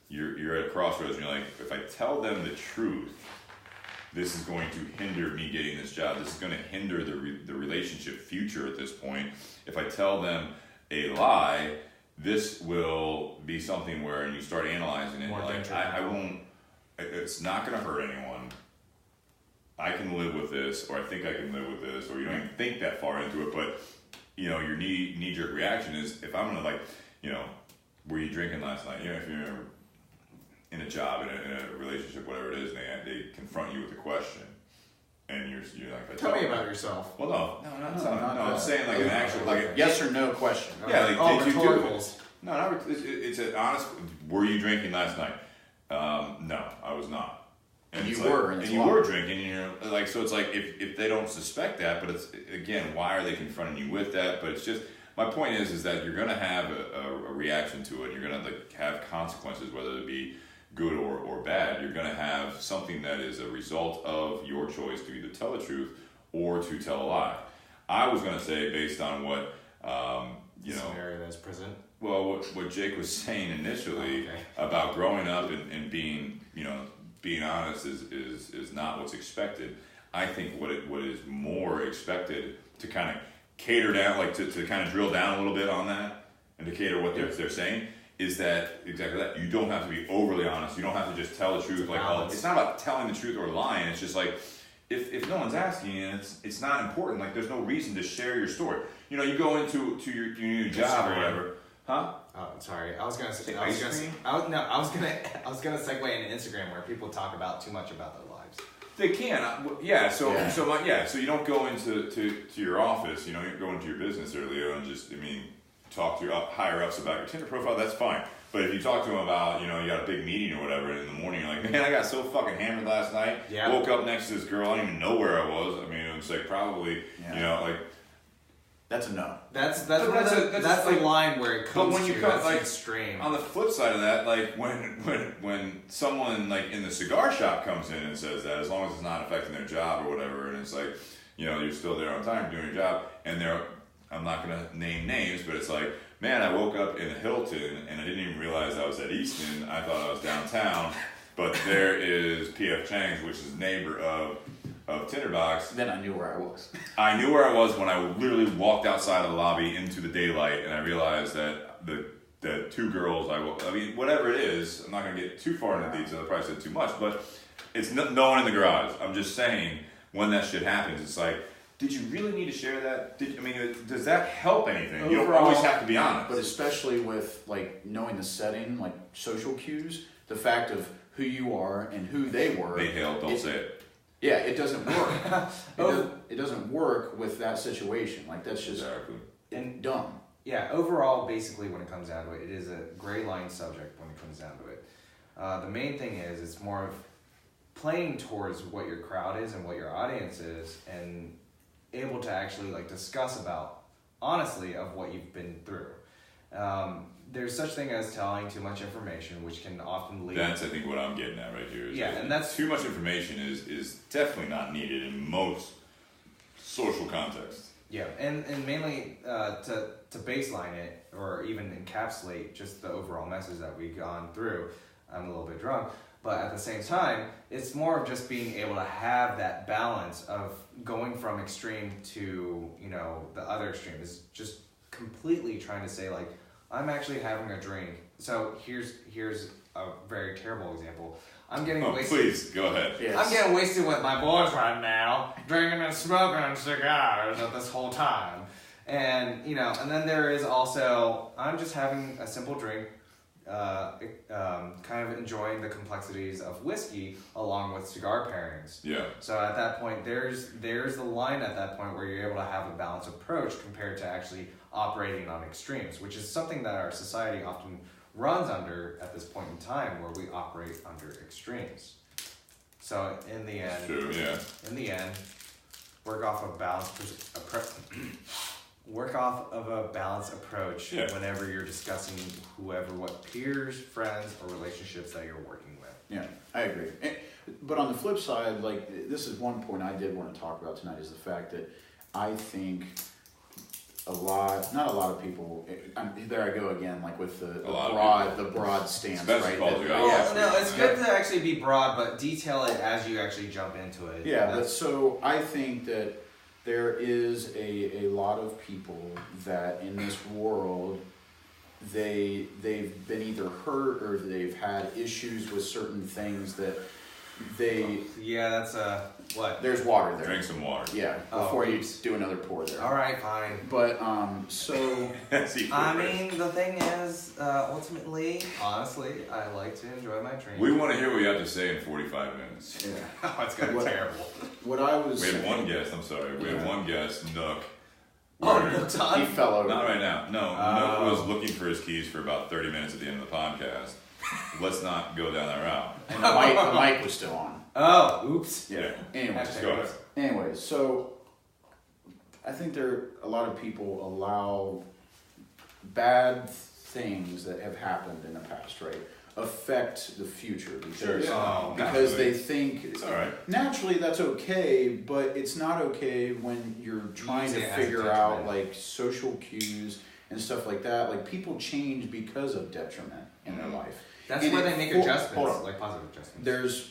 you're at a crossroads and you're like, if I tell them the truth, this is going to hinder me getting this job. This is going to hinder the relationship future at this point. If I tell them a lie, this will be something where, and you start analyzing it, like, I won't, it's not going to hurt anyone. I can live with this, or I think I can live with this, or you don't even think that far into it, but, your knee-jerk reaction is, if I'm going to, were you drinking last night? If you're in a job, in a relationship, whatever it is, and they confront you with a question, and you're like, tell me about yourself. Well, no, I'm saying like an actual, like a yes or no question. Yeah, like, did you do it? No, it's an honest. Were you drinking last night? No, I was not. And you were, and you were drinking, and you're like, so it's like if they don't suspect that, but it's again, why are they confronting you with that? But it's just, my point is that you're gonna have a reaction to it. You're gonna have consequences, whether it be good or bad. You're gonna have something that is a result of your choice to either tell the truth or to tell a lie. I was gonna say, based on what scenario that's present. Well, what Jake was saying initially about growing up and being being honest is not what's expected. I think what is more expected, to kind of cater down, like to kind of drill down a little bit on that and to cater what they're saying, is that exactly that. You don't have to be overly honest. You don't have to just tell the truth. It's not about telling the truth or lying. It's just like, if no one's asking and it's not important, like there's no reason to share your story. You go into your new job or whatever. Huh? Oh, sorry. I was gonna segue into Instagram, where people talk about too much about their lives. They can, So you don't go into your office. You don't go into your business earlier and just talk to your higher ups about your Tinder profile. That's fine. But if you talk to them about, you got a big meeting or whatever, and in the morning you're like, man, I got so fucking hammered last night. Yeah. Woke up next to this girl, I didn't even know where I was. I mean, it was like probably, like. That's a no. That's the line where it comes when you to. come, That's like, extreme. On the flip side of that, like when someone like in the cigar shop comes in and says that, as long as it's not affecting their job or whatever, and it's like, you're still there on time doing your job, and I'm not gonna name names, but it's like, man, I woke up in Hilton and I didn't even realize I was at Easton. I thought I was downtown, but there is P.F. Chang's, which is neighbor of Tinder Box. Then I knew where I was. I knew where I was when I literally walked outside of the lobby into the daylight, and I realized that the two girls, whatever it is, I'm not going to get too far into detail, I probably said too much, but it's no one in the garage. I'm just saying, when that shit happens, it's like, did you really need to share that? Does that help anything? You don't always have to be honest. But especially with, like, knowing the setting, like, social cues, the fact of who you are and who they were. They help, don't say it. Yeah, it doesn't work. It doesn't work with that situation. Like, that's just dumb. Yeah, overall, basically, when it comes down to it, it is a gray line subject when it comes down to it. The main thing is, it's more of playing towards what your crowd is and what your audience is, and able to actually, like, discuss about, honestly, of what you've been through. There's such thing as telling too much information, which can often lead. That's, I think, what I'm getting at right here. And that's too much information is definitely not needed in most social contexts. Yeah, and mainly to baseline it or even encapsulate just the overall message that we've gone through. I'm a little bit drunk, but at the same time, it's more of just being able to have that balance of going from extreme to the other extreme. Is just completely trying to say, like, I'm actually having a drink. So here's a very terrible example. I'm getting wasted. Please, go ahead. Yes. I'm getting wasted with my boys right now, drinking and smoking cigars at this whole time. And, and then there is also, I'm just having a simple drink, kind of enjoying the complexities of whiskey along with cigar pairings. Yeah. So at that point, there's the line at that point where you're able to have a balanced approach compared to actually operating on extremes, which is something that our society often runs under at this point in time, where we operate under extremes. So in the end, true, yeah. In the end, work off of a balanced approach whenever you're discussing what peers, friends, or relationships that you're working with. Yeah, I agree. But on the flip side, like, this is one point I did want to talk about tonight, is the fact that I think not a lot of people, there I go again, like with the broad stance, right? It's good to actually be broad, but detail it as you actually jump into it. Yeah, but so I think that there is a lot of people that in this world, they've been either hurt or they've had issues with certain things that they... Yeah, that's what? There's water there. Drink some water. Yeah, before you do another pour there. All right, fine. But, so... I mean, the thing is, ultimately, honestly, I like to enjoy my drink. We want to hear what you have to say in 45 minutes. Yeah. Oh, it's going to be terrible. What I was... We had one guest, We had one guest, Nook. Nook's on? He fell over. Not right now. No, Nook was looking for his keys for about 30 minutes at the end of the podcast. Let's not go down that route. And the mic was still on. Oh, oops. Yeah. Anyways, go ahead. Anyways, so I think a lot of people allow bad things that have happened in the past, right, affect the future because they think it's all right. Naturally, that's okay, but it's not okay when you're trying to figure out like social cues and stuff like that. Like, people change because of detriment in their life. That's where they make adjustments, like positive adjustments.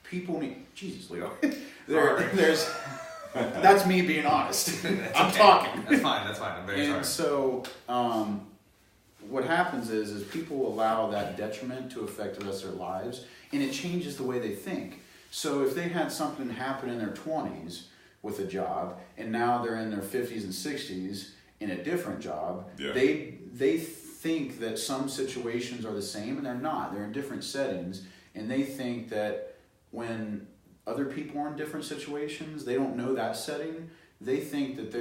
People need, Jesus, Leo. There's, that's me being honest. I'm talking. That's fine, I'm very sorry. And so, what happens is people allow that detriment to affect the rest of their lives, and it changes the way they think. So if they had something happen in their 20s with a job, and now they're in their 50s and 60s in a different job, they think that some situations are the same, and they're not. They're in different settings, and they think that when other people are in different situations, they don't know that setting. They think that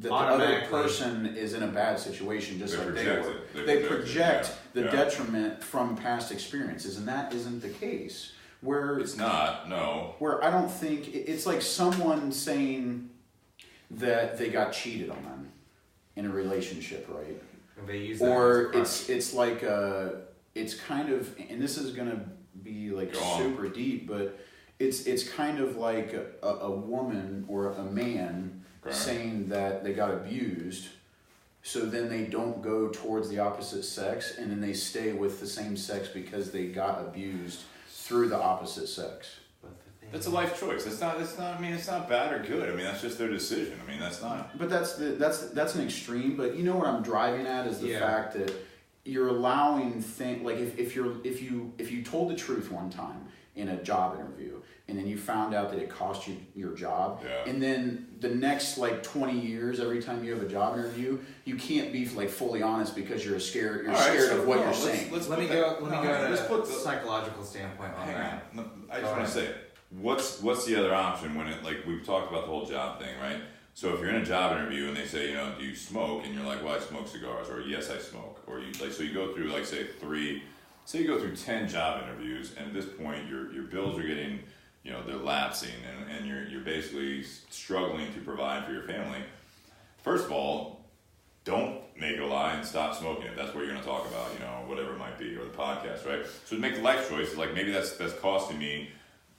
that the other person is in a bad situation, just like they were. They project the detriment from past experiences, and that isn't the case. Where it's not, no. Where I don't think it's like someone saying that they got cheated on in a relationship, right? And they use that or it's like it's kind of, and this is gonna be like super deep, but it's kind of like a woman or a man saying that they got abused, so then they don't go towards the opposite sex, and then they stay with the same sex because they got abused through the opposite sex. That's a life choice. That's not. I mean, it's not bad or good. I mean, that's just their decision. I mean, that's not. But that's an extreme. But you know what I'm driving at is the fact that you're allowing like if you told the truth one time in a job interview, and then you found out that it cost you your job, and then the next like 20 years, every time you have a job interview, you can't be like fully honest because you're scared. You're scared of what you're saying. Let me go to a psychological standpoint on that. I just want to say, what's the other option when it, like we've talked about the whole job thing, right? So if you're in a job interview and they say, do you smoke? And you're like, well, I smoke cigars, or yes, I smoke, or you like, so you go through like say you go through 10 job interviews, and at this point your bills are getting, they're lapsing, and you're basically struggling to provide for your family. First of all, don't make a lie and stop smoking if that's what you're going to talk about, whatever it might be, or the podcast, right? So to make the life choice, like maybe that's costing me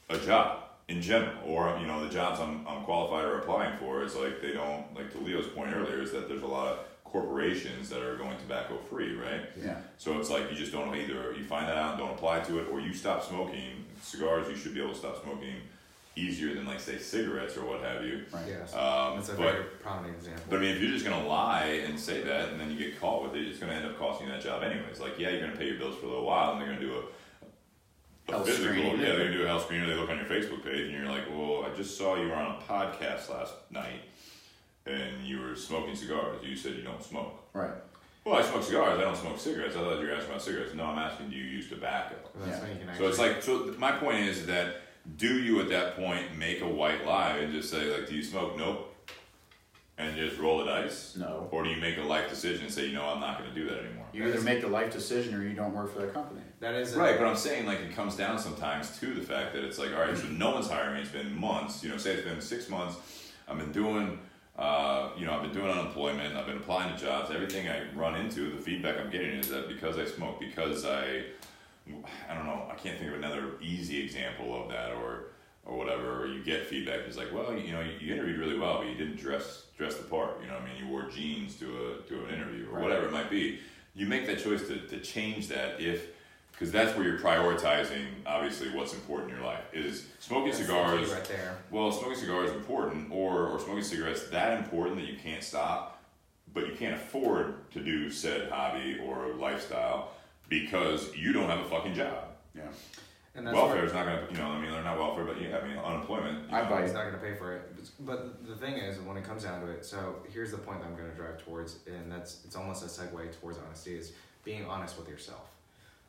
a job in general, or the jobs I'm qualified or applying for is like they don't, like to Leo's point earlier, is that there's a lot of corporations that are going tobacco free, right? Yeah. So it's like you just don't, either you find that out and don't apply to it, or you stop smoking cigars. You should be able to stop smoking easier than like say cigarettes or what have you. Right. Yes. That's a very prominent example. But I mean, if you're just gonna lie and say that, and then you get caught with it, it's gonna end up costing you that job anyways. Like, yeah, you're gonna pay your bills for a little while, and they're gonna do a physical, they're gonna do a health screener. They look on your Facebook page, and you're like, well, I just saw you were on a podcast last night, and you were smoking cigars. You said you don't smoke. Right. Well, I smoke cigars. I don't smoke cigarettes. I thought you were asking about cigarettes. No, I'm asking, do you use tobacco? Well, that's when you can So it's like, so my point is that, do you at that point make a white lie and just say like, do you smoke? Nope. And just roll the dice? No. Or do you make a life decision and say, I'm not going to do that anymore? You either make the life decision or you don't work for that company. That is right, but I'm saying like it comes down sometimes to the fact that it's like, all right, so no one's hiring me. It's been months. Say it's been 6 months. I've been doing, I've been doing unemployment. I've been applying to jobs. Everything I run into, the feedback I'm getting is that because I smoke, because I don't know. I can't think of another easy example of that, or whatever. Or you get feedback. It's like, well, you interviewed really well, but you didn't dress the part. You wore jeans to an interview or whatever it might be. You make that choice to change that because that's where you're prioritizing, obviously, what's important in your life. Is smoking cigars, right there. Well, smoking cigars important, or smoking cigarettes that important that you can't stop, but you can't afford to do said hobby or lifestyle because you don't have a fucking job. Yeah. And that's welfare is not going to, they're not welfare, but unemployment. He's not going to pay for it. But the thing is, when it comes down to it, so here's the point that I'm going to drive towards, and it's almost a segue towards honesty, is being honest with yourself.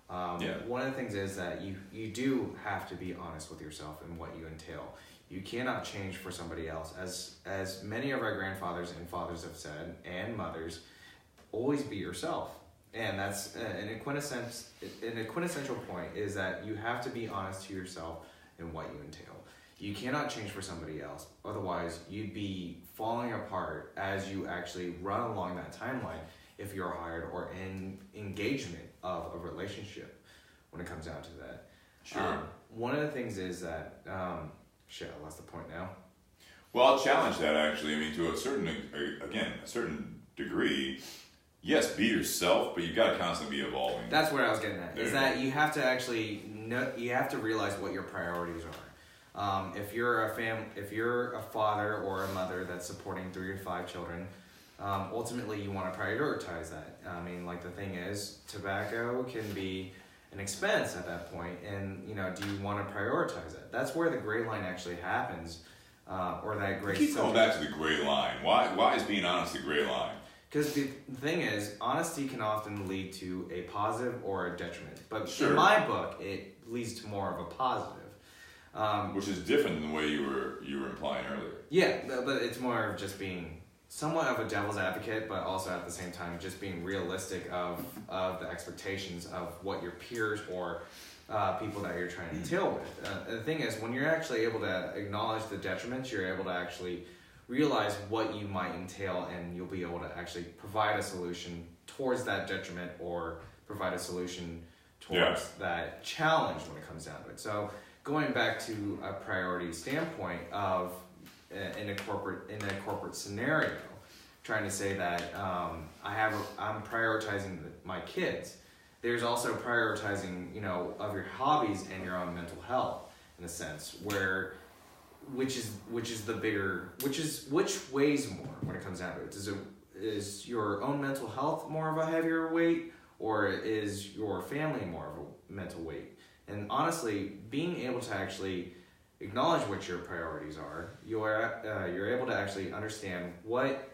One of the things is that you do have to be honest with yourself and what you entail. You cannot change for somebody else. As many of our grandfathers and fathers have said, and mothers, always be yourself. And that's an quintessential point is that you have to be honest to yourself in what you entail. You cannot change for somebody else. Otherwise, you'd be falling apart as you actually run along that timeline if you're hired or in engagement of a relationship when it comes down to that. Sure. One of the things is that, I lost the point now. Well, I'll challenge that actually. I mean, to a certain degree, yes, be yourself, but you got to constantly be evolving. That's what I was getting at. Is that you have to actually you have to realize what your priorities are. If you're a father or a mother that's supporting 3 to 5 children, ultimately you want to prioritize that. I mean, like the thing is, tobacco can be an expense at that point, and do you want to prioritize it? That's where the gray line actually happens, or that gray. Keep going back to the gray line. Why is being honest the gray line? Because the thing is, honesty can often lead to a positive or a detriment. But sure. In my book, it leads to more of a positive. Which is different than the way you were implying earlier. Yeah, but it's more of just being somewhat of a devil's advocate, but also at the same time just being realistic of the expectations of what your peers or people that you're trying to deal with. The thing is, when you're actually able to acknowledge the detriments, you're able to actually realize what you might entail, and you'll be able to actually provide a solution towards that detriment or provide a solution towards that challenge when it comes down to it. So going back to a priority standpoint of in a corporate scenario, trying to say that I'm prioritizing my kids. There's also prioritizing, of your hobbies and your own mental health in a sense, which weighs more when it comes down to it? Is your own mental health more of a heavier weight, or is your family more of a mental weight? And honestly, being able to actually acknowledge what your priorities are, you're able to actually understand what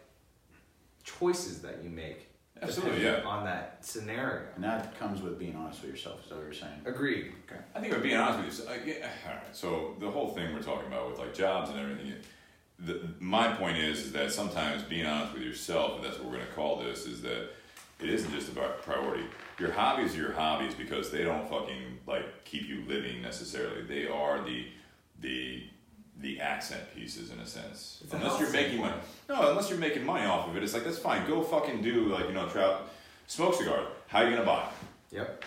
choices that you make. Absolutely, on that scenario. And that comes with being honest with yourself, is that what you're saying? Agreed. Okay. I think, being honest with you, all right, so the whole thing we're talking about with like jobs and everything, my point is that sometimes being honest with yourself, and that's what we're going to call this, is that it isn't just about priority. Your hobbies are your hobbies because they don't fucking like keep you living necessarily. They are the accent pieces in a sense. Unless you're making money. No, unless you're making money off of it, it's like, that's fine. Go fucking do smoke cigars. How are you gonna buy them? Yep.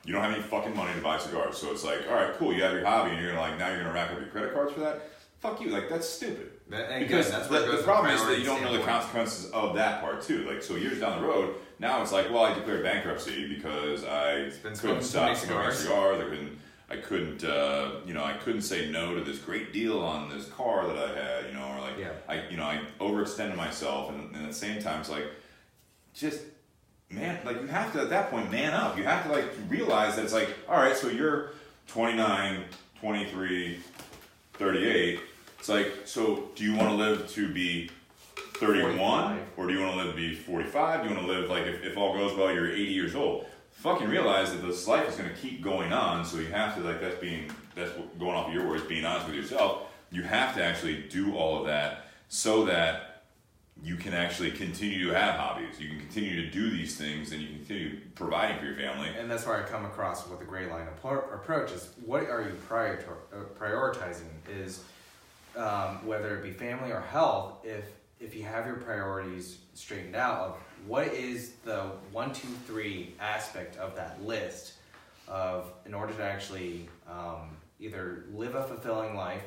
You don't have any fucking money to buy cigars. So it's like, all right, cool, you have your hobby and you're gonna now you're gonna rack up your credit cards for that? Fuck you, like that's stupid. Because the problem is that you don't know the consequences of that part too. Like, so years down the road, now it's like, well, I declared bankruptcy because I couldn't stop smoking cigars. I couldn't say no to this great deal on this car that I had, I overextended myself, and at the same time, it's like, just, man, like, you have to, at that point, man up. You have to, like, realize that it's like, all right, so you're 29, 23, 38. It's like, so do you want to live to be 31? 45. Or do you want to live to be 45? Do you want to live, like, if all goes well, you're 80 years old? Fucking realize that this life is going to keep going on, so you have to, like, that's what, going off of your words, being honest with yourself, you have to actually do all of that so that you can actually continue to have hobbies. You can continue to do these things, and you can continue providing for your family. And that's where I come across with the gray line approach is, what are you prioritizing is, whether it be family or health, if you have your priorities straightened out of what is the 1, 2, 3 aspect of that list of, in order to actually either live a fulfilling life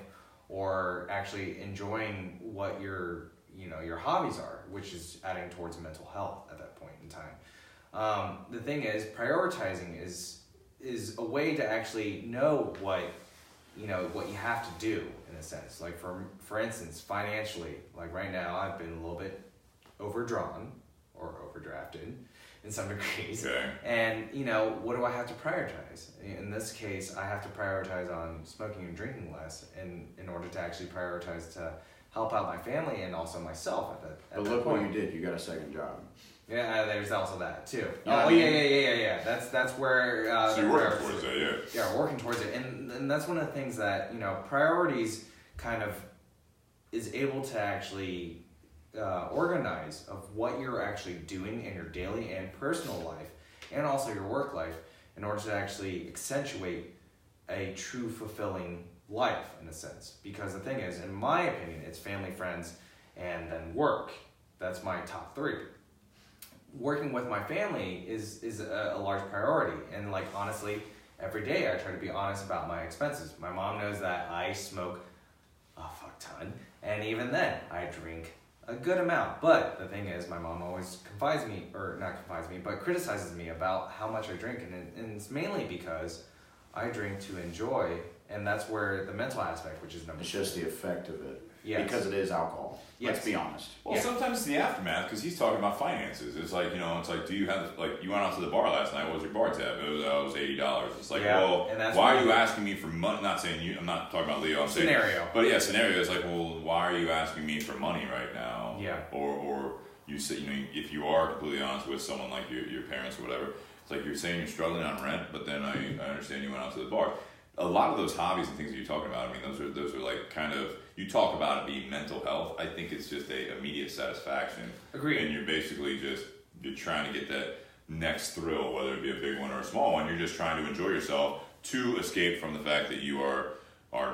or actually enjoying what your hobbies are, which is adding towards mental health at that point in time. The thing is, prioritizing is a way to actually know what you have to do in a sense. Like for instance, financially, like right now I've been a little bit overdrawn or overdrafted in some degrees. Okay. And what do I have to prioritize? In this case, I have to prioritize on smoking and drinking less in order to actually prioritize to help out my family and also myself at that But look what you did, you got a second job. Yeah, there's also that too. Yeah, yeah. That's where. So you're working towards that, yeah. Yeah, we're working towards it, and that's one of the things that priorities kind of is able to actually organize of what you're actually doing in your daily and personal life, and also your work life, in order to actually accentuate a true fulfilling life in a sense. Because the thing is, in my opinion, it's family, friends, and then work. That's my top 3. Working with my family is a large priority, and like honestly, every day I try to be honest about my expenses. My mom knows that I smoke a fuck ton, and even then I drink a good amount. But the thing is, my mom always criticizes me about how much I drink, and it's mainly because I drink to enjoy, and that's where the mental aspect, which is number 2. It's just the effect of it. Yes. Because it is alcohol. Yes. Let's be honest. Well, sometimes it's the aftermath, because he's talking about finances. It's like, do you have, like, you went out to the bar last night, what was your bar tab? It was $80. It's like, well, why are you asking me for money? Not saying you, I'm not talking about Leo, I'm saying. Scenario. But yeah, scenario is like, well, why are you asking me for money right now? Yeah. Or you say, if you are completely honest with someone like your parents or whatever, it's like you're saying you're struggling on rent, but then I understand you went out to the bar. a lot of those hobbies and things that you're talking about, I mean, those are like kind of, you talk about it being mental health. I think it's just a immediate satisfaction. Agreed. And you're basically you're trying to get that next thrill, whether it be a big one or a small one. You're just trying to enjoy yourself to escape from the fact that you are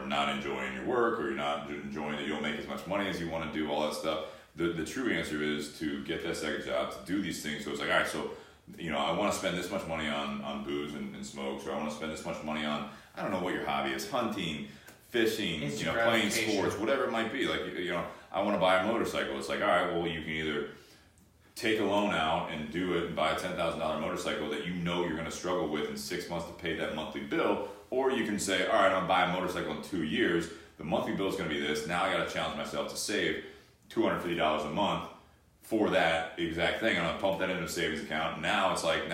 not enjoying your work, or you're not enjoying that you don't make as much money as you want to do, all that stuff. The true answer is to get that second job, to do these things. So it's like, all right, so, I want to spend this much money on booze and smokes, or I want to spend this much money on, I don't know what your hobby is, hunting, fishing, playing sports, whatever it might be. Like, I want to buy a motorcycle. It's like, all right, well, you can either take a loan out and do it and buy a $10,000 motorcycle that you're going to struggle with in 6 months to pay that monthly bill, or you can say, all right, I'm buying a motorcycle in 2 years. The monthly bill is going to be this. Now I got to challenge myself to save $250 a month for that exact thing. I'm going to pump that into a savings account. Now it's like,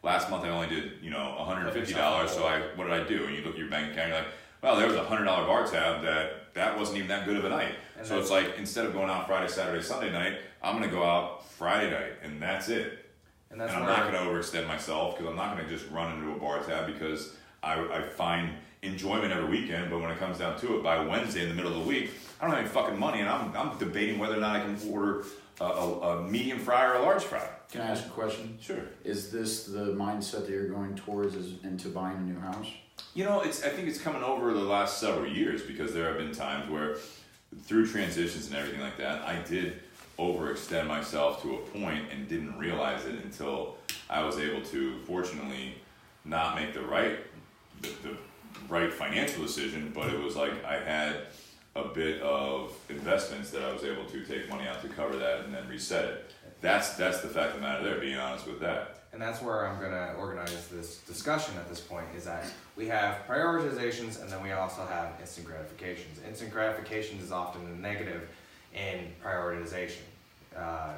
last month I only did, $150. So what did I do? And you look at your bank account, you're like, well, there was a $100 bar tab that wasn't even that good of a night. And so it's like, instead of going out Friday, Saturday, Sunday night, I'm going to go out Friday night, and that's it. And I'm not going to overextend myself, because I'm not going to just run into a bar tab, because I find enjoyment every weekend, but when it comes down to it, by Wednesday in the middle of the week, I don't have any fucking money, and I'm debating whether or not I can order a medium fry or a large fry. Can I ask a question? Sure. Is this the mindset that you're going towards into buying a new house? I think it's coming over the last several years, because there have been times where, through transitions and everything like that, I did overextend myself to a point and didn't realize it until I was able to, fortunately, not make the right financial decision, but it was like I had a bit of investments that I was able to take money out to cover that and then reset it. That's the fact of the matter there, being honest with that. And that's where I'm going to organize this discussion at this point, is that we have prioritizations, and then we also have instant gratifications. Instant gratification is often a negative in prioritization,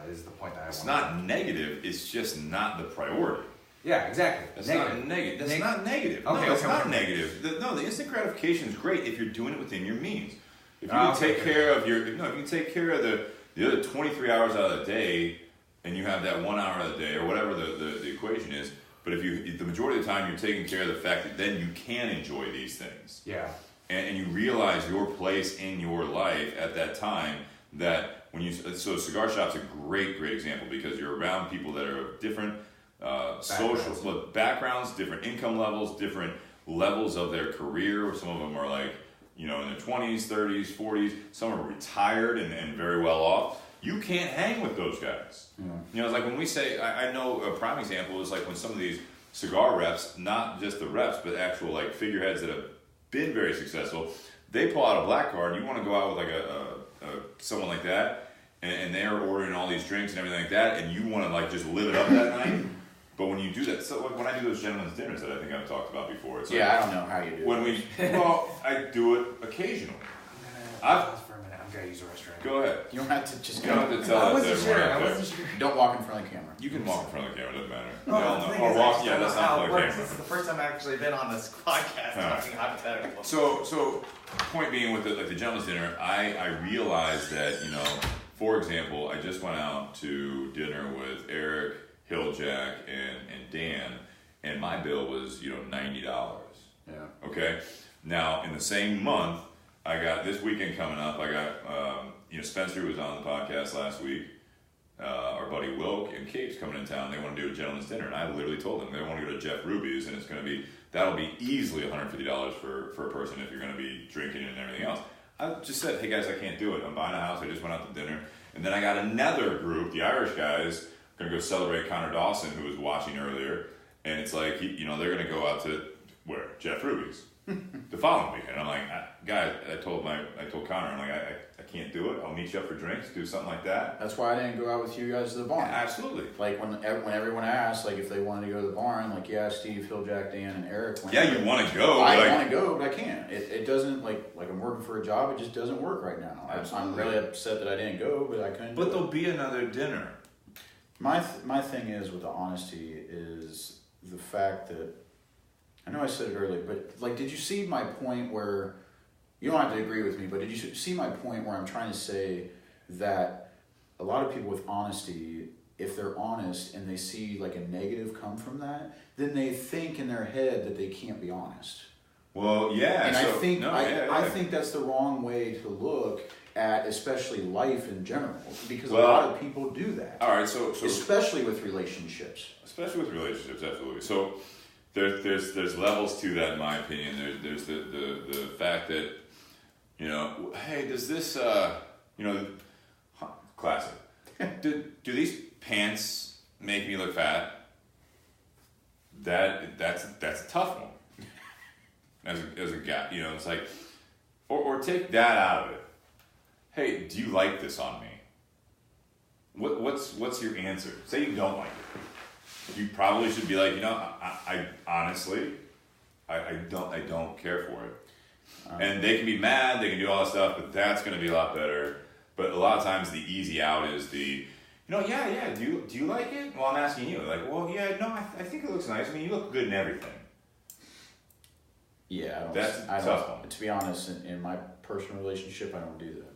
is the point that I want to make. It's not negative, it's just not the priority. Yeah, exactly. That's not negative. That's not negative. Okay, no, it's not negative. The instant gratification is great if you're doing it within your means. If you can take care of if you can take care of the other 23 hours out of the day, and you have that 1 hour of the day, or whatever the equation is, but if the majority of the time you're taking care of the fact that then you can enjoy these things. Yeah. And you realize your place in your life at that time, that so cigar shop's a great example, because you're around people that are of different social backgrounds, different income levels, different levels of their career. Some of them are like, in their 20s, 30s, 40s. Some are retired and very well off. You can't hang with those guys. Yeah. It's like when we say, I know a prime example is like when some of these cigar reps, not just the reps, but actual like figureheads that have been very successful, they pull out a black card. You want to go out with like someone like that, and they're ordering all these drinks and everything like that, and you want to like just live it up that night. But when you do that, so when I do those gentlemen's dinners that I think I've talked about before, it's like, I don't know how you do it. I do it occasionally. Pause for a minute. I'm going to use the restroom. Go ahead. You don't have to just You don't have to tell I us wasn't everyone sure. out I there. wasn't sure. Don't walk in front of the camera. You can walk in front of the camera, doesn't matter. Well, We all the know. thing Or is, walk, I yeah, don't that's know not how for it the works. camera. This is the first time I've actually been on this podcast talking hypothetical. So point being with the gentleman's dinner, I realized that, for example, I just went out to dinner with Eric, Hilljack, and Dan, and my bill was, $90. Yeah. Okay? Now, in the same month, I got this weekend coming up, I got, Spencer was on the podcast last week. Our buddy Wilk and Kate's coming in town. They want to do a gentleman's dinner, and I literally told them they want to go to Jeff Ruby's, and that'll be easily $150 for a person if you're going to be drinking and everything else. I just said, hey guys, I can't do it. I'm buying a house. I just went out to dinner, and then I got another group, the Irish guys, going to go celebrate Connor Dawson, who was watching earlier, and it's like they're going to go out to where Jeff Ruby's the following weekend. I'm like, guys, I told Connor, I'm like, I can't do it. I'll meet you up for drinks, do something like that. That's why I didn't go out with you guys to the barn. Absolutely. Like when everyone asked, like if they wanted to go to the barn, like Steve, Phil, Jack, Dan, and Eric went. Yeah, you want to go. I want to go, but I can't. It doesn't like I'm working for a job. It just doesn't work right now. I'm really upset that I didn't go, but I couldn't. But there'll be another dinner. My thing is with the honesty is the fact that I know I said it earlier, but like, did you see my point where? You don't have to agree with me, but did you see my point where I'm trying to say that a lot of people with honesty, if they're honest and they see like a negative come from that, then they think in their head that they can't be honest. Well, yeah. And so, I think that's the wrong way to look at, especially life in general, because a Well, lot of people do that. All right, so especially with relationships. Especially with relationships, absolutely. So there's levels to that, in my opinion. There's the fact that, you know, hey, does this you know, classic. do these pants make me look fat? That's a tough one. As a guy, you know, it's like, or take that out of it. Hey, do you like this on me? What's your answer? Say you don't like it. You probably should be like, you know, I honestly, I don't care for it. And they can be mad, they can do all that stuff, but that's going to be a lot better. But a lot of times the easy out is the, you know, yeah. Do you like it? Well, I'm asking you. Like, well, yeah, no, I think it looks nice. I mean, you look good in everything. Yeah, I don't. To be honest, in my personal relationship, I don't do that.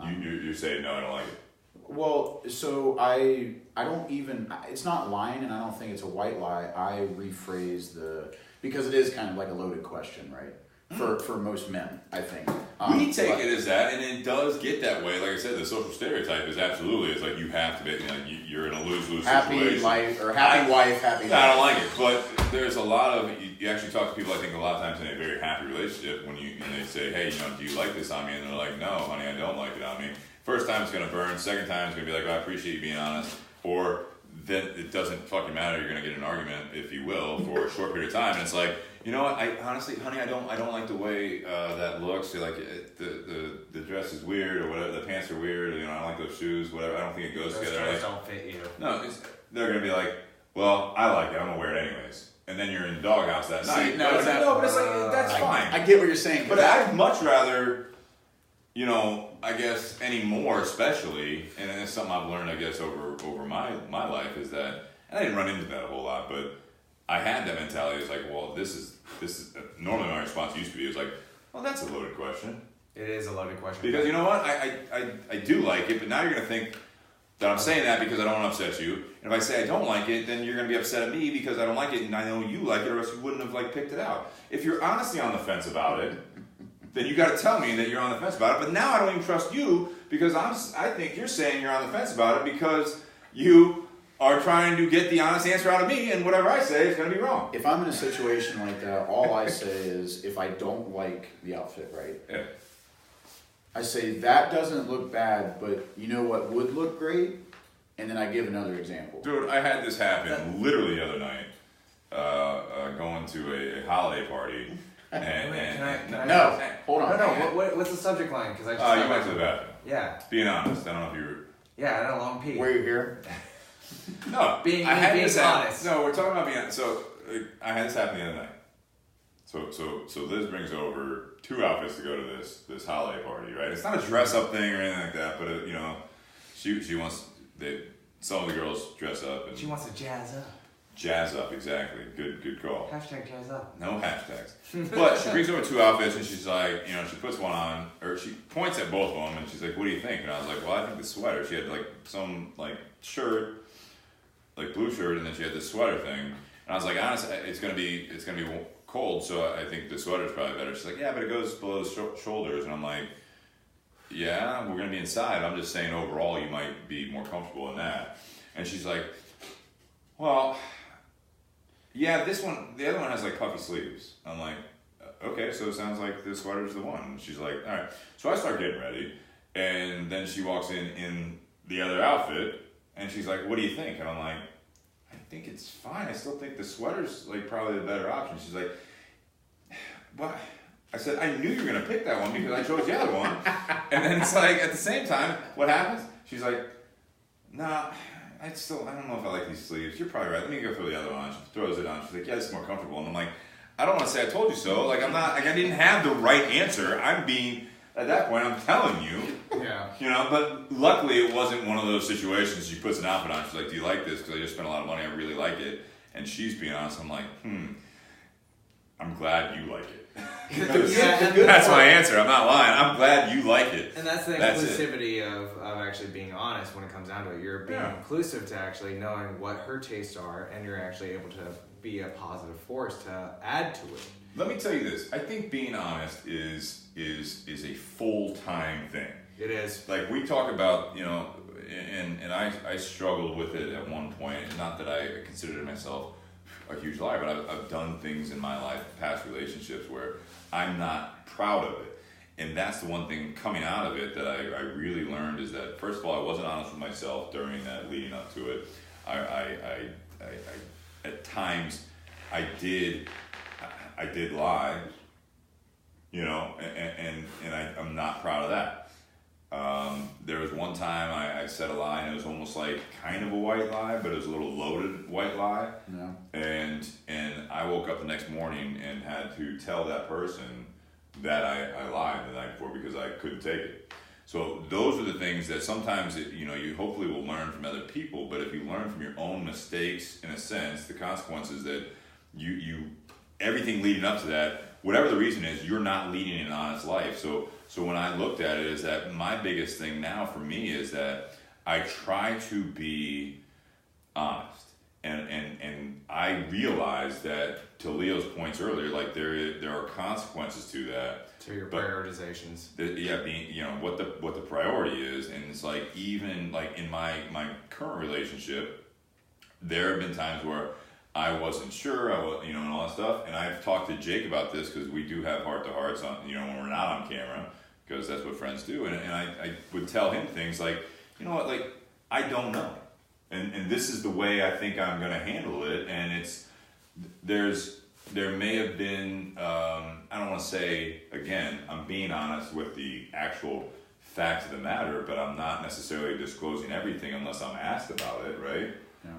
You say no, I don't like it. Well, so I don't even. It's not lying, and I don't think it's a white lie. I rephrase because it is kind of like a loaded question, right? For most men, I think. We take it as that, and it does get that way. Like I said, the social stereotype is absolutely, it's like you have to be, you know, you're in a lose-lose happy situation. Life, or happy wife, happy life. I don't like it, but there's a lot of, you actually talk to people, I think, a lot of times in a very happy relationship, and they say, hey, you know, do you like this on me? And they're like, no, honey, I don't like it on me. First time it's going to burn, second time it's going to be like, oh, I appreciate you being honest, or then it doesn't fucking matter, you're going to get an argument, if you will, for a short period of time, and it's like, you know what? I honestly, honey, I don't like the way that looks. You're like the dress is weird or whatever. The pants are weird. Or, you know, I don't like those shoes. Whatever. I don't think it goes together. Those like, don't fit you. No, they're gonna be like, well, I like it. I'm gonna wear it anyways. And then you're in the doghouse that night. No, but it's like that's fine. I get what you're saying, but I'd much rather, you know, I guess anymore, especially, and it's something I've learned, I guess, over my life is that, and I didn't run into that a whole lot, but I had that mentality. It's like, well, this is normally my response used to be, like, well, that's a loaded question. It is a loaded question. Because you know what? I do like it, but now you're going to think that I'm saying that because I don't want to upset you. And if I say I don't like it, then you're going to be upset at me because I don't like it and I know you like it, or else you wouldn't have like picked it out. If you're honestly on the fence about it, then you got to tell me that you're on the fence about it. But now I don't even trust you because I think you're saying you're on the fence about it because you are trying to get the honest answer out of me, and whatever I say is going to be wrong. If I'm in a situation like that, all I say is, if I don't like the outfit, right? Yeah. I say, that doesn't look bad, but you know what would look great? And then I give another example. Dude, I had this happen literally the other night, going to a holiday party. No, hold on. No, what's the subject line? Because I just you went to the bathroom. Yeah. Being honest, I don't know if you were... Yeah, I had a long pee. Were you here? No, being honest. No, we're talking about being honest. So I had this happen the other night. So Liz brings over 2 outfits to go to this holiday party, right? It's not a dress up thing or anything like that, but you know, she wants some of the girls dress up and she wants to jazz up. Jazz up, exactly. Good call. Hashtag jazz up. No hashtags. But she brings over 2 outfits and she's like, you know, she puts one on, or she points at both of them and she's like, what do you think? And I was like, well, I think the sweater. She had like some like shirt, like blue shirt, and then she had this sweater thing. And I was like, honestly, it's gonna be cold, so I think the sweater's probably better. She's like, yeah, but it goes below the shoulders. And I'm like, yeah, we're gonna be inside. I'm just saying overall you might be more comfortable in that. And she's like, well, yeah, the other one has like puffy sleeves. I'm like, okay, so it sounds like this sweater's the one. And she's like, all right. So I start getting ready, and then she walks in the other outfit, and she's like, what do you think? And I'm like, I think it's fine. I still think the sweater's like probably the better option. She's like, what? I said, I knew you were gonna pick that one because I chose the other one. And then it's like, at the same time, what happens? She's like, nah, I don't know if I like these sleeves. You're probably right. Let me go for the other one. She throws it on. She's like, yeah, this is more comfortable. And I'm like, I don't want to say I told you so. Like, I'm not, like, I didn't have the right answer. At that point, I'm telling you. Yeah. You know, but luckily it wasn't one of those situations. She puts an outfit on. She's like, do you like this? Because I just spent a lot of money. I really like it. And she's being honest. I'm like, I'm glad you like it. That's my answer. I'm not lying. I'm glad you like it. And that's the inclusivity of actually being honest when it comes down to it. You're being inclusive to actually knowing what her tastes are, and you're actually able to be a positive force to add to it. Let me tell you this. I think being honest is a full-time thing. It is. Like we talk about, and I struggled with it at one point. Not that I considered myself a huge liar, but I've done things in my life, past relationships, where I'm not proud of it. And that's the one thing coming out of it that I really learned is that, first of all, I wasn't honest with myself during that leading up to it. I at times I did lie, and I'm not proud of that. There was one time I said a lie, and it was almost like kind of a white lie, but it was a little loaded white lie. Yeah. And I woke up the next morning and had to tell that person that I lied the night before because I couldn't take it. So those are the things that sometimes you hopefully will learn from other people, but if you learn from your own mistakes, in a sense, the consequences that you everything leading up to that, whatever the reason is, you're not leading an honest life. So when I looked at it, is that my biggest thing now for me is that I try to be honest. And I realize that, to Leo's points earlier, like there are consequences to that. To your prioritizations. Being what the priority is, and it's like even like in my current relationship, there have been times where I wasn't sure, and all that stuff. And I've talked to Jake about this because we do have heart-to-hearts on, when we're not on camera, because that's what friends do. And I would tell him things like, like I don't know. And this is the way I think I'm going to handle it. And there may have been, I don't want to say, again, I'm being honest with the actual facts of the matter, but I'm not necessarily disclosing everything unless I'm asked about it, right? Yeah.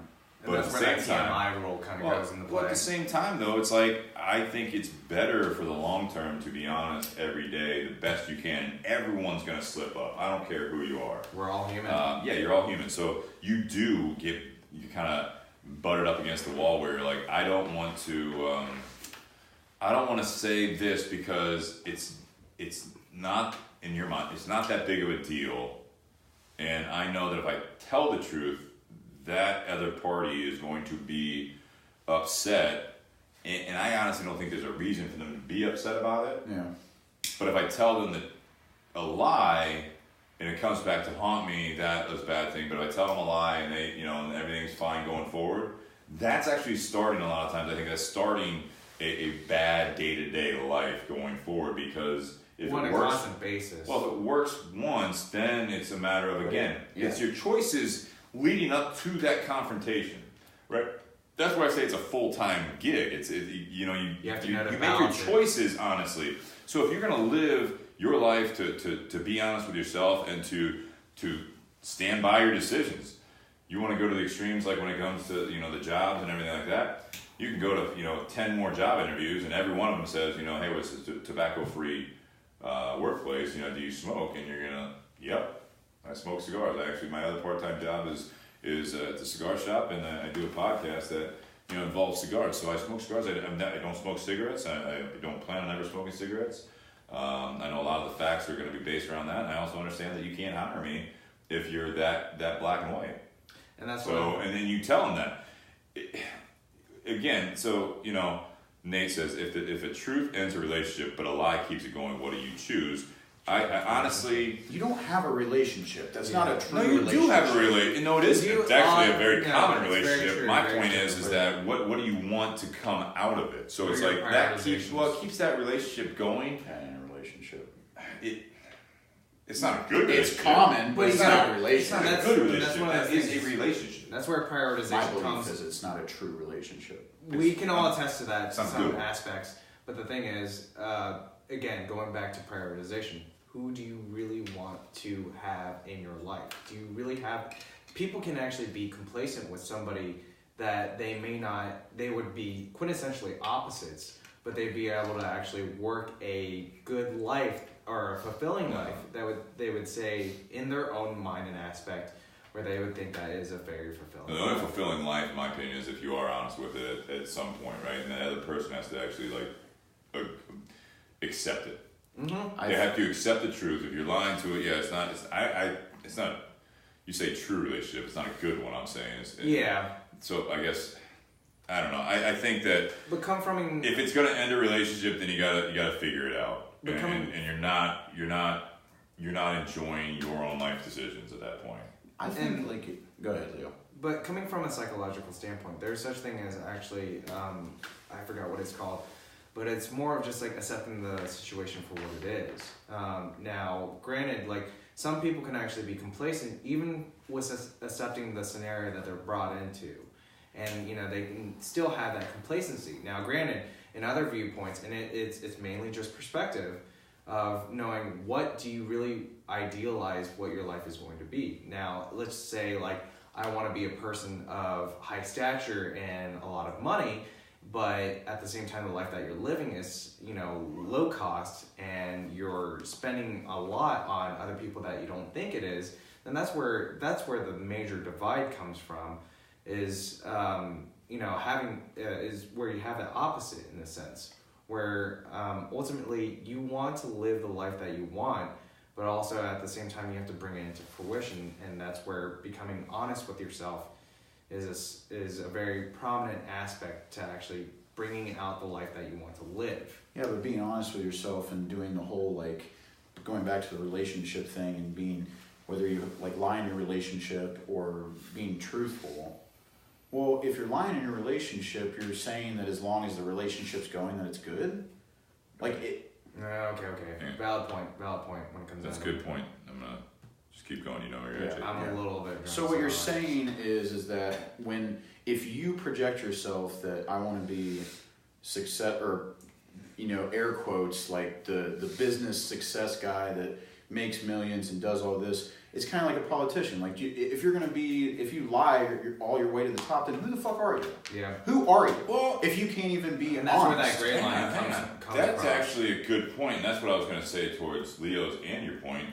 And that's where that TMI role kind of goes into play. Well, at the same time, though, it's like, I think it's better for the long term to be honest every day, the best you can. Everyone's going to slip up. I don't care who you are. We're all human. Yeah, you're all human. So you kind of butted up against the wall where you're like, I don't want to say this because it's not, in your mind, it's not that big of a deal. And I know that if I tell the truth, that other party is going to be upset, and I honestly don't think there's a reason for them to be upset about it. Yeah. But if I tell them that a lie, and it comes back to haunt me, that was a bad thing. But if I tell them a lie and they, and everything's fine going forward, that's actually starting a lot of times. I think that's starting a bad day-to-day life going forward, because if it works, on a constant basis. Well, if it works once, then it's a matter of, again, it's your choices leading up to that confrontation, right? That's why I say it's a full-time gig. You make your choices honestly. So if you're going to live your life to be honest with yourself and to stand by your decisions, you want to go to the extremes, like when it comes to the jobs and everything like that. You can go to 10 more job interviews, and every one of them says, hey, what's a tobacco-free workplace? Do you smoke? And you're gonna, yep. I smoke cigars. Actually, my other part-time job is at the cigar shop, and I do a podcast that involves cigars. So I smoke cigars. I don't smoke cigarettes. I don't plan on ever smoking cigarettes. I know a lot of the facts are going to be based around that, and I also understand that you can't hire me if you're that black and white. And that's and then you tell them that. Again, so Nate says if a truth ends a relationship but a lie keeps it going, what do you choose? I honestly... You don't have a relationship. That's not a true relationship. No, you do have a relationship. No, it is. It's actually a very common relationship. True, my point is that what do you want to come out of it? So it's like that keeps that relationship going. In a relationship. It's not a good relationship. It's common, but it's not a relationship. It's not a good relationship. That is a relationship. That's where prioritization comes. My belief is it's not a true relationship. We can all attest to that in some aspects. But the thing is, again, going back to prioritization, who do you really want to have in your life? Do you really have... People can actually be complacent with somebody that they would be quintessentially opposites, but they'd be able to actually work a good life or a fulfilling life they would say in their own mind and aspect, where they would think that is a very fulfilling. The only fulfilling life, in my opinion, is if you are honest with it at some point, right? And the other person has to actually accept it. Mm-hmm. They have to accept the truth. If you're lying to it, it's not. You say true relationship. It's not a good one. I'm saying. Yeah. So I guess I don't know. I think that But if it's gonna end a relationship, then you gotta figure it out. And you're not enjoying your own life decisions at that point. I think go ahead, Leo. But coming from a psychological standpoint, there's such thing as actually, I forgot what it's called, but it's more of just like accepting the situation for what it is. Now, granted, like some people can actually be complacent even with accepting the scenario that they're brought into. And, you know, they can still have that complacency. Now, granted, in other viewpoints, and it's mainly just perspective of knowing what do you really idealize what your life is going to be. Now, let's say, like, I want to be a person of high stature and a lot of money, but at the same time, the life that you're living is, you know, low cost and you're spending a lot on other people that you don't think it is, then that's where the major divide comes from. Is you know, having is where you have the opposite in a sense, where ultimately you want to live the life that you want, but also at the same time you have to bring it into fruition, and that's where becoming honest with yourself is a very prominent aspect to actually bringing out the life that you want to live. Yeah, but being honest with yourself and doing the whole, like, going back to the relationship thing and being, whether you like lie in your relationship or being truthful. Well, if you're lying in your relationship, you're saying that as long as the relationship's going, that it's good. Like it. Okay. Yeah. Valid point when it comes That's a down to good point. I'm gonna just keep going. You know where you're at. I'm a little bit drunk. So what you're saying is that if you project yourself that I want to be success, or, you know, air quotes, like the business success guy that makes millions and does all this, it's kind of like a politician. Like if you lie all your way to the top, then who the fuck are you? Yeah. Who are you? Well, if you can't even be and that's honest. where that great line comes That's from. actually a good point, and that's what I was going to say towards Leo's and your point.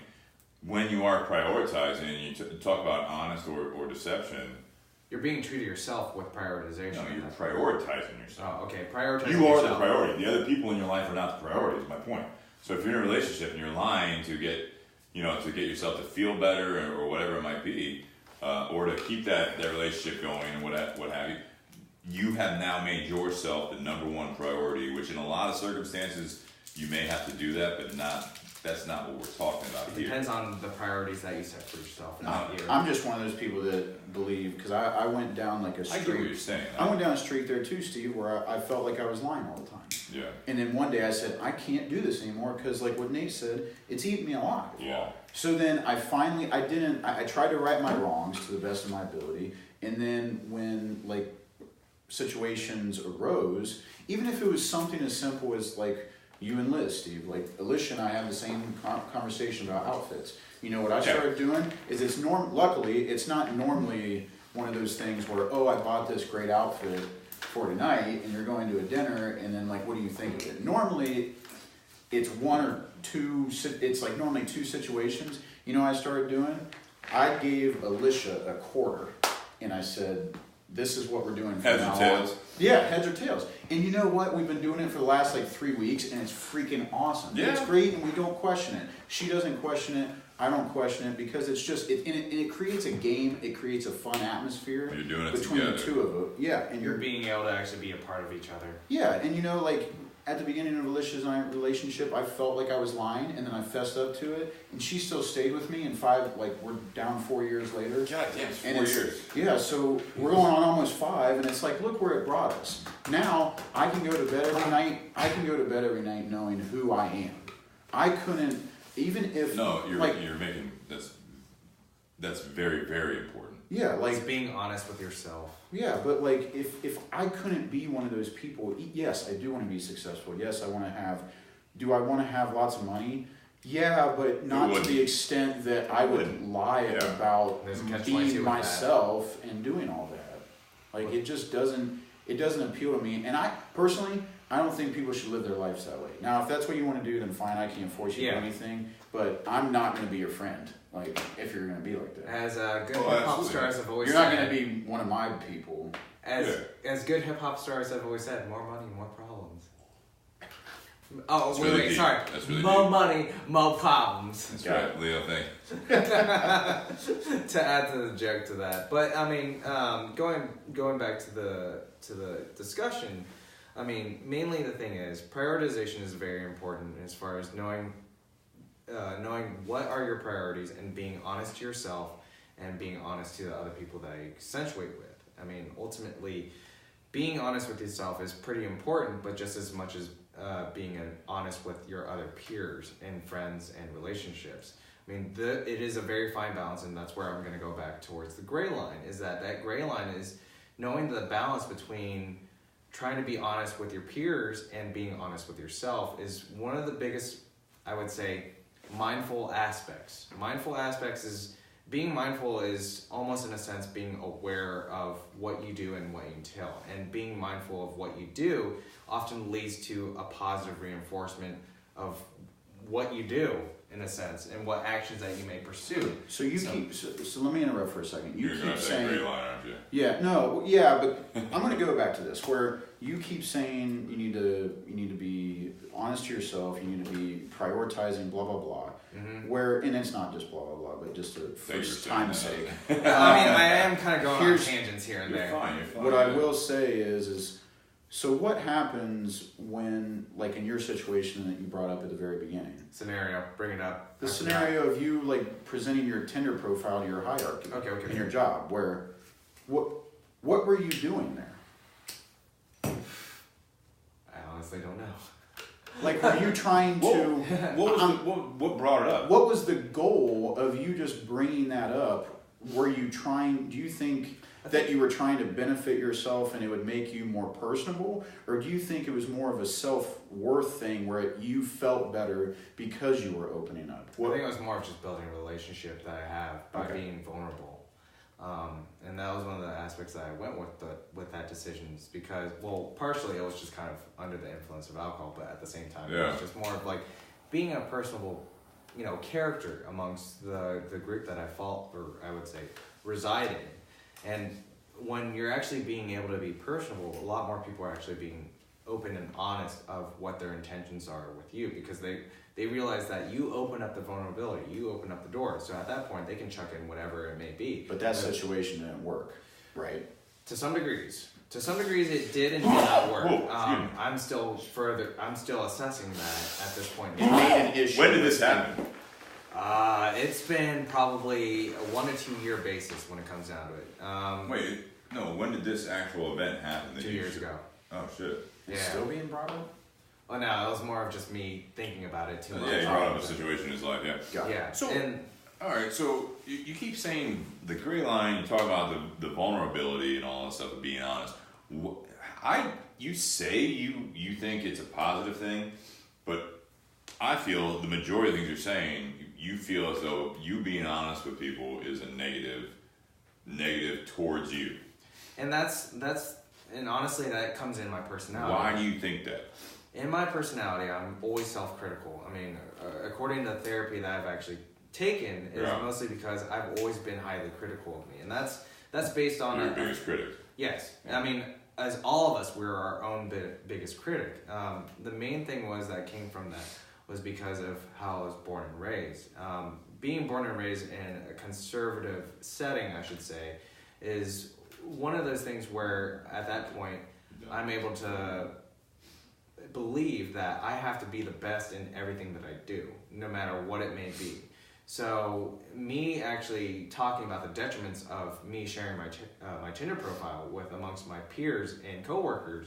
When you are prioritizing and you talk about honest or deception, You're being true to yourself with prioritization. no, you're prioritizing yourself. Oh, okay. Prioritizing You are yourself. the priority. The other people in your life are not the priority, is my point. So if you're in a relationship and you're lying to get yourself to feel better or whatever it might be, or to keep that relationship going and what have you, you have now made yourself the number one priority, which in a lot of circumstances you may have to do that, but that's not what we're talking about It here. depends on the priorities that you set for yourself. I'm just one of those people that believe, because I went down like a streak. I get what you're saying. I went down a streak there too, Steve, where I felt like I was lying all the time. Yeah. And then one day I said, I can't do this anymore because, like what Nate said, it's eating me alive. Yeah. So then I tried to right my wrongs to the best of my ability. And then when like situations arose, even if it was something as simple as like you and Liz, Steve, like Alicia and I have the same conversation about outfits. You know, what I started doing is luckily, it's not normally one of those things where, oh, I bought this great outfit for tonight and you're going to a dinner and then like, what do you think of it? Normally it's normally two situations. You know what I started doing? I gave Alicia a quarter and I said, this is what we're doing from now on. Heads or tails? Yeah, heads or tails. And you know what? We've been doing it for the last like 3 weeks and it's freaking awesome. Yeah. It's great and we don't question it. She doesn't question it. I don't question it because it's just, it creates a game. It creates a fun atmosphere. You're doing it between together. the two of them. Yeah. And You're being able to actually be a part of each other. yeah, and you know, like at the beginning of Alicia's and I relationship, I felt like I was lying, and then I fessed up to it, and she still stayed with me. And we're down 4 years later. God damn, it's 4 And years. Yeah, so we're going on almost 5, and it's like, look where it brought us. Now I can go to bed every night. I can go to bed every night knowing who I am. I couldn't, even if You're making that's very, very important. Yeah, like It's being honest with yourself. Yeah, but like if I couldn't be one of those people, yes, I do want to be successful. Yes, I want to have. Do I want to have lots of money? Yeah, but not to the extent that I would lie about There's a catch-22 being with myself and doing all that. Like it just doesn't. It doesn't appeal to me. And I personally, I don't think people should live their lives that way. Now, if that's what you want to do, then fine. I can't force you to do anything. But I'm not going to be your friend. Like if you're going to be like that. As good hip hop stars have always You're said, not going to be one of my people. As good hip hop stars have always said, more money, more problems. Oh, wait, deep. sorry. That's really More deep. money, more problems. That's right, Leo. Thank you. To add to the joke to that, but I mean, going back to the discussion, I mean, mainly the thing is prioritization is very important as far as knowing what are your priorities and being honest to yourself and being honest to the other people that you accentuate with. I mean, ultimately, being honest with yourself is pretty important, but just as much as being honest with your other peers and friends and relationships. I mean, it is a very fine balance, and that's where I'm going to go back towards the gray line, is that gray line is knowing the balance between trying to be honest with your peers and being honest with yourself is one of the biggest, I would say, mindful aspects. Being mindful is almost in a sense being aware of what you do and what you entail. And being mindful of what you do often leads to a positive reinforcement of what you do, in a sense, and what actions that you may pursue. So let me interrupt for a second. You're going to say gray line, aren't you? But I'm going to go back to this where you keep saying you need to be honest to yourself, you need to be prioritizing blah blah blah. Mm-hmm. And it's not just blah blah blah, but just for time's sake. I mean, I am kind of going on tangents here and there. You're fine. What I will say is so what happens when, like in your situation that you brought up at the very beginning? Scenario, bring it up. The scenario of you like presenting your Tinder profile to your hierarchy in your job, where what were you doing there? I honestly don't know. Like, were you trying to? What brought it up? What was the goal of you just bringing that up? Were you trying? Do you think that you were trying to benefit yourself and it would make you more personable, or do you think it was more of a self-worth thing where you felt better because you were opening up? I think it was more of just building a relationship that I have by being vulnerable. And that was one of the aspects that I went with that decision, because, well, partially it was just kind of under the influence of alcohol, but at the same time, it was just more of like being a personable, character amongst the group that I would say, reside in. And when you're actually being able to be personable, a lot more people are actually being open and honest of what their intentions are with you, because they realize that you open up the vulnerability, you open up the door. So at that point, they can chuck in whatever it may be. But that situation didn't work, right? To some degrees, it did and did not work. I'm still assessing that at this point. When did this happen? It's been probably a 1 to 2 year basis when it comes down to it. When did this actual event happen? 2 years ago. Oh shit. It's still being brought up? Oh no, it was more of just me thinking about it too much. Yeah, you brought up a situation in his life, yeah. Yeah. So, alright, so you keep saying the gray line, you talk about the vulnerability and all that stuff of being honest. You say you think it's a positive thing, but I feel the majority of things you're saying, you feel as though you being honest with people is a negative towards you. And and honestly, that comes in my personality. Why do you think that? In my personality, I'm always self-critical. I mean, according to therapy that I've actually taken, is mostly because I've always been highly critical of me, and that's based on your biggest critic. Yes, I mean, as all of us, we're our own biggest critic. The main thing that came from that was because of how I was born and raised. Being born and raised in a conservative setting, I should say, is one of those things where at that point I'm able to believe that I have to be the best in everything that I do, no matter what it may be. So me actually talking about the detriments of me sharing my Tinder profile with amongst my peers and coworkers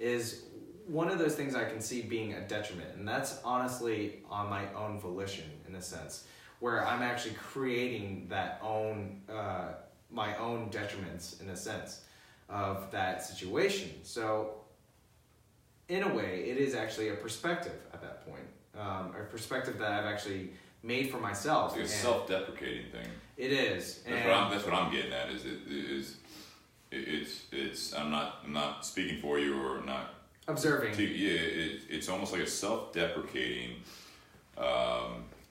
is one of those things I can see being a detriment, and that's honestly on my own volition in a sense, where I'm actually creating my own detriments in a sense of that situation. So in a way, it is actually a perspective at that point, a perspective that I've actually made for myself. It's a self-deprecating thing. It is. That's what I'm getting at. It's I'm not speaking for you or not observing. It's almost like a self-deprecating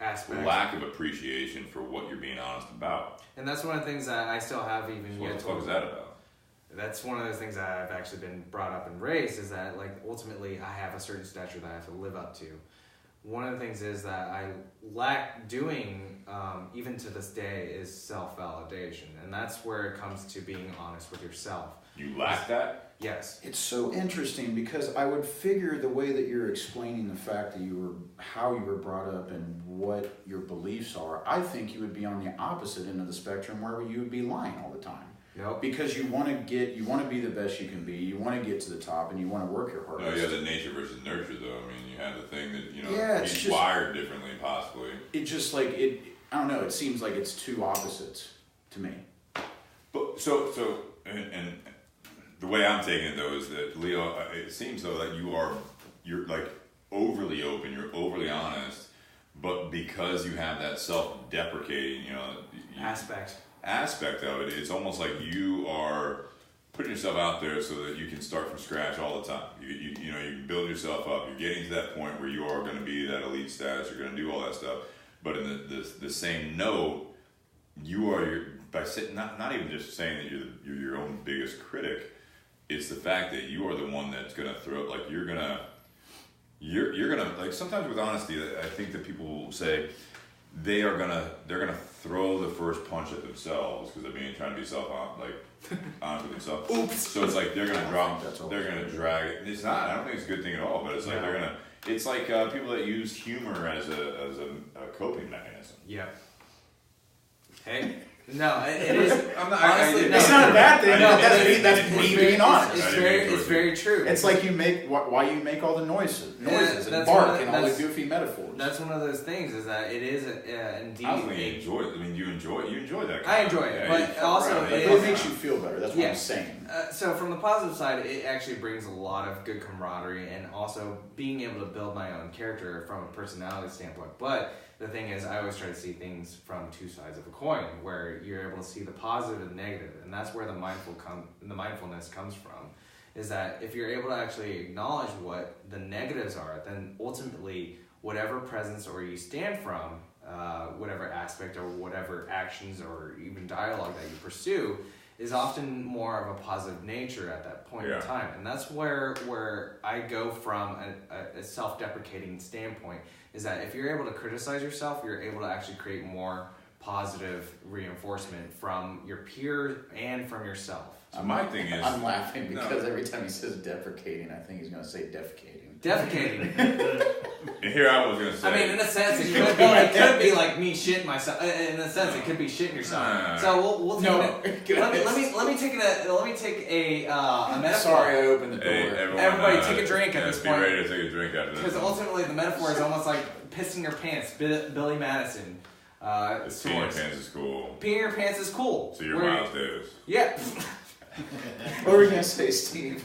aspect, lack of appreciation for what you're being honest about. And that's one of the things that I still have even so yet. What the fuck is that about? that's one of those things that I've actually been brought up and raised, is that like ultimately I have a certain stature that I have to live up to. One of the things is that I lack doing, even to this day, is self-validation. And that's where it comes to being honest with yourself. You lack that? Yes. It's so interesting because I would figure the way that you're explaining the fact that how you were brought up and what your beliefs are, I think you would be on the opposite end of the spectrum where you would be lying all the time. Nope. Because you want to be the best you can be, you want to get to the top, and you want to work your hardest. Oh yeah, the nature versus nurture though. I mean, you have the thing that, you know, it's he's just wired differently possibly. It just like, I don't know, it seems like it's two opposites to me. But so and the way I'm taking it though is that Leo, it seems though that you're like overly open, you're overly honest, but because you have that self-deprecating, you know, aspect of it, it's almost like you are putting yourself out there so that you can start from scratch all the time. You know, you can build yourself up. You're getting to that point where you are going to be that elite status. You're going to do all that stuff. But in the same note, you are not even just saying that you're your own biggest critic. It's the fact that you are the one that's going to throw, like you're gonna like, sometimes with honesty, I think that people will say they're gonna throw the first punch at themselves because they're trying to be honest with themselves. Oops. So it's like they're gonna drag it. It's not. I don't think it's a good thing at all. But it's like it's like people that use humor as a coping mechanism. Yeah. Hey. No, it is. Honestly, it's not a bad thing. That's me being honest. It's very true. It's like why you make all the noises and bark and all the goofy metaphors. That's one of those things. Is that it is indeed. I don't think you enjoy it. I mean, you enjoy that. I enjoy it, but also it makes you feel better. That's what I'm saying. So from the positive side, it actually brings a lot of good camaraderie and also being able to build my own character from a personality standpoint. But the thing is, I always try to see things from two sides of a coin, where you're able to see the positive and negative, and that's where the mindfulness comes from. Is that if you're able to actually acknowledge what the negatives are, then ultimately whatever presence or you stand from, whatever aspect or whatever actions or even dialogue that you pursue, is often more of a positive nature at that point in time. And that's where I go from a self-deprecating standpoint, is that if you're able to criticize yourself, you're able to actually create more positive reinforcement from your peers and from yourself. So my thing is, I'm laughing because every time he says deprecating, I think he's going to say defecating. Defecating. And here I was going to say. I mean, in a sense, it could be like me shitting myself. In a sense, it could be shitting yourself. So we'll take it. Let me take a metaphor. Sorry, I opened the door. Hey, everybody take a drink at this point. Be ready to take a drink after this. Because ultimately, the metaphor is almost like pissing your pants. Billy Madison. Peeing your pants is cool. Peeing your pants is cool. So you're Miles Davis. Yeah. What were you going to say, Steve?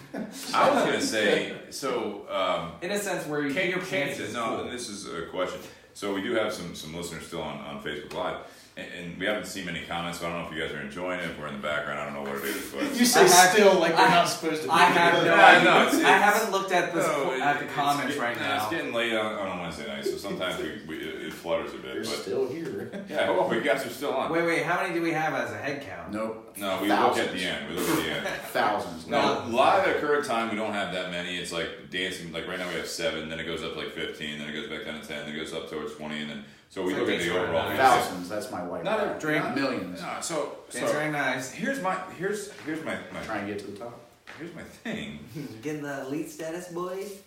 I was going to say, in a sense, where you pee your pants is cool. And this is a question. So we do have some listeners still on Facebook Live. And we haven't seen many comments, so I don't know if you guys are enjoying it. If we're in the background, I don't know what it is. But you say still like we're not supposed to be. I have no idea. I haven't looked at the comments right now. It's getting late on a Wednesday night, so sometimes it flutters a bit. You're still here. Yeah, you guys are still on. Wait, how many do we have as a head count? Nope. No, we look at the end. Thousands. No, live at current time, we don't have that many. It's like dancing. Like right now we have 7, then it goes up to like 15, then it goes back down to 10, then it goes up towards 20, and then so we look at the overall. Thousands. That's my white. Not a drink. Millions. No, so very nice. Here's my trying to get to the top. Here's my thing. Getting the elite status, boys.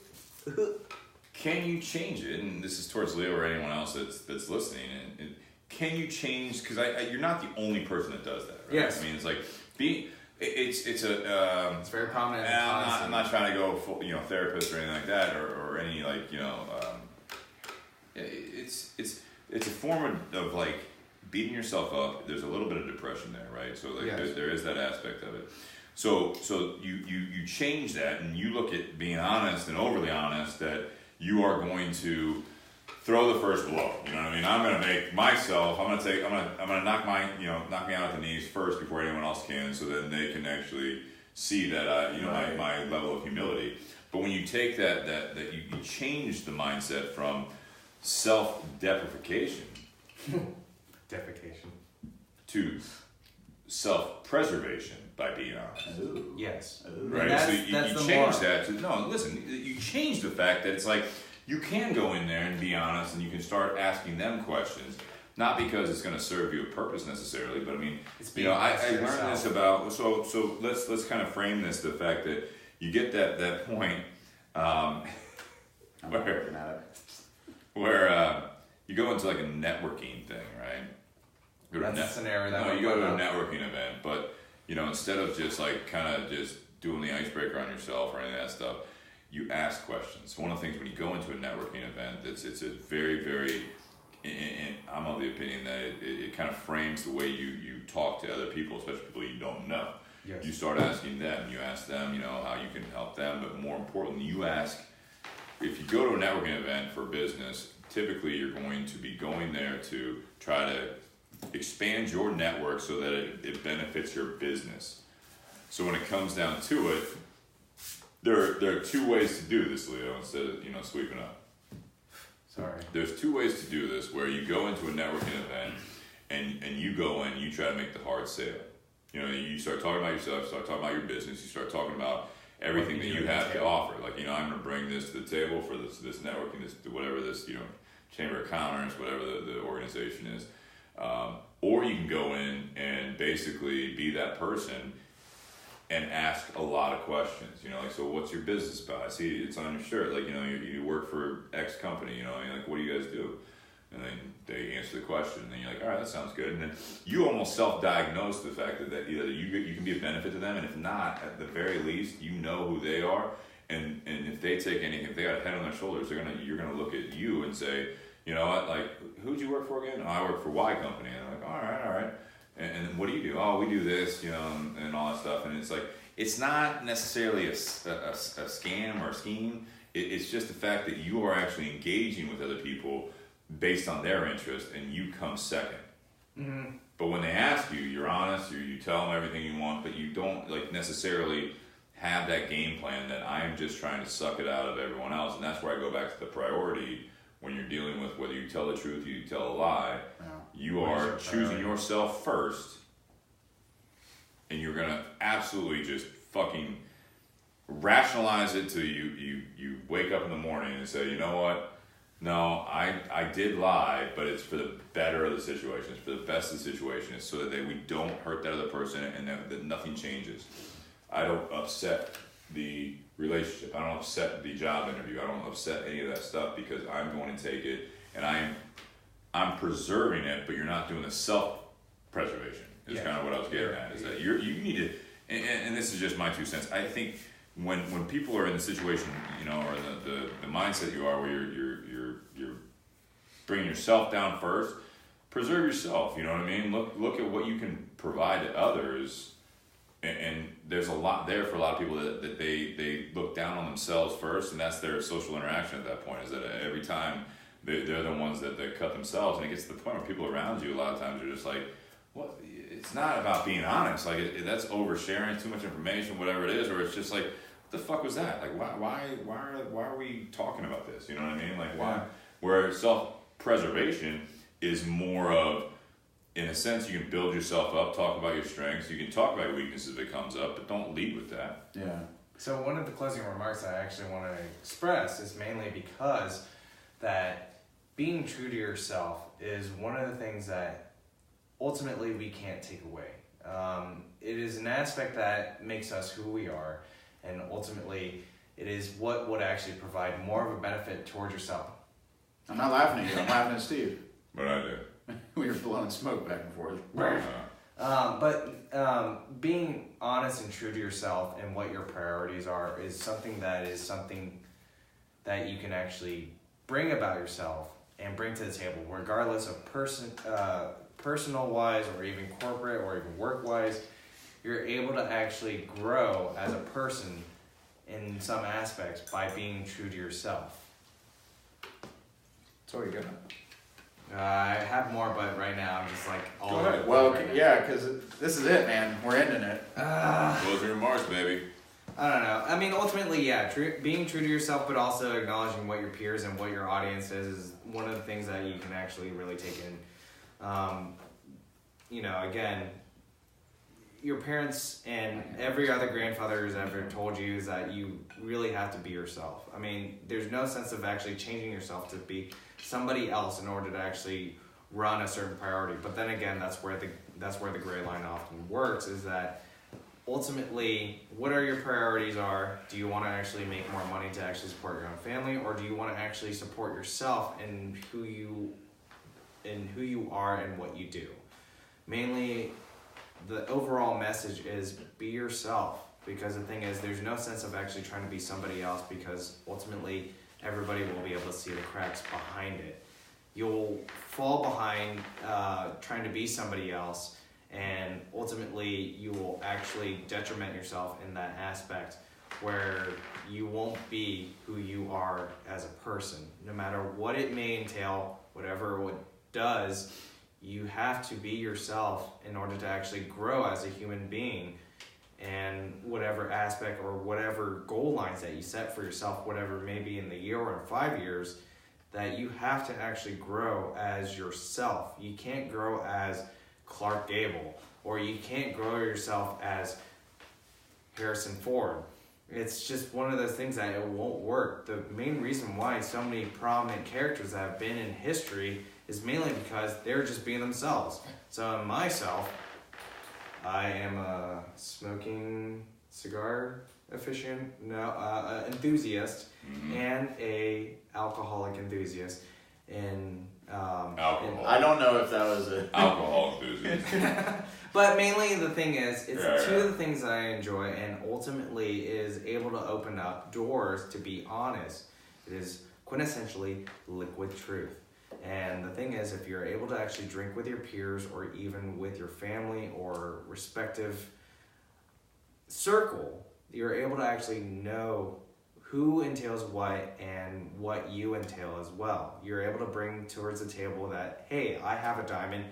Can you change it? And this is towards Leo or anyone else that's listening. And can you change? Because you're not the only person that does that, right? Yes. I mean, it's like it's very prominent. And I'm not trying to go full, therapist or anything like that, or any it's a form of like beating yourself up. There's a little bit of depression there, right? So like there is that aspect of it. So you change that and you look at being honest and overly honest, that you are going to throw the first blow. You know what I mean? I'm going to make myself. I'm going to knock me out at the knees first before anyone else can, so then they can actually see that my level of humility. But when you take that you change the mindset from self-deprecation to self-preservation by being honest. Ooh. Yes. Ooh. Right? So you change that to, no, listen, you change the fact that it's like, you can go in there and be honest, and you can start asking them questions. Not because it's going to serve you a purpose necessarily, but I mean, I learned this about, so let's kind of frame this, the fact that you get that point, where you go into like a networking thing, right? That's the scenario that you go to a networking event, but instead of just like kind of just doing the icebreaker on yourself or any of that stuff, you ask questions. One of the things when you go into a networking event, it's a very, very, and I'm of the opinion that it kind of frames the way you talk to other people, especially people you don't know. Yes. You start asking them. You ask them, how you can help them, but more importantly, you ask. If you go to a networking event for business, typically you're going to be going there to try to expand your network so that it benefits your business. So when it comes down to it, there are two ways to do this, Leo, instead of sweeping up. Sorry. There's two ways to do this, where you go into a networking event and you go in, you try to make the hard sale. You start talking about yourself, start talking about your business, you start talking about everything that you have to offer. Like, I'm going to bring this to the table for this networking, this whatever this, Chamber of Commerce, whatever the organization is. Or you can go in and basically be that person and ask a lot of questions, so what's your business about? I see it's on your shirt, like, you work for X company, like, what do you guys do? And then they answer the question, and then you're like, all right, that sounds good. And then you almost self-diagnose the fact that either you can be a benefit to them, and if not, at the very least, you know who they are, and if they take anything, if they got a head on their shoulders, you're gonna look at you and say, you know what, like, who'd you work for again? Oh, I work for Y company. And I'm like, all right. And then what do you do? Oh, we do this, and all that stuff. And it's like, it's not necessarily a scam or a scheme. It's just the fact that you are actually engaging with other people based on their interest, and you come second. Mm-hmm. But when they ask you, you're honest, you tell them everything you want, but you don't like necessarily have that game plan that I'm just trying to suck it out of everyone else. And that's where I go back to the priority. When you're dealing with whether you tell the truth or you tell a lie, you are choosing yourself first, and you're gonna absolutely just fucking rationalize it till you wake up in the morning and say, you know what? No, I did lie, but it's for the better of the situation. It's for the best of the situation. It's so that we don't hurt that other person and that nothing changes. I don't upset the relationship. I don't upset the job interview. I don't upset any of that stuff because I'm going to take it and I'm preserving it, but you're not doing the self-preservation is kind of what I was getting at. Is that you need to, and this is just my 2 cents. I think when people are in the situation, or the mindset you are where you're bringing yourself down first, preserve yourself. You know what I mean? Look at what you can provide to others. And there's a lot there for a lot of people that they look down on themselves first, and that's their social interaction at that point, is that every time they're the ones that cut themselves, and it gets to the point where people around you a lot of times are just like, well, it's not about being honest, like that's oversharing, too much information, whatever it is, or it's just like, what the fuck was that? Like, why are we talking about this? You know what I mean? Like, why? Yeah. Where self-preservation is more of, in a sense, you can build yourself up, talk about your strengths. You can talk about your weaknesses if it comes up, but don't lead with that. Yeah. So one of the closing remarks I actually want to express is mainly because that being true to yourself is one of the things that ultimately we can't take away. It is an aspect that makes us who we are, and ultimately it is what would actually provide more of a benefit towards yourself. I'm not laughing at you. I'm laughing at Steve. But I do. We were blowing smoke back and forth. Right. But being honest and true to yourself and what your priorities are is something that you can actually bring about yourself and bring to the table, regardless of personal wise or even corporate or even work wise. You're able to actually grow as a person in some aspects by being true to yourself. So you got. I have more, but right now I'm just like all Go ahead. Well, yeah, because this is it, man. We're ending it. Closing remarks, baby. I don't know. I mean, ultimately, yeah, being true to yourself, but also acknowledging what your peers and what your audience is one of the things that you can actually really take in. Again, your parents and every other grandfather who's ever told you is that you really have to be yourself. I mean, there's no sense of actually changing yourself to be somebody else in order to actually run a certain priority. But then again, that's where the gray line often works, is that ultimately, what are your priorities are? Do you want to actually make more money to actually support your own family, or do you want to actually support yourself in who you are and what you do? Mainly, the overall message is be yourself, because the thing is, there's no sense of actually trying to be somebody else, because ultimately everybody will be able to see the cracks behind it. You'll fall behind trying to be somebody else, and ultimately you will actually detriment yourself in that aspect where you won't be who you are as a person. No matter what it may entail, whatever it does, you have to be yourself in order to actually grow as a human being, and whatever aspect or whatever goal lines that you set for yourself, whatever maybe in the year or in 5 years, that you have to actually grow as yourself. You can't grow as Clark Gable, or you can't grow yourself as Harrison Ford. It's just one of those things that it won't work. The main reason why so many prominent characters that have been in history is mainly because they're just being themselves. So myself, I am a smoking cigar enthusiast, and a alcoholic enthusiast. Alcohol. I don't know if that was a alcohol enthusiast. But mainly the thing is, it's two of the things that I enjoy, and ultimately is able to open up doors to be honest. It is quintessentially liquid truth. And the thing is, if you're able to actually drink with your peers, or even with your family or respective circle, you're able to actually know who entails what and what you entail as well. You're able to bring towards the table that, hey, I have a diamond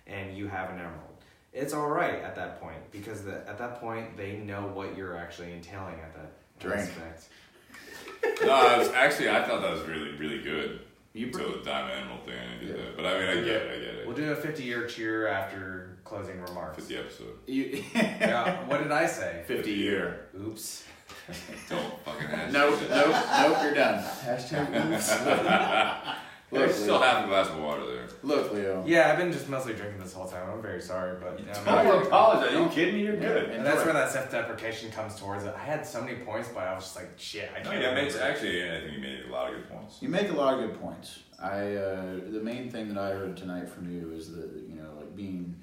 and you have an emerald. It's all right at that point, because at that point they know what you're actually entailing at that aspect. No, I thought that was really, really good. So the diamond emerald thing, I did that. But I mean, I get it. We'll do a 50-year cheer after closing remarks. 50 episode. Yeah, what did I say? 50 year. Oops. Don't fucking hashtag Nope, you're done. Hashtag oops. There's still half a glass of water there. Look, Leo. Yeah, I've been just mostly drinking this whole time. I'm very sorry, but Don't apologize. Are you kidding me? You're good. And that's where that self-deprecation comes towards it. I had so many points, but I was just like, shit, I can't. I think you made a lot of good points. You make a lot of good points. The main thing that I heard tonight from you is that, like being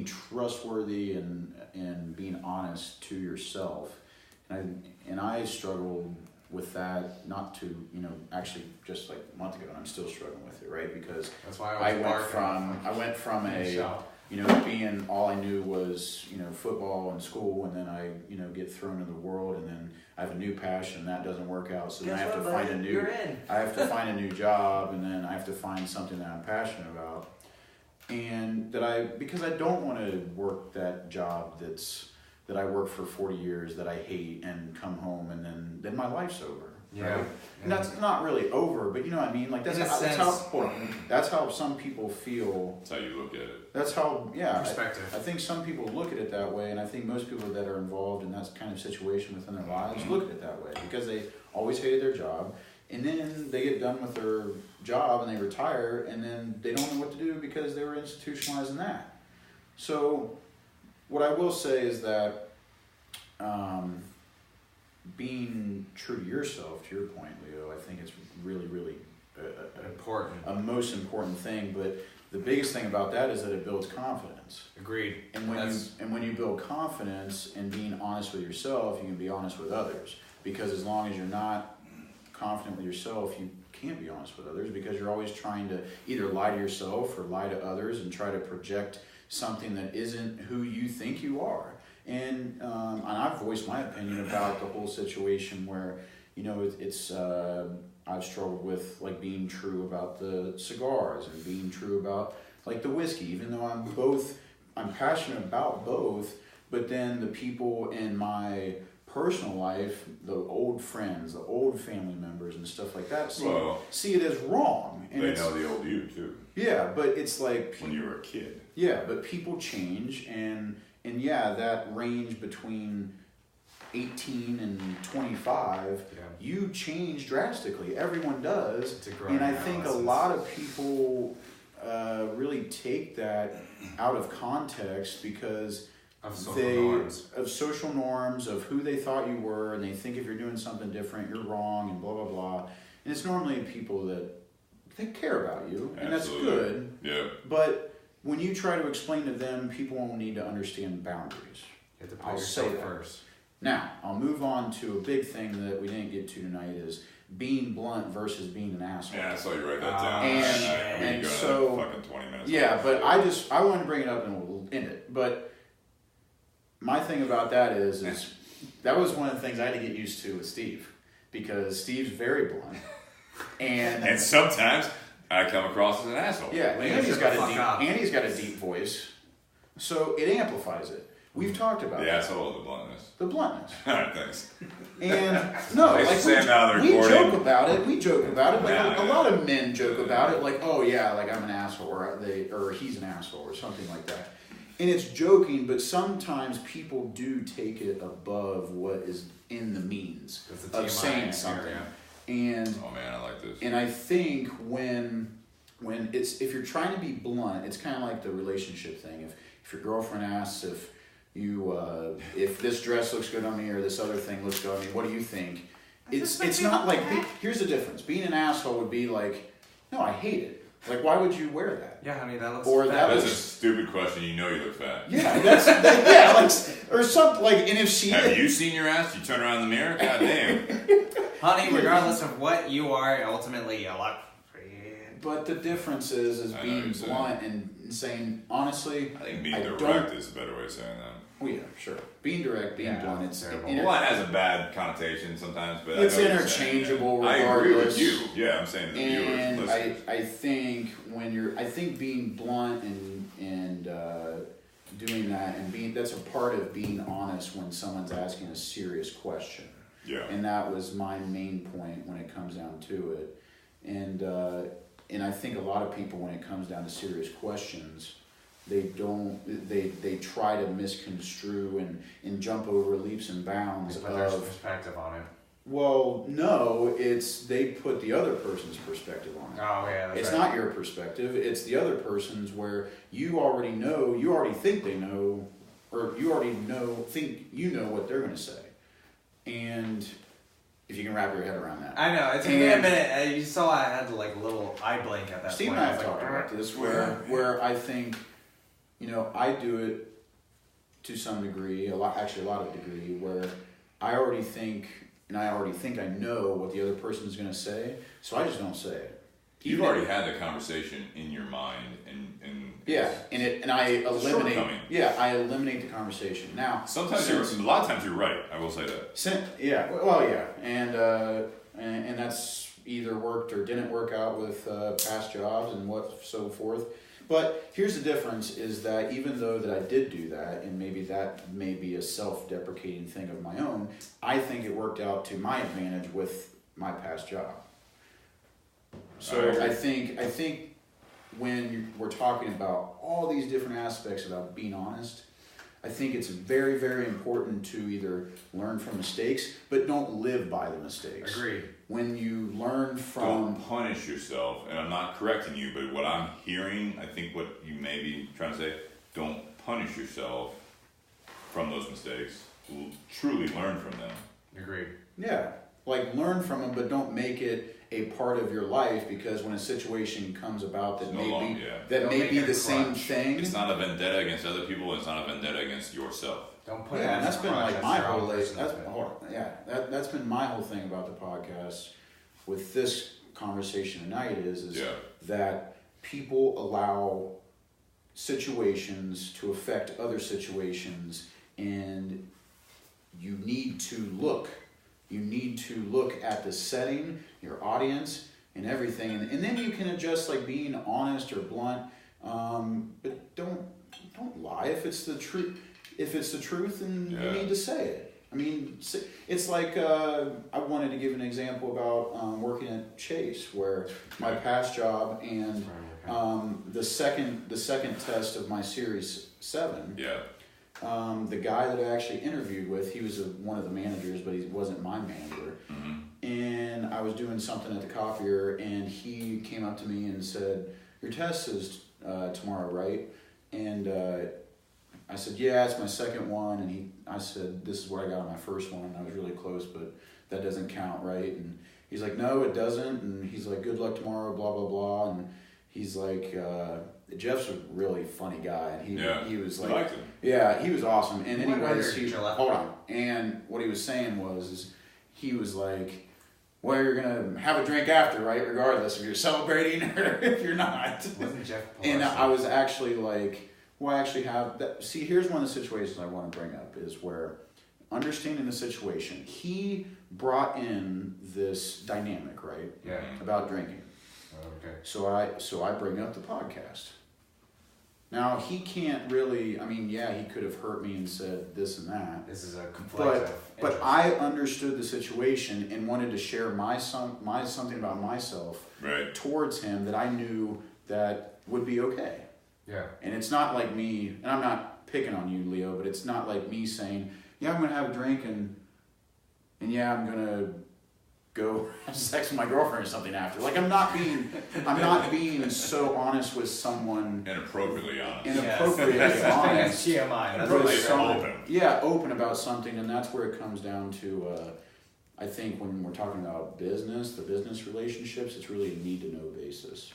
trustworthy and being honest to yourself. And I struggled with that, not to, actually just like a month ago, and I'm still struggling with it, right? Because that's why I went from being all I knew was, football and school, and then I, get thrown into the world, and then I have a new passion, and that doesn't work out, so then I have to find a new job, and then I have to find something that I'm passionate about. And because I don't want to work that job that I worked for 40 years that I hate, and come home and then my life's over. Yeah. Right? And that's not really over, but you know what I mean? Like that's how some people feel. That's how you look at it. That's how, perspective. I think some people look at it that way, and I think most people that are involved in that kind of situation within their lives look at it that way, because they always hated their job, and then they get done with their job and they retire, and then they don't know what to do because they were institutionalized in that. So what I will say is that being true to yourself, to your point, Leo, I think it's really, really important. A most important thing. But the biggest thing about that is that it builds confidence. Agreed. And when you build confidence and being honest with yourself, you can be honest with others. Because as long as you're not confident with yourself, you can't be honest with others, because you're always trying to either lie to yourself or lie to others and try to project something that isn't who you think you are. And I've voiced my opinion about the whole situation where, I've struggled with like being true about the cigars and being true about like the whiskey, even though I'm passionate about both, but then the people in my personal life, the old friends, the old family members and stuff like that, see it as wrong. And they know the old you too. Yeah, but it's like when you were a kid. Yeah, but people change, and And yeah, that range between 18 and 25, you change drastically. Everyone does. It's a growing and I think a adolescence. lot of people really take that out of context because Of social norms, of who they thought you were, and they think if you're doing something different, you're wrong, and blah, blah, blah. And it's normally people that they care about you, and Absolutely. that's good. Yeah. But when you try to explain to them, people won't need to understand boundaries. You have to put I'll yourself say that. first. Now, I'll move on to a big thing that we didn't get to tonight is being blunt versus being an asshole. Yeah, I saw you write that down. And so, fucking 20 minutes. yeah, but I wanted to bring it up and we'll end it. But my thing about that is that was one of the things I had to get used to with Steve, because Steve's very blunt, and sometimes I come across as an asshole. yeah, Like, and he's got shut the fuck up. he's got a deep voice, so it amplifies it. We've talked about The that. asshole or the bluntness. The bluntness. All right, thanks. And no, Thanks like for saying now they're we recording. joke about it. We joke about it. Like Yeah, a lot of men joke about it. Like, oh yeah, like I'm an asshole, or he's an asshole, or something like that. And it's joking, but sometimes people do take it above what is in the means That's the of TMI saying something. area. And Oh man, I like this. and I think when if you're trying to be blunt, it's kind of like the relationship thing. If your girlfriend asks if this dress looks good on me or this other thing looks good on me, what do you think? It's not like, here's the difference. Being an asshole would be like, no, I hate it. Like, why would you wear that? Yeah, honey, that looks Or fat. that That's was- a stupid question. You know you look fat. Yeah, yeah, like, or something like, and if she Have you seen your ass? You turn around in the mirror? God damn. Honey, regardless of what you are, ultimately you look pretty. But the difference is I know being what you're saying. blunt and saying, honestly, I think being I direct don't- is a better way of saying that. oh yeah, sure. Being direct, being Yeah, blunt, it's terrible. Blunt has a bad connotation sometimes, but It's I know what you're saying, interchangeable yeah. I agree with regardless. you. Yeah, I'm saying to the And viewers, I listeners. think being blunt and doing that and that's a part of being honest when someone's asking a serious question. Yeah. And that was my main point when it comes down to it. And I think a lot of people, when it comes down to serious questions, they try to misconstrue and jump over leaps and bounds Put their of, perspective on it. well, no, they put the other person's perspective on it. Oh yeah, that's It's right. not your perspective, it's the other person's, where you already think they know, or think you know what they're going to say. And if you can wrap your head around that. I know, it took me a minute. You saw I had like a little eye blink at that Steve point. and I was have like, talked about this, where I think, I do it to some degree, a lot of degree, where I already think I know what the other person is going to say, so I just don't say it. You've already had the conversation in your mind, and I eliminate. shortcoming. Yeah, I eliminate the conversation. Now, sometimes a lot of times you're right. I will say that. And that's either worked or didn't work out with past jobs and what so forth. But here's the difference: is that even though that I did do that, and maybe that may be a self-deprecating thing of my own, I think it worked out to my advantage with my past job. So I think when we're talking about all these different aspects about being honest, I think it's very, very important to either learn from mistakes, but don't live by the mistakes. Agreed. When you learn from... Don't punish yourself, and I'm not correcting you, but what I'm hearing, I think what you may be trying to say, don't punish yourself from those mistakes. Truly learn from them. Agreed. Yeah, like learn from them, but don't make it a part of your life, because when a situation comes about that may be the same thing. It's not a vendetta against other people. It's not a vendetta against yourself. Don't put it Yeah, as and that's a been crutch. like my your own whole personal that's been my whole thing about the podcast with this conversation tonight is that people allow situations to affect other situations, and you need to look at the setting, your audience, and everything, and then you can adjust, like being honest or blunt, but don't lie if it's the truth. If it's the truth, then you need to say it. I mean, it's like I wanted to give an example about working at Chase, where my past job and the second test of my Series 7. Yeah. the guy that I actually interviewed with, he was one of the managers, but he wasn't my manager. Mm-hmm. And I was doing something at the copier, and he came up to me and said, "Your test is tomorrow, right?" And I said, "Yeah, it's my second one." And I said, "This is where I got on my first one. I was really close, but that doesn't count, right?" And he's like, "No, it doesn't." And he's like, "Good luck tomorrow, blah, blah, blah." And he's like, Jeff's a really funny guy. And he was like, liked him. Yeah, he was awesome. And What anyways, order? hold on. And what he was saying is he was like, "Well, you're going to have a drink after, right? Regardless if you're celebrating or if you're not." Wasn't Jeff And I was actually like, well, I actually have that. See, here's one of the situations I want to bring up is where understanding the situation, he brought in this dynamic, right? Yeah. About drinking. Okay. So I bring up the podcast. Now, he can't really, I mean, yeah, he could have hurt me and said this and that. This is a conflict But I understood the situation and wanted to share something about myself Right. towards him that I knew that would be okay. Yeah. And it's not like me, and I'm not picking on you, Leo, but it's not like me saying, "Yeah, I'm going to have a drink and yeah, I'm going to go have sex with my girlfriend or something after." Like, I'm not being so honest with someone. Inappropriately honest. Inappropriately Yes. honest. TMI. That's Really what you're open. Yeah, open about something, and that's where it comes down to, I think when we're talking about business, the business relationships, it's really a need-to-know basis.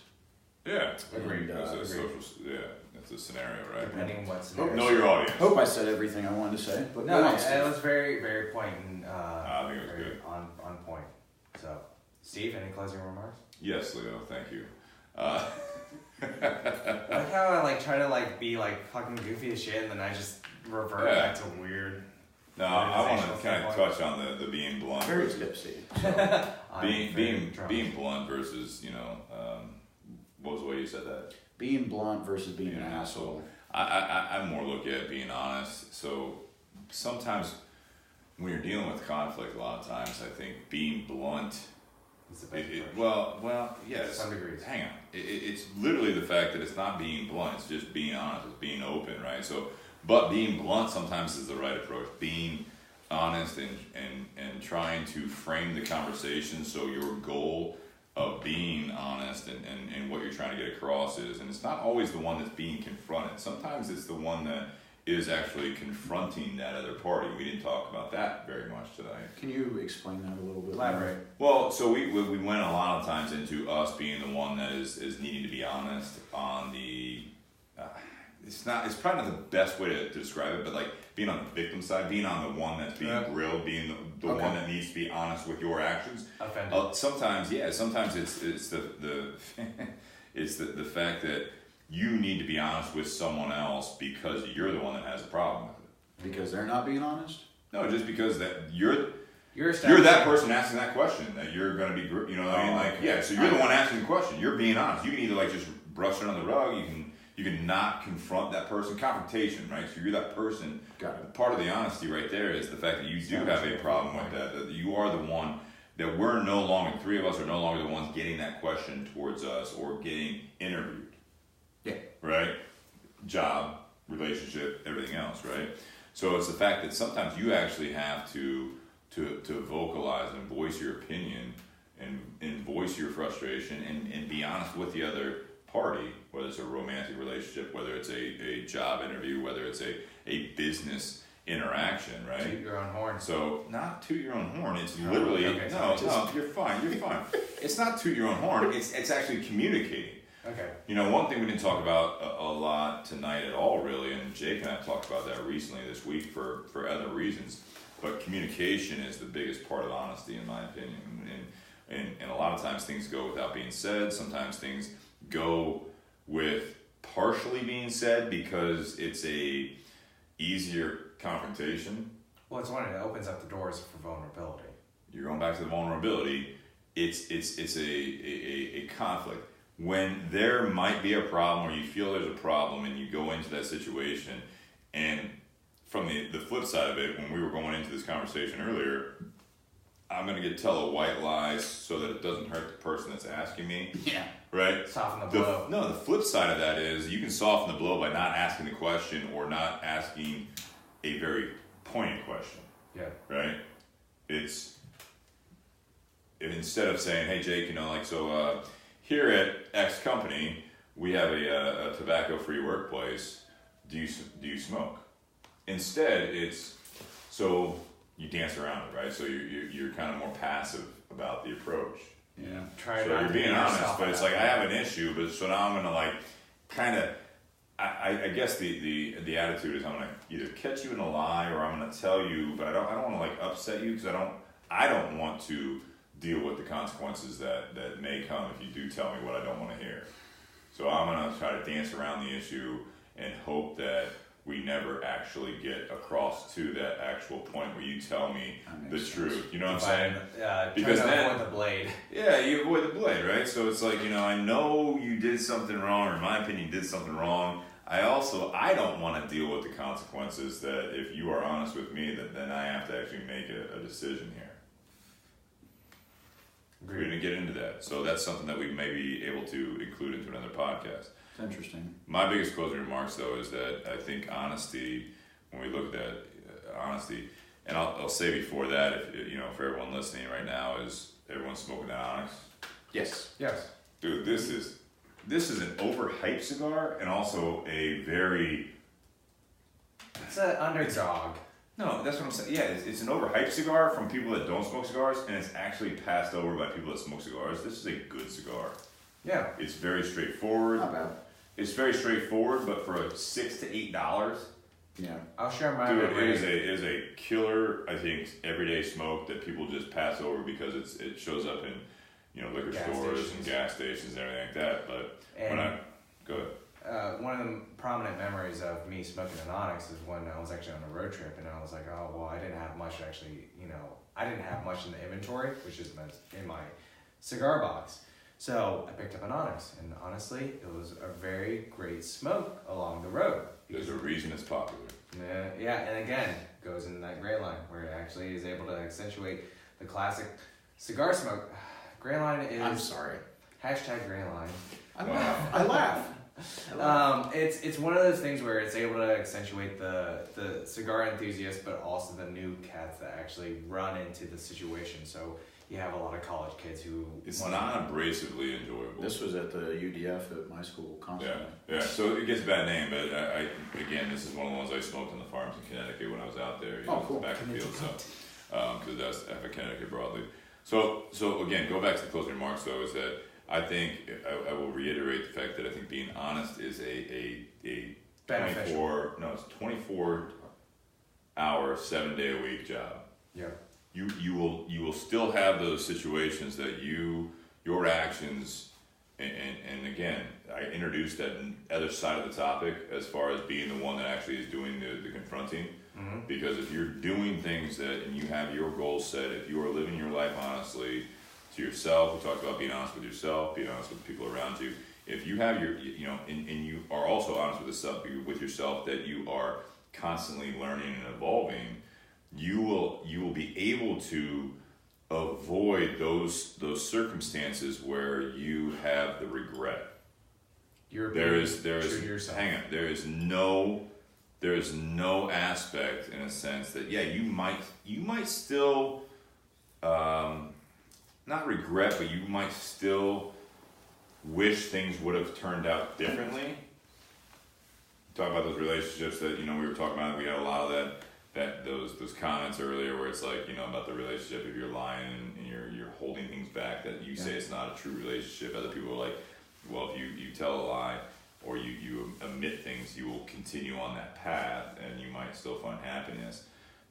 Yeah. Agreed. It's a Agreed. social, yeah, it's a scenario, right? Depending on what scenario. Know your audience. Hope I said everything I wanted to say, but No, go on, it Steve. was very, very point and I think it was very good. on point. So, Steve, any closing remarks? Yes, Leo, thank you. Like how I try to be fucking goofy as shit, and then I just revert back to weird. No, I want to Organizational kind of standpoint. touch on the being blunt. Very versus- tipsy. I'm very drunk. being blunt versus, what was the way you said that? Being blunt versus being an asshole. I more look at being honest. So sometimes when you're dealing with conflict, a lot of times I think being blunt. It's the best approach. Well, yes. Some degrees. Hang on. It's literally the fact that it's not being blunt. It's just being honest. It's being open, right? So, but being blunt sometimes is the right approach. Being honest and trying to frame the conversation so your goal of being honest and what you're trying to get across is, and it's not always the one that's being confronted. Sometimes it's the one that is actually confronting that other party. We didn't talk about that very much tonight. Can you explain that a little bit? Elaborate. Well, so we went a lot of times into us being the one that is needing to be honest on the. It's probably not the best way to describe it, but being on the victim side, being on the one that's being grilled, being the one that needs to be honest with your actions. Offended. Sometimes it's the it's the fact that you need to be honest with someone else because you're the one that has a problem with it. Because they're not being honest? No, just because that you're You're that person asking that question that you're going to be, you know what I mean? okay. So you're the one asking the question. You're being honest. You can either just brush it on the rug. You can not confront that person. Confrontation, right? So you're that person. Got it. Part of the honesty right there is the fact that you do have a problem with that. That you are the one that we're no longer. Three of us are no longer the ones getting that question towards us or getting interviewed. Yeah. Right? Job, relationship, everything else, right? So it's the fact that sometimes you actually have to vocalize and voice your opinion and voice your frustration and be honest with the other party, whether it's a romantic relationship, whether it's a job interview, whether it's a business interaction, right? Toot your own horn. So not toot your own horn. It's literally okay, no, you're fine. You're fine. It's not toot your own horn. It's actually communicating. Okay. One thing we didn't talk about a lot tonight at all, really, and Jake and I talked about that recently this week for other reasons, but communication is the biggest part of honesty, in my opinion. And a lot of times things go without being said. Sometimes things go with partially being said because it's a easier confrontation. Well, it's one. It opens up the doors for vulnerability. You're going back to the vulnerability. It's a conflict. When there might be a problem or you feel there's a problem and you go into that situation, and from the flip side of it, when we were going into this conversation earlier, I'm going to tell a white lie so that it doesn't hurt the person that's asking me. Yeah. Right? Soften the blow. The flip side of that is you can soften the blow by not asking the question or not asking a very pointed question. Yeah. Right? It's instead of saying, hey Jake, so here at X company, we have a tobacco-free workplace. Do you smoke? Instead, it's so you dance around it, right? So you're kind of more passive about the approach. Yeah. So you're being honest, but it's like I have an issue, but so now I'm gonna like kind of. I guess the attitude is I'm gonna either catch you in a lie or I'm gonna tell you, but I don't want to like upset you because I don't want to deal with the consequences that may come if you do tell me what I don't want to hear. So I'm gonna try to dance around the issue and hope that we never actually get across to that actual point where you tell me the truth. You know what I'm saying? Because then avoid the blade. Yeah, you avoid the blade, right? So it's like, I know you did something wrong, or in my opinion, you did something wrong. I don't want to deal with the consequences that if you are honest with me, then I have to actually make a decision here. Agreed. We're going to get into that. So that's something that we may be able to include into another podcast. It's interesting. My biggest closing remarks, though, is that I think honesty, when we look at honesty, and I'll say before that, if for everyone listening right now, is everyone smoking that Onyx? Yes. Yes. Dude, this is an overhyped cigar and also a very... It's an underdog. No, that's what I'm saying. Yeah, it's an overhyped cigar from people that don't smoke cigars, and it's actually passed over by people that smoke cigars. This is a good cigar. Yeah. It's very straightforward. Not bad. It's very straightforward, but for $6 to $8... Yeah. I'll share my Dude, memory. it is a killer, I think, everyday smoke that people just pass over because it shows up in liquor stores and gas stations and everything like that. But go ahead. One of the prominent memories of me smoking an Onyx is when I was actually on a road trip and I was like, oh, well, I didn't have much I didn't have much in the inventory, which is in my cigar box. So I picked up an Onyx, and honestly, it was a very great smoke along the road. There's a reason it's popular. Yeah, and again, goes in that gray line where it actually is able to accentuate the classic cigar smoke. Gray line is... I'm sorry. Hashtag gray line. I laugh. It's one of those things where it's able to accentuate the cigar enthusiast, but also the new cats that actually run into the situation. So you have a lot of college kids who... It's not abrasively enjoyable. This was at the UDF at my school constantly. Yeah. So it gets a bad name, but again, this is one of the ones I smoked on the farms in Connecticut when I was out there. Cool. Back in the field, because that's for Connecticut broadly. So again, go back to the closing remarks though, is that I think, I will reiterate the fact that I think being honest is a 24 hour, 7-day a week job. Yeah. You will still have those situations that your actions, and again, I introduced that other side of the topic as far as being the one that actually is doing the confronting. Mm-hmm. Because if you're doing things and you have your goals set, if you are living your life honestly to yourself, we talked about being honest with yourself, being honest with the people around you. If you have and you are also honest with yourself that you are constantly learning and evolving, you will be able to avoid those circumstances where you have the regret. There is no aspect in a sense that you might still not regret, but you might still wish things would have turned out differently. Talk about those relationships that we were talking about. We had a lot of those comments earlier where it's like about the relationship, if you're lying and you're holding things back that you say it's not a true relationship. Other people are like, well, if you tell a lie or you omit things, you will continue on that path and you might still find happiness.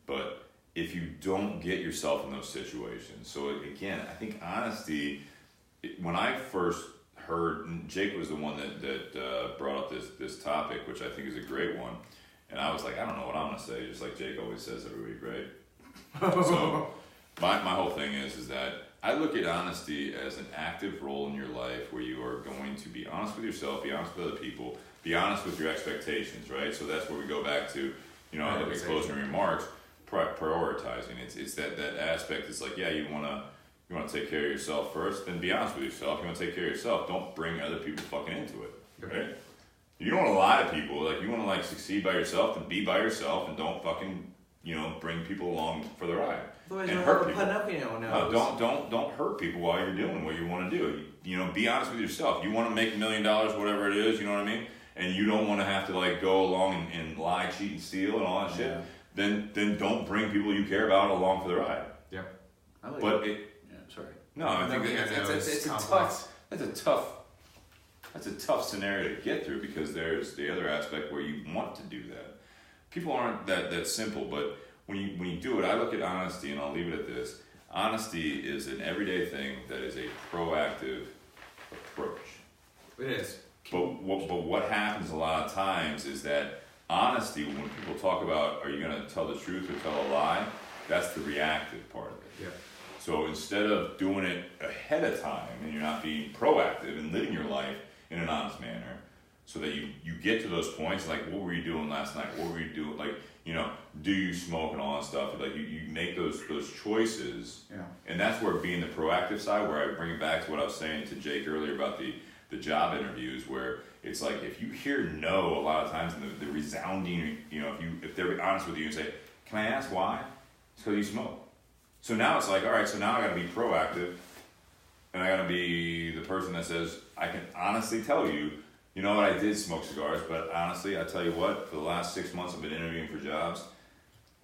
But if you don't get yourself in those situations, so again, I think honesty, when I first heard, and Jake was the one that brought up this topic, which I think is a great one. And I was like, I don't know what I'm going to say, just like Jake always says every week, right? So my whole thing is that I look at honesty as an active role in your life where you are going to be honest with yourself, be honest with other people, be honest with your expectations, right? So that's where we go back to, I look at closing remarks, prioritizing. It's that aspect. It's like, you want to take care of yourself first, then be honest with yourself. You want to take care of yourself, don't bring other people fucking into it, right? You don't want to lie to people. Like, you want to, like, succeed by yourself, then be by yourself, and don't fucking, bring people along for the ride. Otherwise, And you'll hurt have a people. Pinocchio No, nose. don't hurt people while you're doing what you want to do. Be honest with yourself. You want to make $1 million, whatever it is, you know what I mean? And you don't want to have to, like, go along and lie, cheat, and steal and all that shit. Then don't bring people you care about along for the ride. Yep. I like But sorry. no, I think it's a complex. That's a tough scenario to get through, because there's the other aspect where you want to do that. People aren't that simple, but when you do it, I look at honesty, and I'll leave it at this. Honesty is an everyday thing that is a proactive approach. It is. But what happens a lot of times is that honesty, when people talk about, are you going to tell the truth or tell a lie, that's the reactive part of it. Yeah. So instead of doing it ahead of time, and you're not being proactive and living your life in an honest manner, so that you get to those points, like, what were you doing last night? What were you doing? Like, do you smoke and all that stuff? Like, you make those choices. Yeah. And that's where being the proactive side, where I bring it back to what I was saying to Jake earlier about the job interviews, where it's like, if you hear no a lot of times, and the resounding, if they're honest with you and say, can I ask why? It's because you smoke. So now it's like, all right, so now I got to be proactive, and I got to be the person that says, I can honestly tell you, you know what, I did smoke cigars, but honestly, I tell you what, for the last 6 months I've been interviewing for jobs,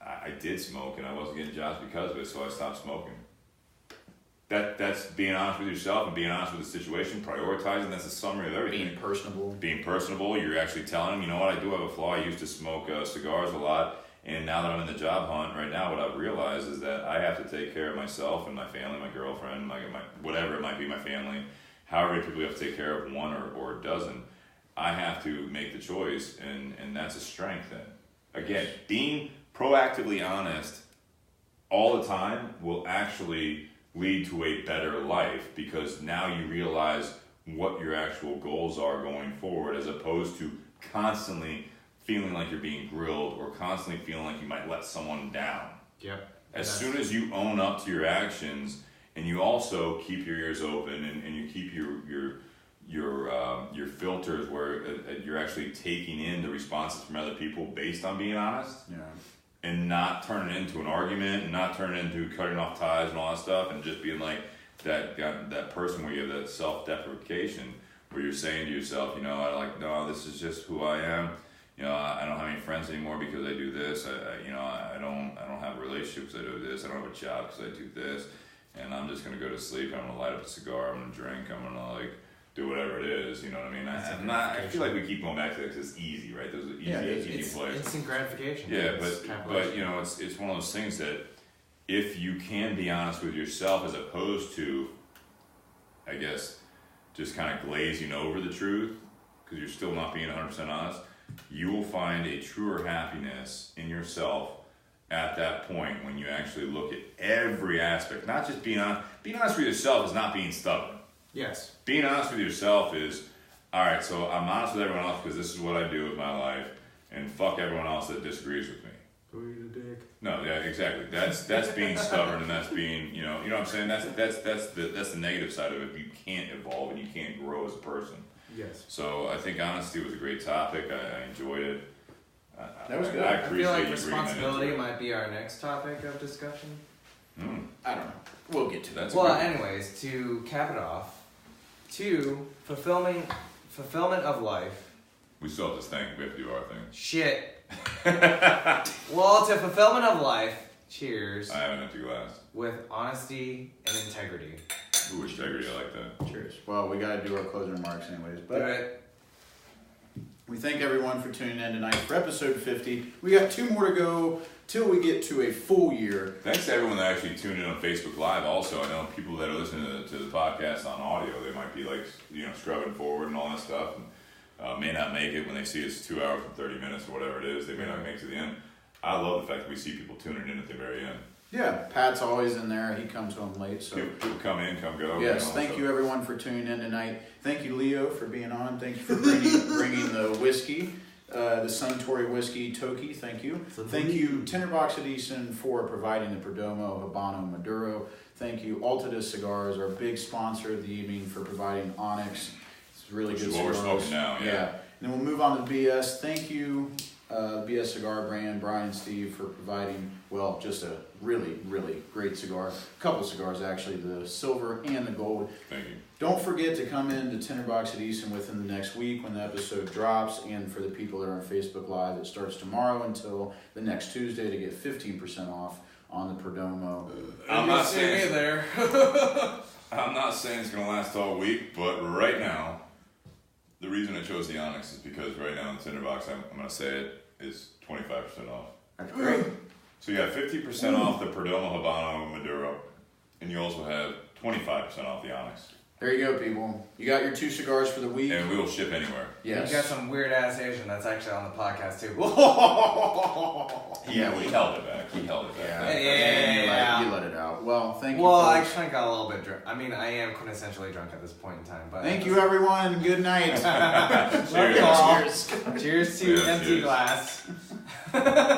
I did smoke, and I wasn't getting jobs because of it, so I stopped smoking. That's being honest with yourself and being honest with the situation, prioritizing. That's a summary of everything. Being personable. You're actually telling them, you know what, I do have a flaw. I used to smoke cigars a lot, and now that I'm in the job hunt right now, what I've realized is that I have to take care of myself and my family, my girlfriend, my whatever it might be, my family. However many people you have to take care of, one or a dozen. I have to make the choice, and that's a strength then. Again, being proactively honest all the time will actually lead to a better life, because now you realize what your actual goals are going forward, as opposed to constantly feeling like you're being grilled or constantly feeling like you might let someone down. Yep. As soon as you own up to your actions, and you also keep your ears open, and you keep your filters where you're actually taking in the responses from other people based on being honest. Yeah. And not turn it into an argument, and not turn it into cutting off ties and all that stuff, and just being like that person where you have that self-deprecation, where you're saying to yourself, no, this is just who I am. I don't have any friends anymore because I do this. I don't have a relationship because I do this. I don't have a job because I do this. And I'm just gonna go to sleep. I'm gonna light up a cigar. I'm gonna drink. I'm gonna do whatever it is. You know what I mean? I feel like we keep going back to that because it's easy, right? Those are easy plays. Instant gratification. Yeah, but it's one of those things that if you can be honest with yourself, as opposed to, I guess, just kind of glazing over the truth, because you're still not being 100% honest, you will find a truer happiness in yourself at that point, when you actually look at every aspect. Not just being honest. Being honest with yourself is not being stubborn. Yes. Being honest with yourself is, all right, so I'm honest with everyone else because this is what I do with my life, and fuck everyone else that disagrees with me. Who are you, the dick? No, yeah, exactly. That's being stubborn, and that's being, you know what I'm saying? That's the negative side of it. You can't evolve and you can't grow as a person. Yes. So I think honesty was a great topic. I enjoyed it. That was good. I I feel like appreciate you bringing that responsibility into it. might be our next topic of discussion. I don't know. We'll get to that. That's Well, a good anyways, to cap it off, to fulfillment of life. We still have this thing. We have to do our thing. Shit. Well, to fulfillment of life, cheers. I have an empty glass. With honesty and integrity. Ooh, integrity. I like that. Cheers. Well, we got to do our closing remarks anyways. Do But it. we thank everyone for tuning in tonight for episode 50. We got 2 more to go till we get to a full year. Thanks to everyone that actually tuned in on Facebook Live. Also, I know people that are listening to the podcast on audio, they might be scrubbing forward and all that stuff, and may not make it when they see it's 2 hours and 30 minutes or whatever it is. They may not make it to the end. I love the fact that we see people tuning in at the very end. Yeah, Pat's always in there. He comes home late, so. People come in, come go. Yes, thank you everyone for tuning in tonight. Thank you, Leo, for being on. Thank you for bringing the whiskey, the Suntory whiskey, Toki. Thank you. Thank you, Tinder Box at Easton, for providing the Perdomo Habano Maduro. Thank you, Altadis Cigars, our big sponsor of the evening, for providing Onyx. It's really Which good is what we're cigars. smoking now, yeah. then we'll move on to BS. Thank you, BS Cigar brand, Brian and Steve, for providing, well, just a really, really great cigar. A couple cigars, actually, the silver and the gold. Thank you. Don't forget to come in to Tinder Box at Easton within the next week when the episode drops. And for the people that are on Facebook Live, it starts tomorrow until the next Tuesday to get 15% off on the Perdomo. I'm not See saying me there. I'm not saying it's gonna last all week, but right now, the reason I chose the Onyx is because right now in the Tinder Box, I'm gonna say it, is 25% off. That's great. So you have 50% off the Perdomo Habano Maduro, and you also have 25% off the Onyx. There you go, people. You got your 2 cigars for the week. And we will ship anywhere. Yes. You got some weird ass Asian that's actually on the podcast too. Yeah, we held it back. He held it back. Yeah. You let it out. Well, thank you. Well, I folks. kind of got a little bit drunk. I mean, I am quintessentially drunk at this point in time. But Thank you, everyone. Good night. Cheers. Cheers. Cheers to Yeah, empty cheers. glass.